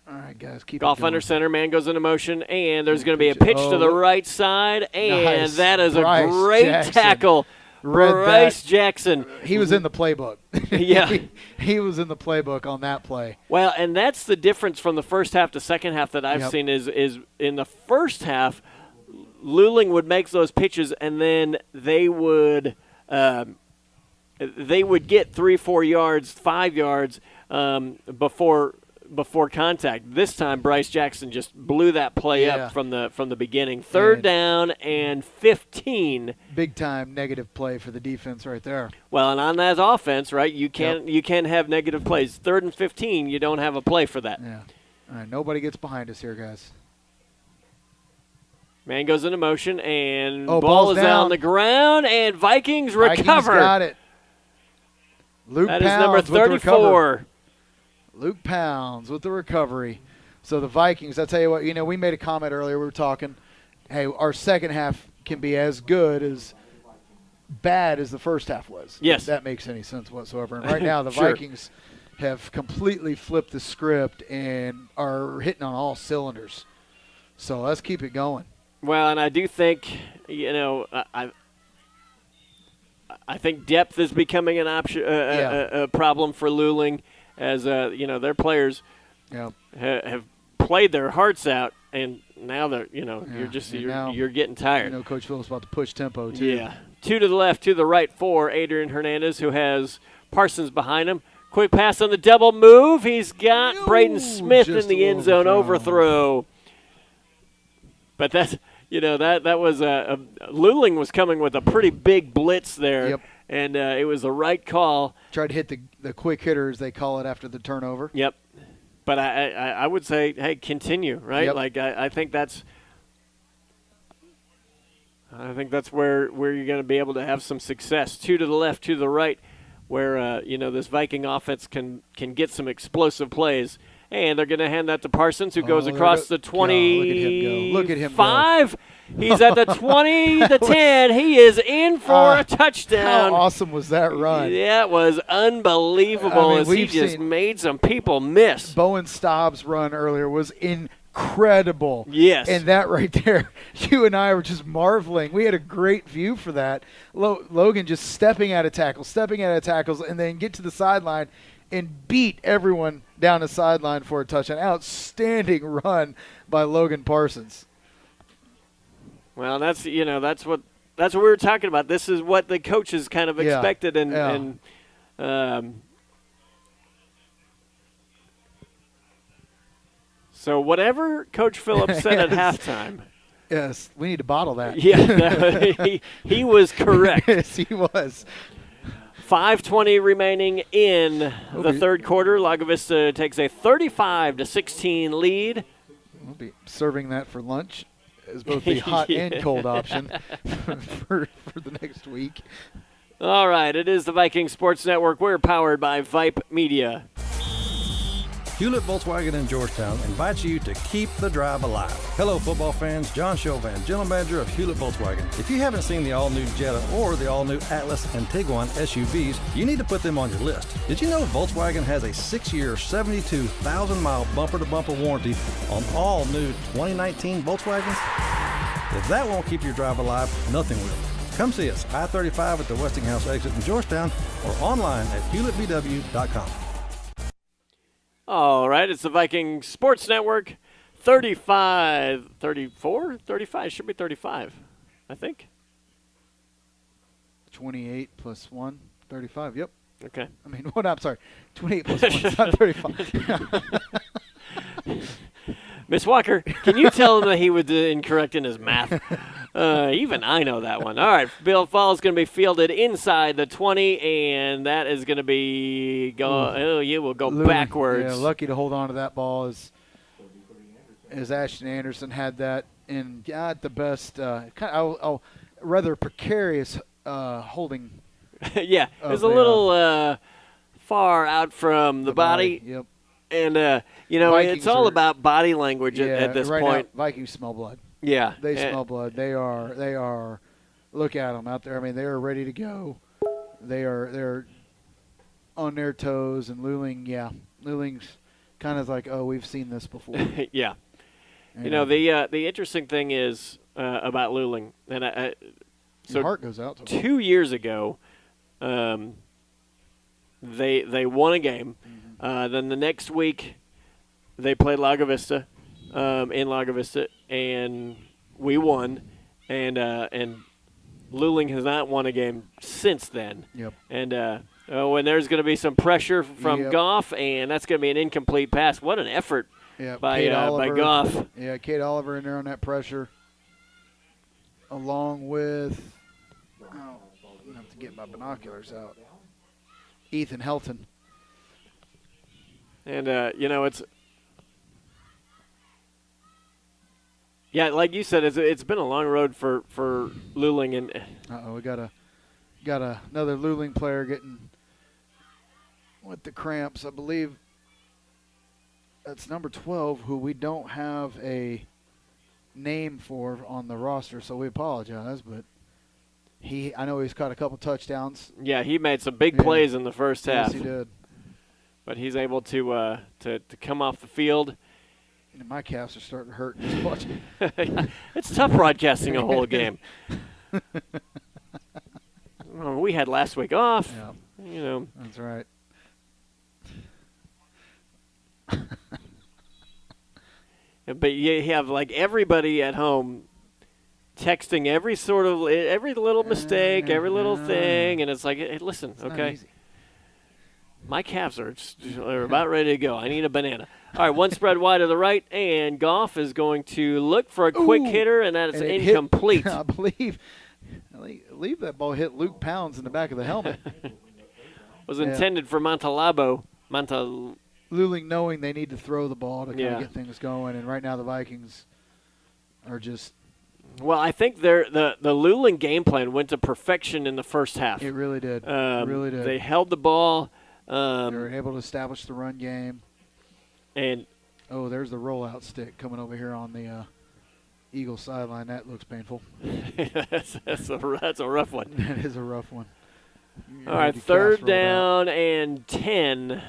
All right, guys, keep Goff it going. under center, man goes into motion, and there's going to be a pitch to the right side, and that is a great tackle. Bryce Jackson. He was in the playbook. Yeah. he was in the playbook on that play. Well, and that's the difference from the first half to second half that I've seen is in the first half, Luling would make those pitches, and then they would get 3-4 yards, 5 yards before contact. This time, Bryce Jackson just blew that play up from the beginning. Third down and 15. Big time negative play for the defense right there. Well, and on that offense, right, you can't have negative plays. 3rd and 15, you don't have a play for that. Yeah. All right, nobody gets behind us here, guys. Man goes into motion, and Oh, ball ball's is down. on the ground, and Vikings recover. Vikings got it. Luke That is Pounds number with the recovery. 34. Luke Pounds with the recovery. So the Vikings, I tell you what, we made a comment earlier. We were talking, hey, our second half can be as good as bad as the first half was. Yes. If that makes any sense whatsoever. And right now the Sure. Vikings have completely flipped the script and are hitting on all cylinders. So let's keep it going. Well, and I do think, I think depth is becoming an option, a problem for Luling, as their players have played their hearts out, and now they're you're getting tired. Coach Phillips about to push tempo too. Yeah, 2 to the left, 2 to the right for Adrian Hernandez, who has Parsons behind him. Quick pass on the double move. He's got Braden Smith in the end zone overthrow. But that's that was Luling was coming with a pretty big blitz there. Yep. And it was the right call. Tried to hit the quick hitter, as they call it, after the turnover. Yep. But I would say, hey, continue, right? Yep. Like I think that's where you're going to be able to have some success. 2 to the left, 2 to the right, where this Viking offense can get some explosive plays. And they're going to hand that to Parsons, who goes across the 20. Look at him go. 5. He's at the 20, the 10. He is in for a touchdown. How awesome was that run? Yeah, it was unbelievable as he just made some people miss. Bowen Staub's run earlier was incredible. Yes. And that right there, you and I were just marveling. We had a great view for that. Logan just stepping out of tackles, and then get to the sideline and beat everyone down the sideline for a touchdown. Outstanding run by Logan Parsons. Well, that's what we were talking about. This is what the coaches kind of expected, and so whatever Coach Phillips said at halftime. Yes, we need to bottle that. Yeah, he was correct. Yes, he was. 5:20 remaining in the third quarter. Lago Vista takes a 35-16 lead. We'll be serving that for lunch as both the hot and cold option for the next week. All right, it is the Viking Sports Network. We're powered by Vype Media. Hewlett Volkswagen in Georgetown invites you to keep the drive alive. Hello, football fans. John Chauvin, General Manager of Hewlett Volkswagen. If you haven't seen the all-new Jetta or the all-new Atlas and Tiguan SUVs, you need to put them on your list. Did you know Volkswagen has a 6-year, 72,000-mile bumper-to-bumper warranty on all new 2019 Volkswagens? If that won't keep your drive alive, nothing will. Come see us, I-35 at the Westinghouse exit in Georgetown, or online at hewlettvw.com. All right, it's the Viking Sports Network. 35, 34, 35, should be 35, I think. 28 plus 1, 35, yep. Okay. I mean, what? I'm sorry, 28 plus 1 is not 35. Miss Walker, can you tell him that he was incorrect in his math? Even I know that one. All right, Bill Falls is going to be fielded inside the 20, and that is going to be will go backwards. Yeah, lucky to hold on to that ball as Ashton Anderson had that in not the best, rather precarious holding. Yeah, it was a little far out from the body. Yep. And, Vikings it's all about body language at this point. Now, Vikings smell blood. Yeah. They smell blood. They are, look at them out there. I mean, they are ready to go. They're on their toes. And Luling's kind of like, oh, we've seen this before. Yeah. The interesting thing is about Luling, and your heart goes out to 2 years ago, they won a game. Then the next week, they played Lago Vista, in Lago Vista, and we won. And Luling has not won a game since then. Yep. And when there's going to be some pressure from Goff, and that's going to be an incomplete pass. What an effort by Goff. Yeah, Kate Oliver in there on that pressure, along with I'm going to have to get my binoculars out. Ethan Helton. And, it's Yeah, like you said, it's been a long road for Luling. And we got another Luling player getting with the cramps. I believe that's number 12, who we don't have a name for on the roster, so we apologize. But I know he's caught a couple touchdowns. Yeah, he made some big plays in the first half. Yes, he did. But he's able to come off the field. And my calves are starting to hurt just watching. It's tough broadcasting a whole game. Well, we had last week off. Yeah. You know. That's right. But you have like everybody at home texting every little mistake, every little thing, and it's like, hey, listen, it's okay. My calves are about ready to go. I need a banana. All right, one spread wide to the right, and Goff is going to look for a quick hitter, and that is incomplete. I believe that ball hit Luke Pounds in the back of the helmet. Was intended for Montalabo. Luling knowing they need to throw the ball to kind of get things going, and right now the Vikings are just. Well, I think the Luling game plan went to perfection in the first half. It really did. It really did. They held the ball. They were able to establish the run game. And there's the rollout stick coming over here on the Eagles sideline. That looks painful. that's a rough one. That is a rough one. All right, third down and 10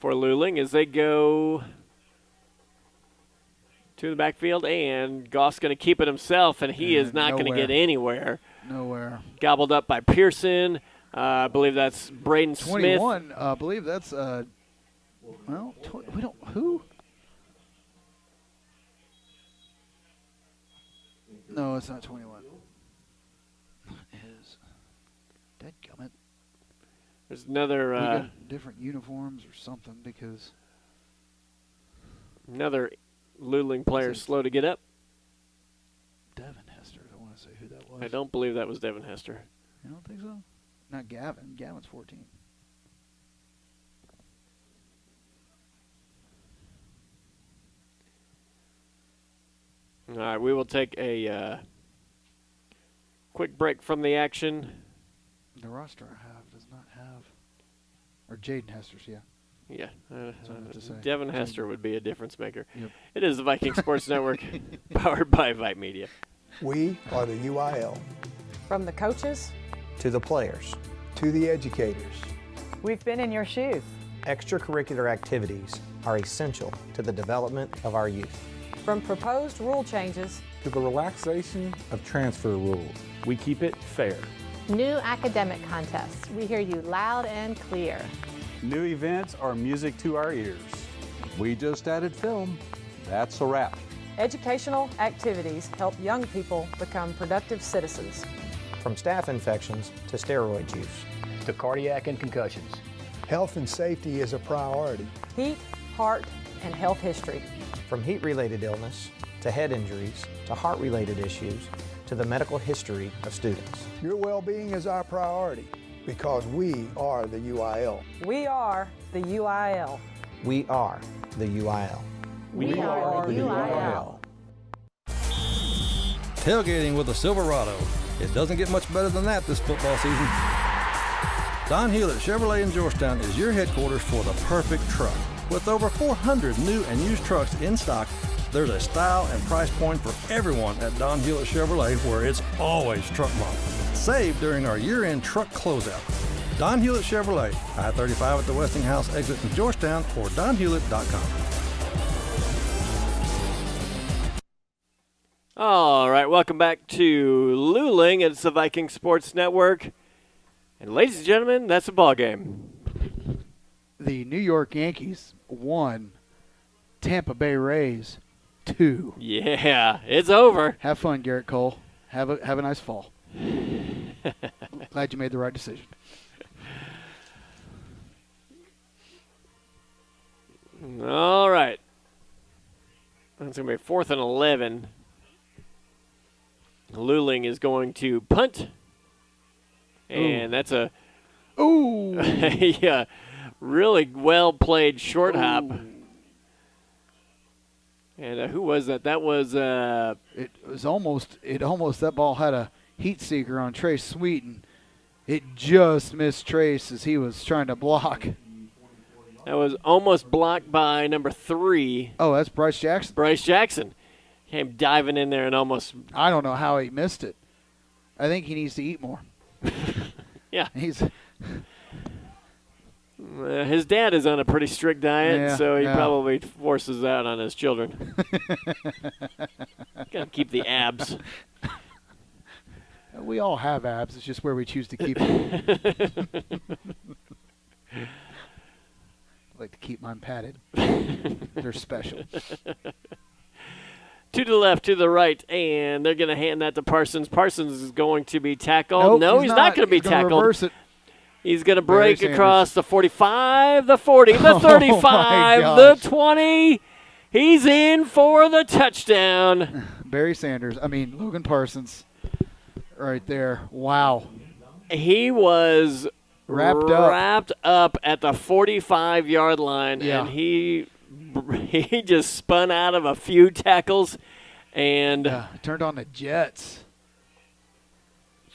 for Luling as they go to the backfield, and Goff's going to keep it himself, and he is not going to get anywhere. Nowhere. Gobbled up by Pearson. I believe that's Braden 21, Smith. I believe that's we don't who? No, it's not 21. It is dadgummit. There's another we got different uniforms or something because another Luling player slow to get up. Devin Hester. I want to say who that was. I don't believe that was Devin Hester. You don't think so? Not Gavin. Gavin's 14. All right, we will take a quick break from the action. The roster I have does not have, or Jaden Hester's, yeah. Yeah, to say. Devin Hester would be a difference maker. Yep. It is the Viking Sports Network, powered by Vype Media. We are the UIL. From the coaches to the players, to the educators. We've been in your shoes. Extracurricular activities are essential to the development of our youth. From proposed rule changes to the relaxation of transfer rules, we keep it fair. New academic contests. We hear you loud and clear. New events are music to our ears. We just added film. That's a wrap. Educational activities help young people become productive citizens. From staph infections to steroid use. To cardiac and concussions. Health and safety is a priority. Heat, heart, and health history. From heat-related illness to head injuries to heart-related issues to the medical history of students. Your well-being is our priority because we are the UIL. We are the UIL. We are the UIL. We are the UIL. Tailgating with a Silverado. It doesn't get much better than that this football season. Don Hewlett Chevrolet in Georgetown is your headquarters for the perfect truck. With over 400 new and used trucks in stock, there's a style and price point for everyone at Don Hewlett Chevrolet, where it's always truck month. Save during our year-end truck closeout. Don Hewlett Chevrolet, I-35 at the Westinghouse exit in Georgetown, or donhewlett.com. All right, welcome back to Luling. It's the Viking Sports Network. And ladies and gentlemen, that's a ball game. The New York Yankees won, Tampa Bay Rays 2. Yeah, it's over. Have fun, Garrett Cole. Have a nice fall. Glad you made the right decision. All right. That's going to be 4th and 11. Luling is going to punt. And that's a yeah, really well played short hop. And who was that? That was it was almost that ball had a heat seeker on Trace Sweet, and it just missed Trace as he was trying to block. That was almost blocked by number 3. Oh, that's Bryce Jackson. Bryce Jackson came diving in there and almost. I don't know how he missed it. I think he needs to eat more. Yeah. His dad is on a pretty strict diet, so he yeah. probably forces that on his children. Got to keep the abs. We all have abs. It's just where we choose to keep them. I like to keep mine padded. They're special. 2 to the left, 2 to the right, and they're going to hand that to Parsons. Parsons is going to be tackled. Nope, he's not going to be tackled. Reverse it. He's going to break across the 45, the 40, the 35, the 20. He's in for the touchdown. Logan Parsons right there. Wow. He was wrapped up at the 45-yard line, and he just spun out of a few tackles and turned on the jets.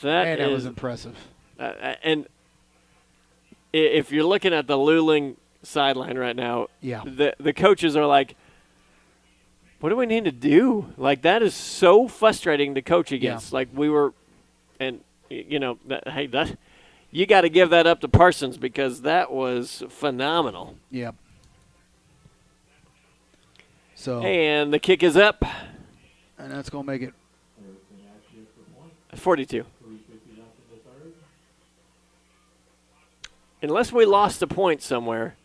That was impressive. And if you're looking at the Luling sideline right now, the coaches are like, what do we need to do? Like, that is so frustrating to coach against. Like, we were – and, you know, you got to give that up to Parsons because that was phenomenal. Yeah. So and the kick is up. And that's going to make it 42. Unless we lost a point somewhere.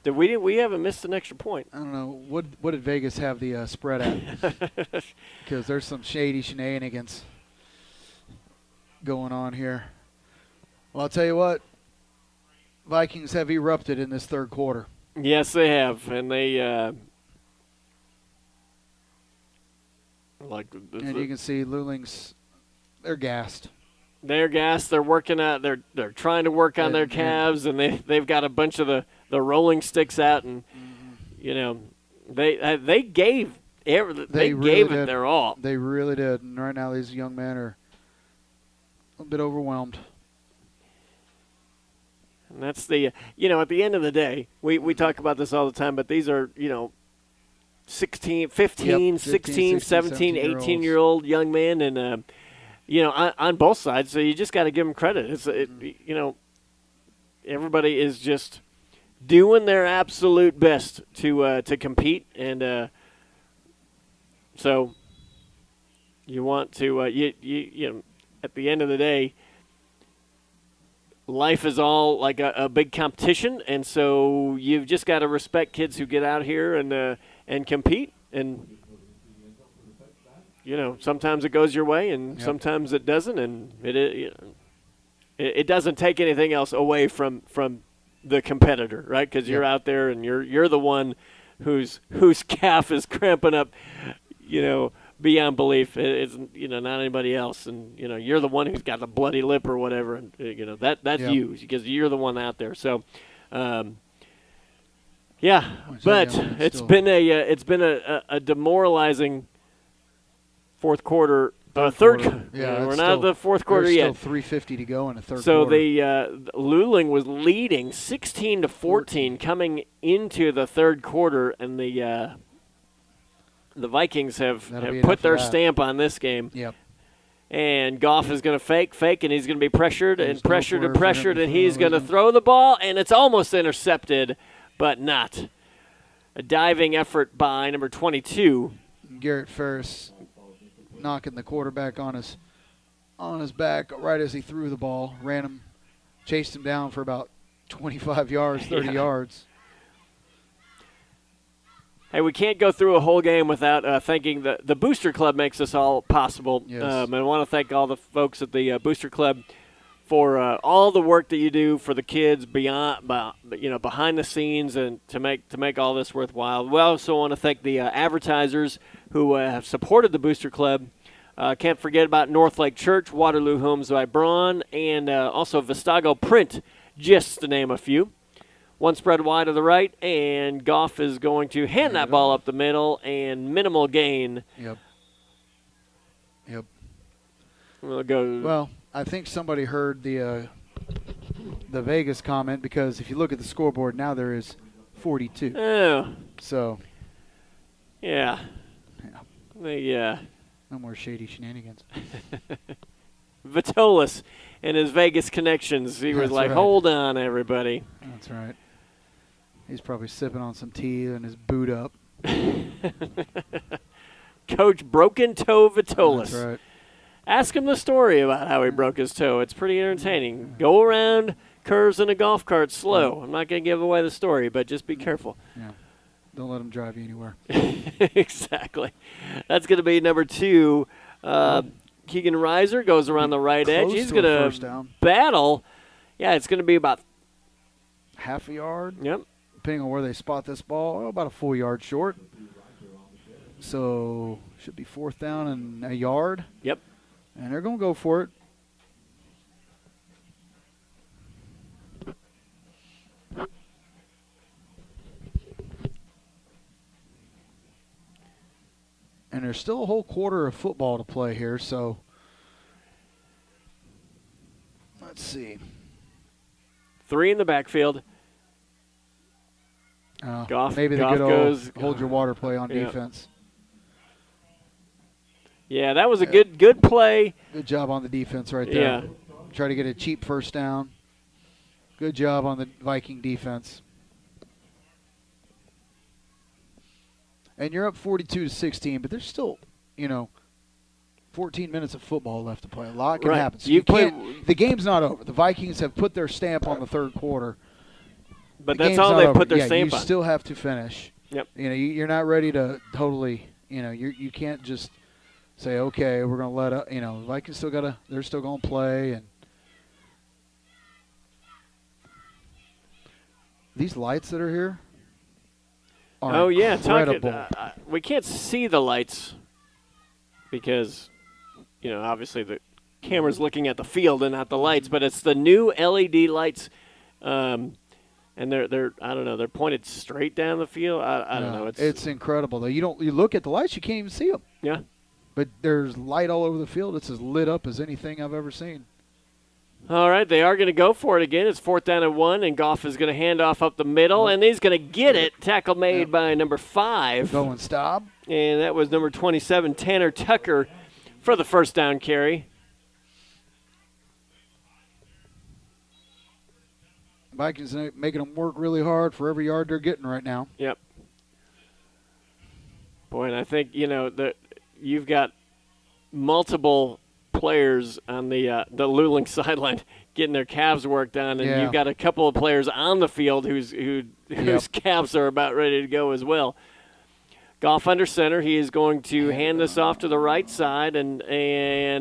We haven't missed an extra point. I don't know. What did Vegas have the spread at? Because there's some shady shenanigans going on here. Well, I'll tell you what. Vikings have erupted in this third quarter. Yes, they have. And they and you can see Luling's, they're gassed. They're gassed. They're working out. They're trying to work on their calves, and they've got a bunch of the rolling sticks out, and you know they gave it their all. They really did. And right now, these young men are a bit overwhelmed. And that's the at the end of the day, we talk about this all the time, but these are 16, 15, 16, 17, 18-year-old young men, and on both sides. So you just got to give them credit. Everybody is just doing their absolute best to compete, and so you want to at the end of the day, life is all like a big competition, and so you've just got to respect kids who get out here and compete, and sometimes it goes your way, and sometimes it doesn't, and it doesn't take anything else away from the competitor, right? Because you're out there and you're the one whose calf is cramping up, beyond belief. It's not anybody else, and you're the one who's got the bloody lip or whatever, and that's you because you're the one out there. So, but it's been a demoralizing fourth quarter. Third. We're not at the fourth quarter yet. Still 3:50 to go in the third quarter. So the Luling was leading 16-14 coming into the third quarter, and the Vikings have put their stamp on this game. Yep. And Goff is going to fake, and he's going to be pressured and pressured, and he's going to throw the ball, and it's almost intercepted, but not. A diving effort by number 22. Garrett Ferris knocking the quarterback on his back right as he threw the ball, chased him down for about 25 yards, 30 yards. Hey, we can't go through a whole game without thanking the Booster Club makes this all possible. Yes. And I want to thank all the folks at the Booster Club for all the work that you do for the kids behind the scenes and to make all this worthwhile. We also want to thank the advertisers who have supported the Booster Club. Can't forget about Northlake Church, Waterloo Homes by Braun, and also Vistago Print, just to name a few. One spread wide to the right, and Goff is going to hand that ball up the middle, and minimal gain. Yep. We'll go. Well, I think somebody heard the Vegas comment, because if you look at the scoreboard now, there is 42. Oh. So. Yeah. Yeah. No more shady shenanigans. Vitolis and his Vegas connections. He was like, hold on, everybody. That's right. He's probably sipping on some tea and his boot up. Coach Broken Toe Vitolis. That's right. Ask him the story about how he broke his toe. It's pretty entertaining. Go around curves in a golf cart slow. I'm not going to give away the story, but just be careful. Yeah. Don't let him drive you anywhere. Exactly. That's going to be number 2. Keegan Reiser goes around the right edge. He's going to battle. Yeah, it's going to be about half a yard. Yep. Depending on where they spot this ball, about a full yard short. So should be 4th down and a yard. Yep. And they're going to go for it. And there's still a whole quarter of football to play here, so let's see. 3 in the backfield. Goff, maybe the good old hold your water play on defense. Yeah, that was a good play. Good job on the defense right there. Yeah. Try to get a cheap first down. Good job on the Viking defense. And you're up 42-16, but there's still, 14 minutes of football left to play. A lot can happen. So the game's not over. The Vikings have put their stamp on the third quarter. But that's all they've put their stamp on. You still have to finish. Yep. You're not ready to totally, you can't just say, okay, we're going to let up. The Vikings they're still going to play. And these lights that are here are incredible. We can't see the lights because, obviously the camera's looking at the field and not the lights, but it's the new LED lights. And they're I don't know, they're pointed straight down the field. I don't know. It's incredible though. You look at the lights, you can't even see them. Yeah. But there's light all over the field. It's as lit up as anything I've ever seen. All right, they are going to go for it again. It's 4th down and 1, and Goff is going to hand off up the middle, and he's going to get it. Tackle made by number 5. Going stop. And that was number 27, Tanner Tucker, for the first down carry. Vikings making them work really hard for every yard they're getting right now. Yep. Boy, and I think, you've got multiple players on the Luling sideline getting their calves worked on, and you've got a couple of players on the field whose calves are about ready to go as well. Goff under center. He is going to hand this off to the right side, and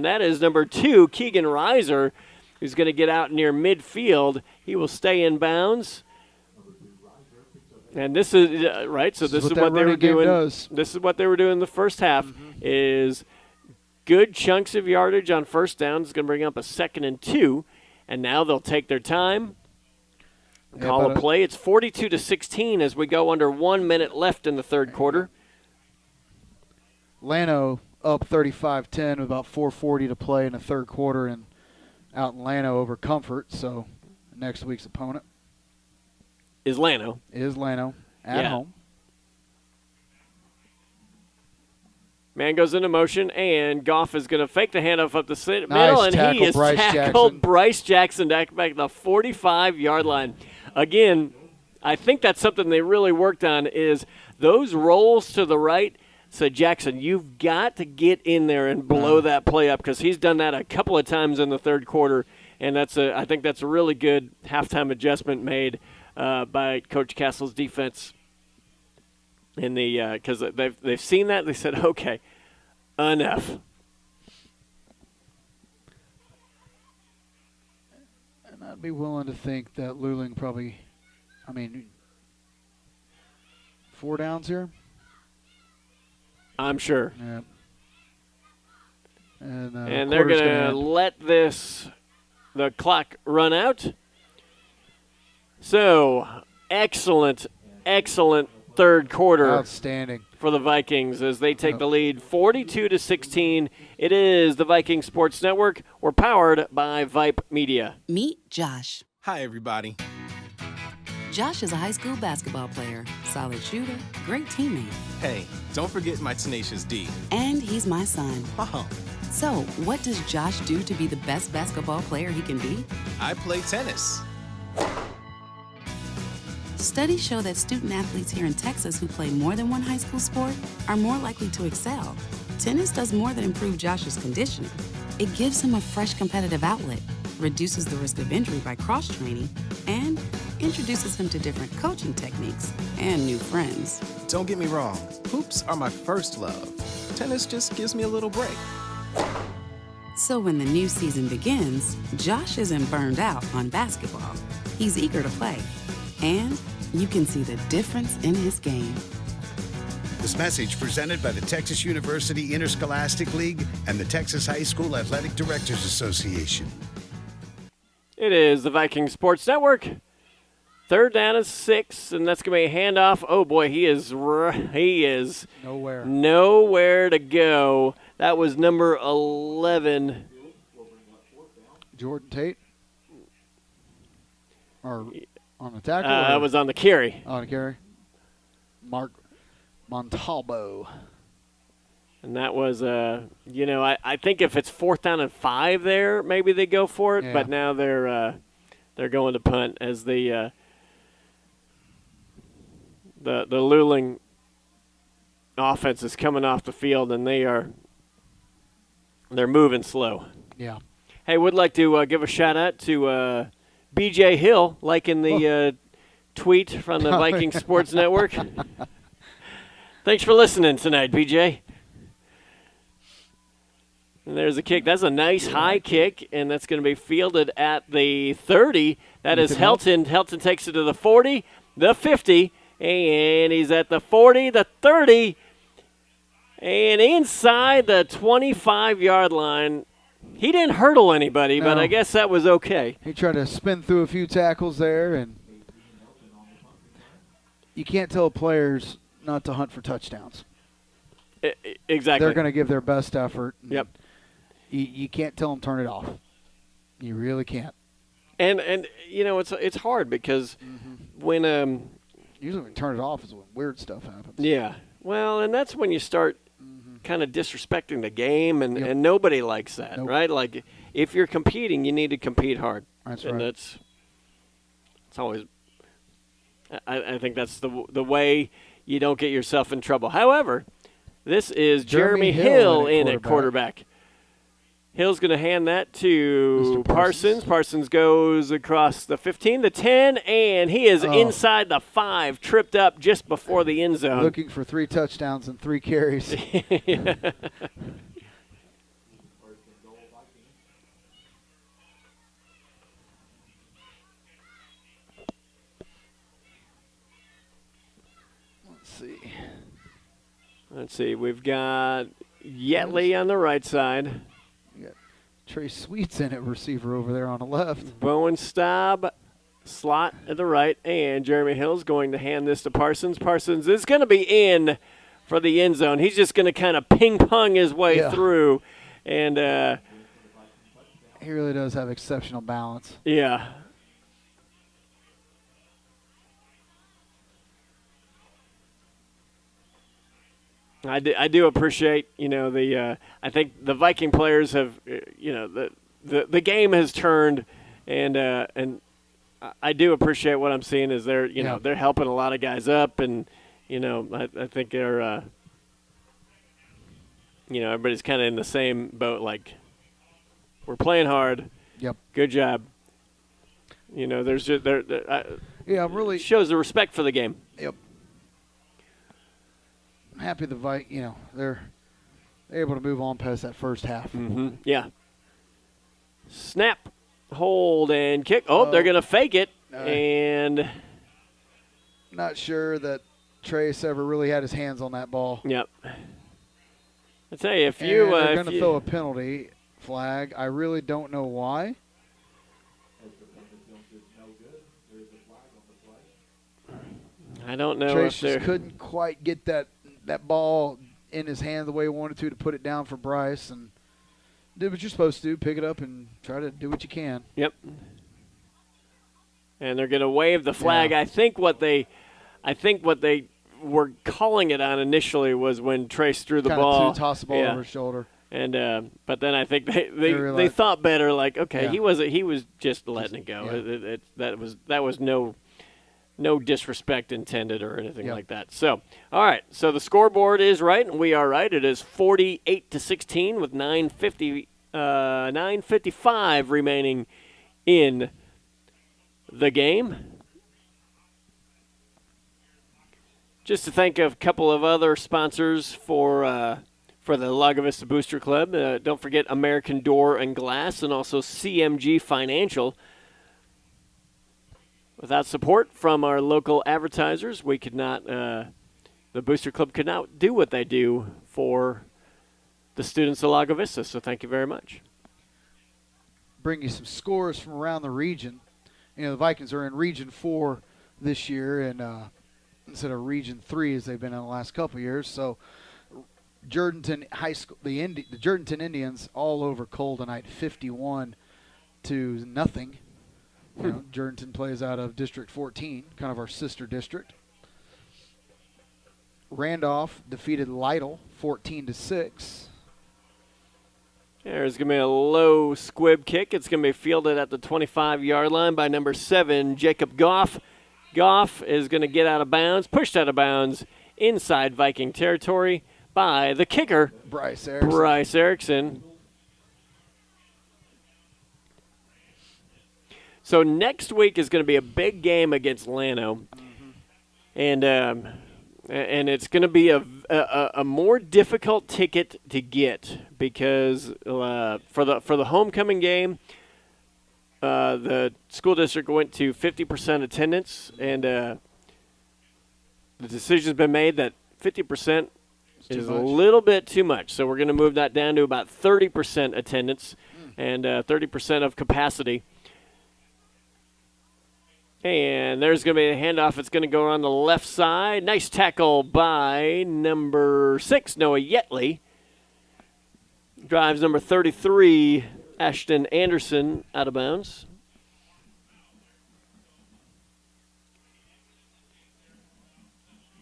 that is number 2, Keegan Reiser, who's going to get out near midfield. He will stay in bounds. And this is right. So this is what they were doing. This is what they were doing in the first half. Is good chunks of yardage on first down. It's going to bring up a 2nd and 2, and now they'll take their time. Call a play. It's 42-16 as we go under 1 minute left in the third quarter. Llano up 35-10 with about 4:40 to play in the third quarter, and out in Llano over Comfort. So next week's opponent is Llano. At home. Man goes into motion, and Goff is going to fake the handoff up the middle, and he is tackled Bryce Jackson back at the 45-yard line. Again, I think that's something they really worked on is those rolls to the right. So, Jackson, you've got to get in there and blow that play up because he's done that a couple of times in the third quarter, and I think that's a really good halftime adjustment made by Coach Castle's defense. Because they've seen that, they said, okay, enough. And I'd be willing to think that Luling probably, 4 downs here. I'm sure. Yeah. And they're going to let the clock run out. So excellent third quarter. Outstanding. For the Vikings as they take the lead 42-16. It is the Viking Sports Network. We're powered by Vype Media. Meet Josh. Hi, everybody. Josh is a high school basketball player, solid shooter, great teammate. Hey, don't forget my tenacious D. And he's my son. Oh. So, what does Josh do to be the best basketball player he can be? I play tennis. Studies show that student athletes here in Texas who play more than one high school sport are more likely to excel. Tennis does more than improve Josh's conditioning. It gives him a fresh competitive outlet, reduces the risk of injury by cross-training, and introduces him to different coaching techniques and new friends. Don't get me wrong, hoops are my first love. Tennis just gives me a little break. So when the new season begins, Josh isn't burned out on basketball. He's eager to play. And you can see the difference in his game. This message presented by the Texas University Interscholastic League and the Texas High School Athletic Directors Association. It is the Viking Sports Network. 3rd down and 6, and that's going to be a handoff. Oh, boy, he is nowhere to go. That was number 11. Jordan Tate? Or on the tackle? That was on the carry. On the carry. Mark Montalvo. And that was, I think if it's 4th down and 5 there, maybe they go for it. Yeah. But now they're going to punt as the Luling offense is coming off the field, and they're moving slow. Yeah. Hey, would like to give a shout out to BJ Hill, like in the tweet from the Viking Sports Network. Thanks for listening tonight, BJ. And there's a kick. That's a nice high kick, and that's going to be fielded at the 30. That is Helton. Helton takes it to the 40, the 50, and he's at the 40, the 30, and inside the 25-yard line. He didn't hurdle anybody, but I guess that was okay. He tried to spin through a few tackles there, and you can't tell players not to hunt for touchdowns. Exactly. They're going to give their best effort. Yep. You can't tell them turn it off. You really can't. And it's hard because when usually when you turn it off is when weird stuff happens. Yeah. Well, and that's when you start kind of disrespecting the game, and nobody likes that, right? Like, if you're competing, you need to compete hard. That's and right. It's always. I think that's the way you don't get yourself in trouble. However, this is Jeremy Hill in at quarterback. Hill's going to hand that to Parsons. Parsons goes across the 15, the 10, and he is inside the 5, tripped up just before the end zone. Looking for 3 touchdowns and 3 carries. Let's see. We've got Yetley on the right side. You got Trey Sweets in at receiver over there on the left. Bowen Staub, slot at the right, and Jeremy Hill's going to hand this to Parsons. Parsons is going to be in for the end zone. He's just going to kind of ping-pong his way through. And he really does have exceptional balance. Yeah. I do appreciate, I think the Viking players have, the game has turned, and I do appreciate what I'm seeing is they're helping a lot of guys up, and I think they're everybody's kind of in the same boat. Like, we're playing hard. Yep. Good job. There's just really shows the respect for the game. Yep. I'm happy they're able to move on past that first half. Yeah. Snap, hold, and kick. Oh, they're going to fake it. And not sure that Trace ever really had his hands on that ball. Yep. I tell you, if you they're going to throw a penalty flag. I really don't know why. I don't know Trace if they're just couldn't quite get that ball in his hand the way he wanted to put it down for Bryce, and did what you're supposed to do, pick it up and try to do what you can. Yep. And they're going to wave the flag. Yeah. I think what they were calling it on initially was when Trace threw the ball. Toss the ball over his shoulder. And but then I think they thought better. Like, okay, he was just letting it go. Yeah. That was no disrespect intended or anything like that. So, all right. So the scoreboard is right, and we are right. It is 48-16 with 9:55 remaining in the game. Just to thank a couple of other sponsors for the Lago Vista Booster Club. Don't forget American Door and Glass and also CMG Financial. Without support from our local advertisers, we could not, the Booster Club could not do what they do for the students of Lago Vista, so thank you very much. Bring you some scores from around the region. The Vikings are in Region 4 this year, and instead of Region 3 as they've been in the last couple of years. So Jourdanton High School, the Jourdanton Indians all over Cole tonight, 51-0. Jourdanton plays out of District 14, kind of our sister district. Randolph defeated Lytle 14-6. There's going to be a low squib kick. It's going to be fielded at the 25-yard line by number 7, Jacob Goff. Goff is going to get out of bounds, pushed out of bounds inside Viking territory by the kicker, Bryce Erickson. So next week is going to be a big game against Llano, and it's going to be a more difficult ticket to get because for the homecoming game, the school district went to 50% attendance, and the decision's been made that 50% is a little bit too much. So we're going to move that down to about 30% attendance and 30% of capacity. And there's going to be a handoff. It's going to go on the left side. Nice tackle by number 6, Noah Yetley. Drives number 33, Ashton Anderson, out of bounds.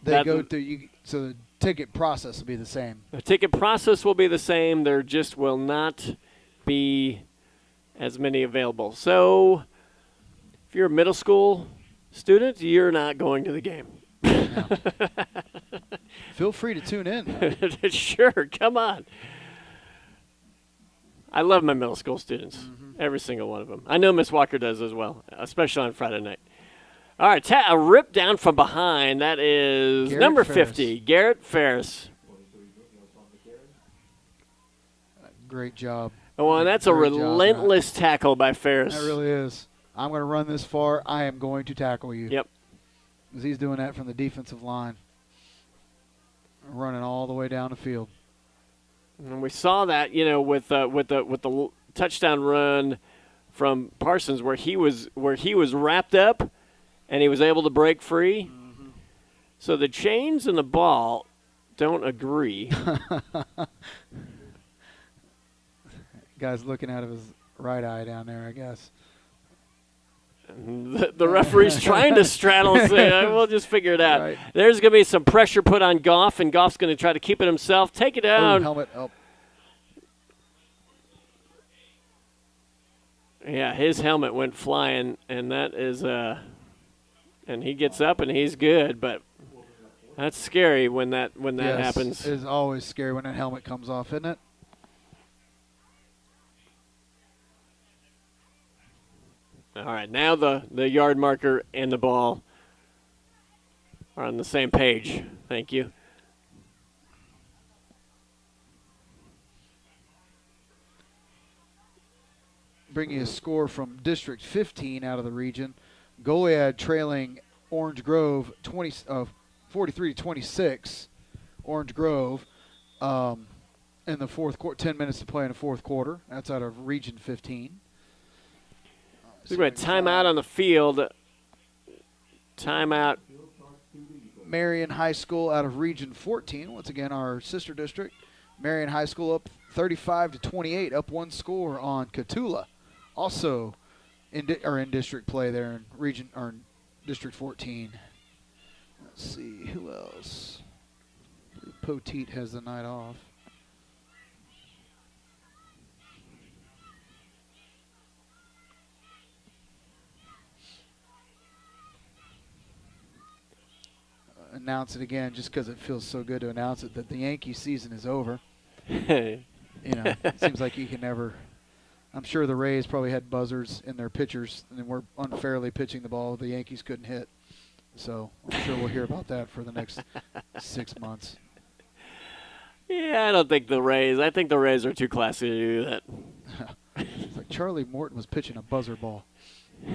So the ticket process will be the same. The ticket process will be the same. There just will not be as many available. So if you're a middle school student, you're not going to the game. No. Feel free to tune in. Sure, come on. I love my middle school students, every single one of them. I know Miss Walker does as well, especially on Friday night. All right, a rip down from behind. That is Garrett number Ferris. 50, Garrett Ferris. Great job. Oh, and that's a relentless tackle by Ferris. That really is. I'm going to run this far. I am going to tackle you. Yep. Because he's doing that from the defensive line. Running all the way down the field. And we saw that, with the touchdown run from Parsons where he was wrapped up and he was able to break free. So the chains and the ball don't agree. Guy's looking out of his right eye down there, I guess. The referee's trying to straddle. We'll just figure it out. Right. There's going to be some pressure put on Goff, and Goff's going to try to keep it himself. Take it down. Helmet up. Yeah, his helmet went flying, and that is and he gets up and he's good, but that's scary when that happens. It is always scary when that helmet comes off, isn't it? All right, now the yard marker and the ball are on the same page. Thank you. Bring you a score from District 15 out of the region. Goliad trailing Orange Grove 43-26. Orange Grove in the fourth quarter. 10 minutes to play in the fourth quarter. That's out of Region 15. So we're going to timeout on the field. Timeout Marion High School out of Region 14. Once again, our sister district. Marion High School up 35-28, up one score on Cotulla. Also in district play there in region or in District 14. Let's see who else. Poteet has the night off. Announce it again just because it feels so good to announce it that the Yankee season is over. It seems like you can never. I'm sure the Rays probably had buzzers in their pitchers and were unfairly pitching the ball the Yankees couldn't hit. So I'm sure we'll hear about that for the next 6 months. Yeah, I don't think the Rays. I think the Rays are too classy to do that. It's like Charlie Morton was pitching a buzzer ball. All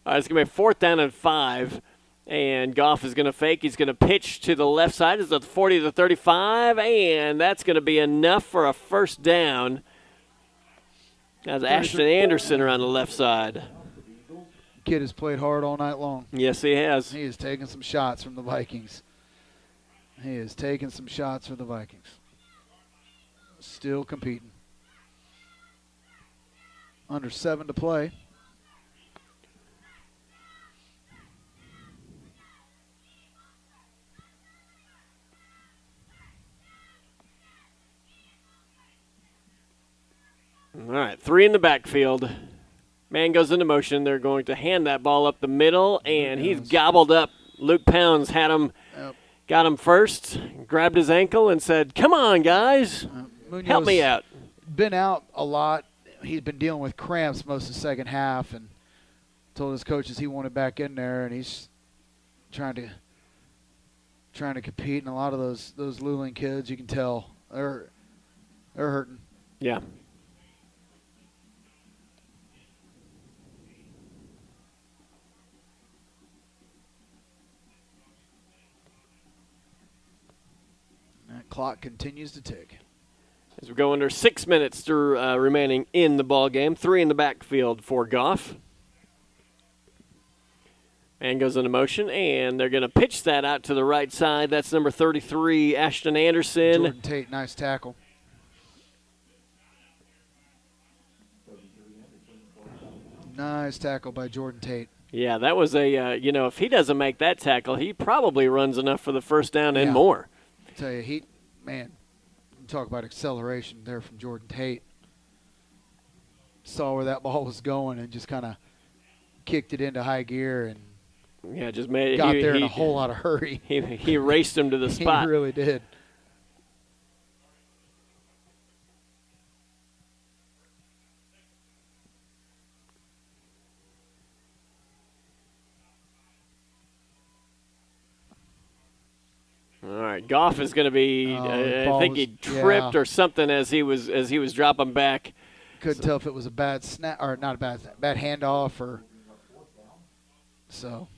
right, it's going to be 4th down and 5. And Goff is going to fake. He's going to pitch to the left side. It's at 40 to 35, and that's going to be enough for a first down. That's Ashton Anderson around the left side. Kid has played hard all night long. Yes, he has. He is taking some shots from the Vikings. He is taking some shots for the Vikings. Still competing. Under 7 to play. All right, 3 in the backfield. Man goes into motion. They're going to hand that ball up the middle, and he's gobbled up. Luke Pounds had him, got him first, grabbed his ankle, and said, "Come on, guys, help me out." Been out a lot. He's been dealing with cramps most of the second half, and told his coaches he wanted back in there, and he's trying to compete. And a lot of those Luling kids, you can tell, they're hurting. Yeah. Clock continues to tick. As we go under 6 minutes remaining in the ball game. 3 in the backfield for Goff. Man goes into motion, and they're going to pitch that out to the right side. That's number 33, Ashton Anderson. Jordan Tate, nice tackle. Nice tackle by Jordan Tate. Yeah, that was a, if he doesn't make that tackle, he probably runs enough for the first down and more. I tell you, talk about acceleration there from Jordan Tate. Saw where that ball was going and just kind of kicked it into high gear and just got there in a whole lot of hurry. He raced him to the spot. He really did. All right, Goff is going to be. I think he tripped or something as he was dropping back. Couldn't tell if it was a bad snap or not a bad handoff or. So,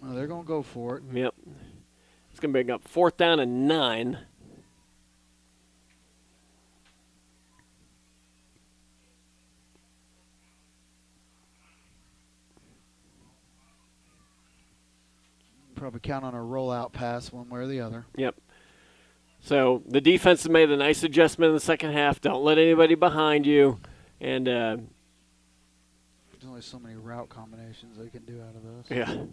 they're going to go for it. Yep, it's going to bring up 4th down and 9. Probably count on a rollout pass one way or the other. Yep. So the defense has made a nice adjustment in the second half. Don't let anybody behind you. And there's only so many route combinations they can do out of this. Yeah.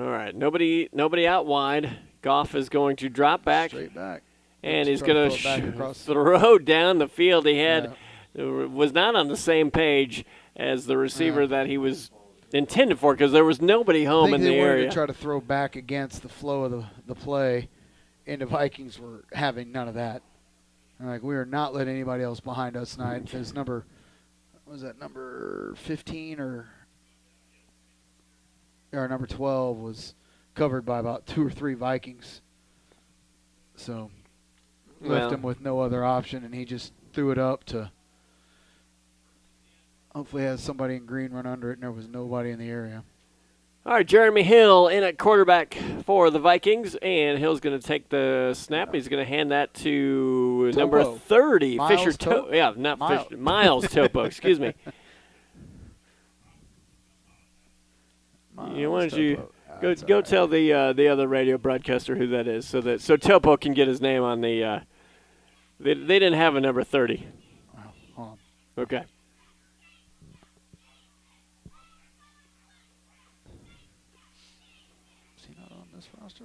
All right. Nobody out wide. Goff is going to drop back. Straight back. And he's going to throw down the field. He was not on the same page as the receiver that he was intended for because there was nobody home in the area. They wanted to try to throw back against the flow of the play, and the Vikings were having none of that. We are not letting anybody else behind us tonight. Because number 15 or number 12 was covered by about 2 or 3 Vikings. So left him with no other option, and he just threw it up to hopefully has somebody in green run under it, and there was nobody in the area. All right, Jeremy Hill in at quarterback for the Vikings, and Hill's going to take the snap. He's going to hand that to number 30, Fisher Topo. Yeah, not Miles Topo, excuse me. Why don't you go tell the other radio broadcaster who that is, so Topo can get his name on the. They didn't have a number 30. Hold on. Okay. Is he not on this roster?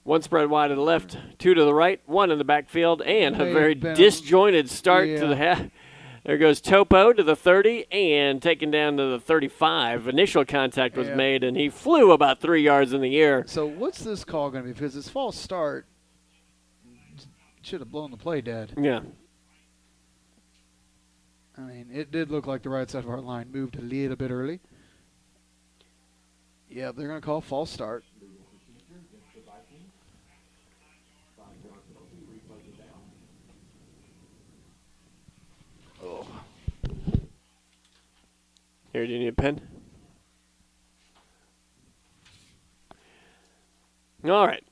One spread wide to the left, two to the right, one in the backfield, and a Hey, very Ben. disjointed start to the Yeah. half. There goes Topo to the 30 and taken down to the 35. Initial contact was Yeah. made, and he flew about 3 yards in the air. So what's this call going to be? Because it's false start. Should have blown the play dead. Yeah. I mean, it did look like the right side of our line moved a little bit early. Yeah, they're going to call false start. Oh. Here, do you need a pen? All right.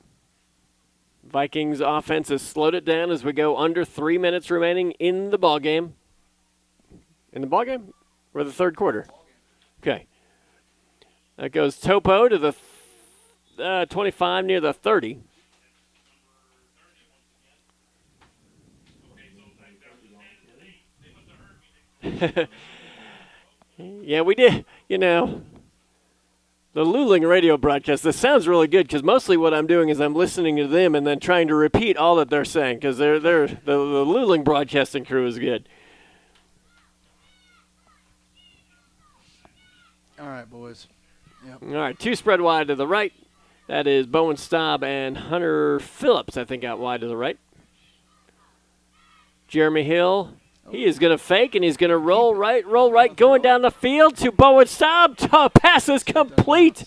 Vikings offense has slowed it down as we go under 3 minutes remaining in the ball game. In the ball game or the third quarter? Okay. That goes Topo to the 25 near the 30. Yeah, we did. You know, the Luling radio broadcast, this sounds really good because mostly what I'm doing is I'm listening to them and then trying to repeat all that they're saying because the Luling broadcasting crew is good. All right, boys. Yep. All right, two spread wide to the right. That is Bowen Staub and Hunter Phillips, I think, out wide to the right. Jeremy Hill, he is going to fake, and he's going to roll right, going down the field to Bowen Staub. Pass is complete.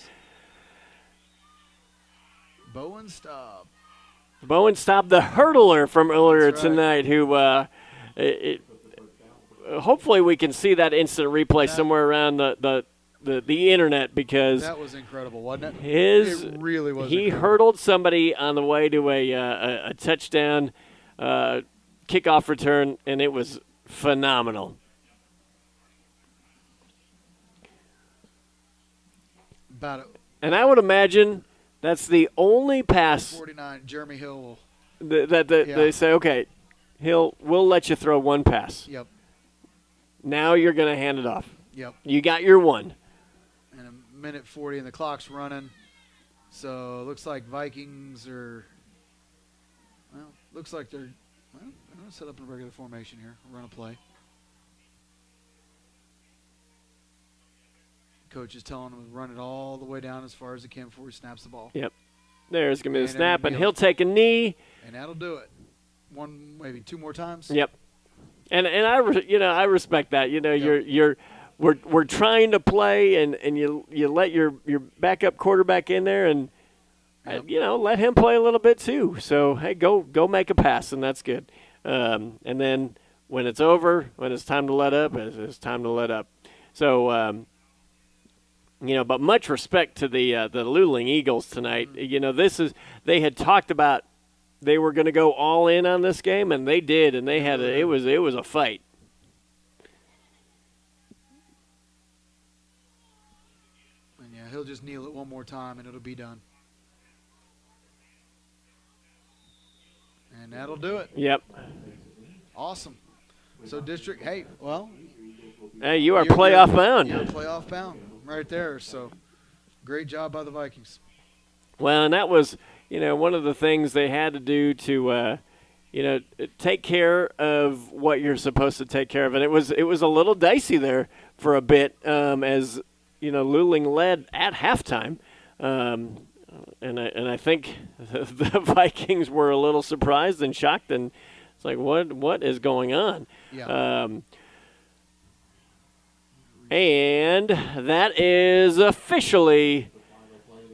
Bowen Staub. Bowen Staub, the hurdler from earlier That's right. tonight, who hopefully we can see that instant replay somewhere around the internet because that was incredible, wasn't it? It really was. He incredible. hurdled somebody on the way to a touchdown kickoff return, and it was phenomenal. About it. And I would imagine that's the only pass 49, Jeremy Hill. that they say, okay, we'll let you throw one pass. Yep. Now you're going to hand it off. Yep. You got your one. And a minute 40, and the clock's running. So it looks like Vikings are, well, looks like they're going to set up in a regular formation here. Run a play. Coach is telling him to run it all the way down as far as he can before he snaps the ball. Yep. There's going to be the And snap, it'll and be he'll take a knee. And that'll do it. One, maybe two more times. Yep. And I respect that. You know, we're trying to play, and you let your backup quarterback in there, and let him play a little bit too. So hey, go make a pass, and that's good. And then when it's over, when it's time to let up, it's time to let up. So but much respect to the Luling Eagles tonight. You know, they had talked about they were going to go all in on this game, and they did, and they had it was a fight. And yeah, he'll just kneel it one more time, and it'll be done. And that'll do it. Yep. Awesome. So district, hey, you are playoff bound. You're playoff bound right there. So great job by the Vikings. Well, and that was, one of the things they had to do to, take care of what you're supposed to take care of. And it was a little dicey there for a bit as, Luling led at halftime. And I think the Vikings were a little surprised and shocked, and it's like, what is going on? Yeah. And that is officially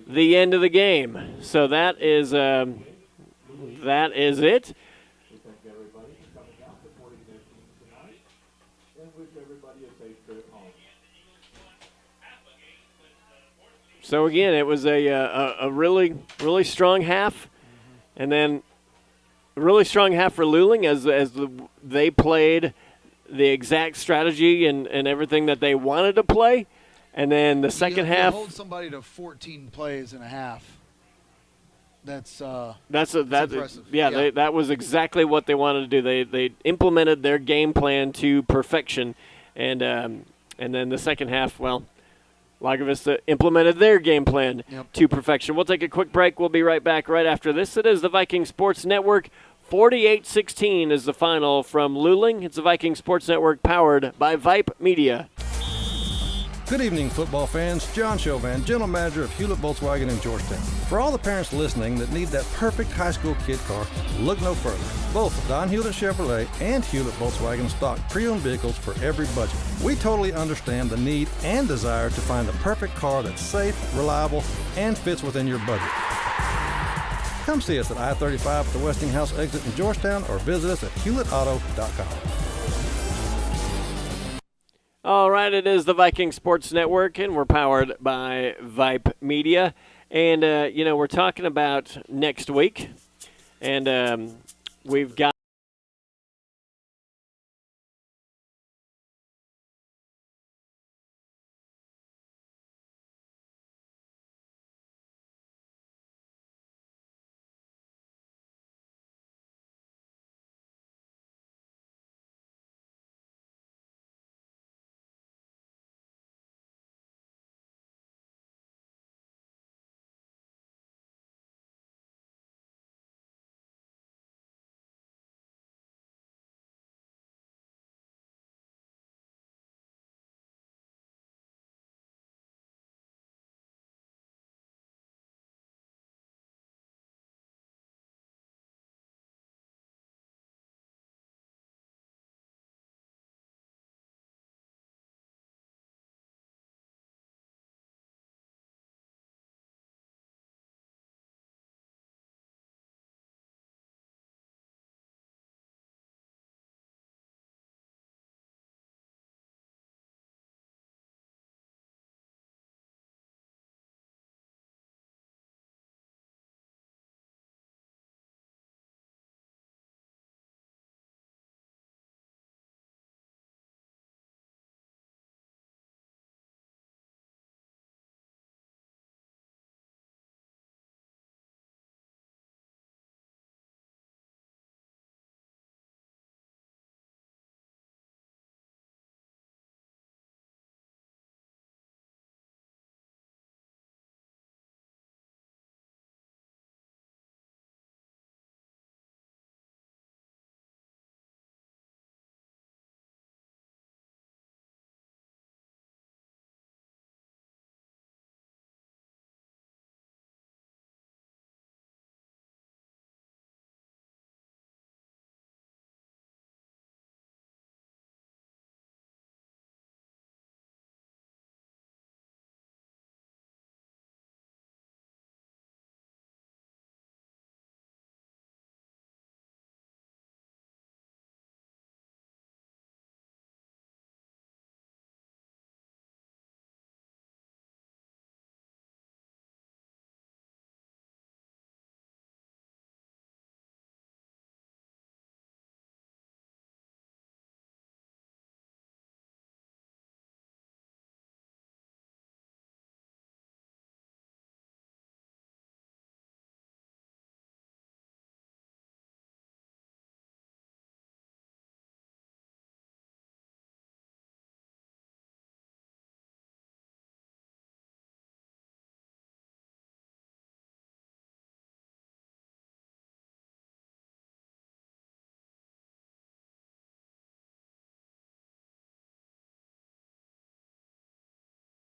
the end of the game. So that is it. So again, it was a really, really strong half, and then a really strong half for Luling as they played the exact strategy and everything that they wanted to play. And then the second half, hold somebody to 14 plays and a half. That's impressive. Yeah. That was exactly what they wanted to do. They implemented their game plan to perfection, and then the second half, well, Lago Vista implemented their game plan to perfection. We'll take a quick break. We'll be right back right after this. It is the Viking Sports Network. 48-16 is the final from Luling. It's the Viking Sports Network powered by Vype Media. Good evening, football fans. John Chauvin, General Manager of Hewlett Volkswagen in Georgetown. For all the parents listening that need that perfect high school kid car, look no further. Both Don Hewlett Chevrolet and Hewlett Volkswagen stock pre-owned vehicles for every budget. We totally understand the need and desire to find the perfect car that's safe, reliable, and fits within your budget. Come see us at I-35 at the Westinghouse exit in Georgetown or visit us at hewlettauto.com. All right, it is the Viking Sports Network, and we're powered by Vype Media. And, we're talking about next week, and we've got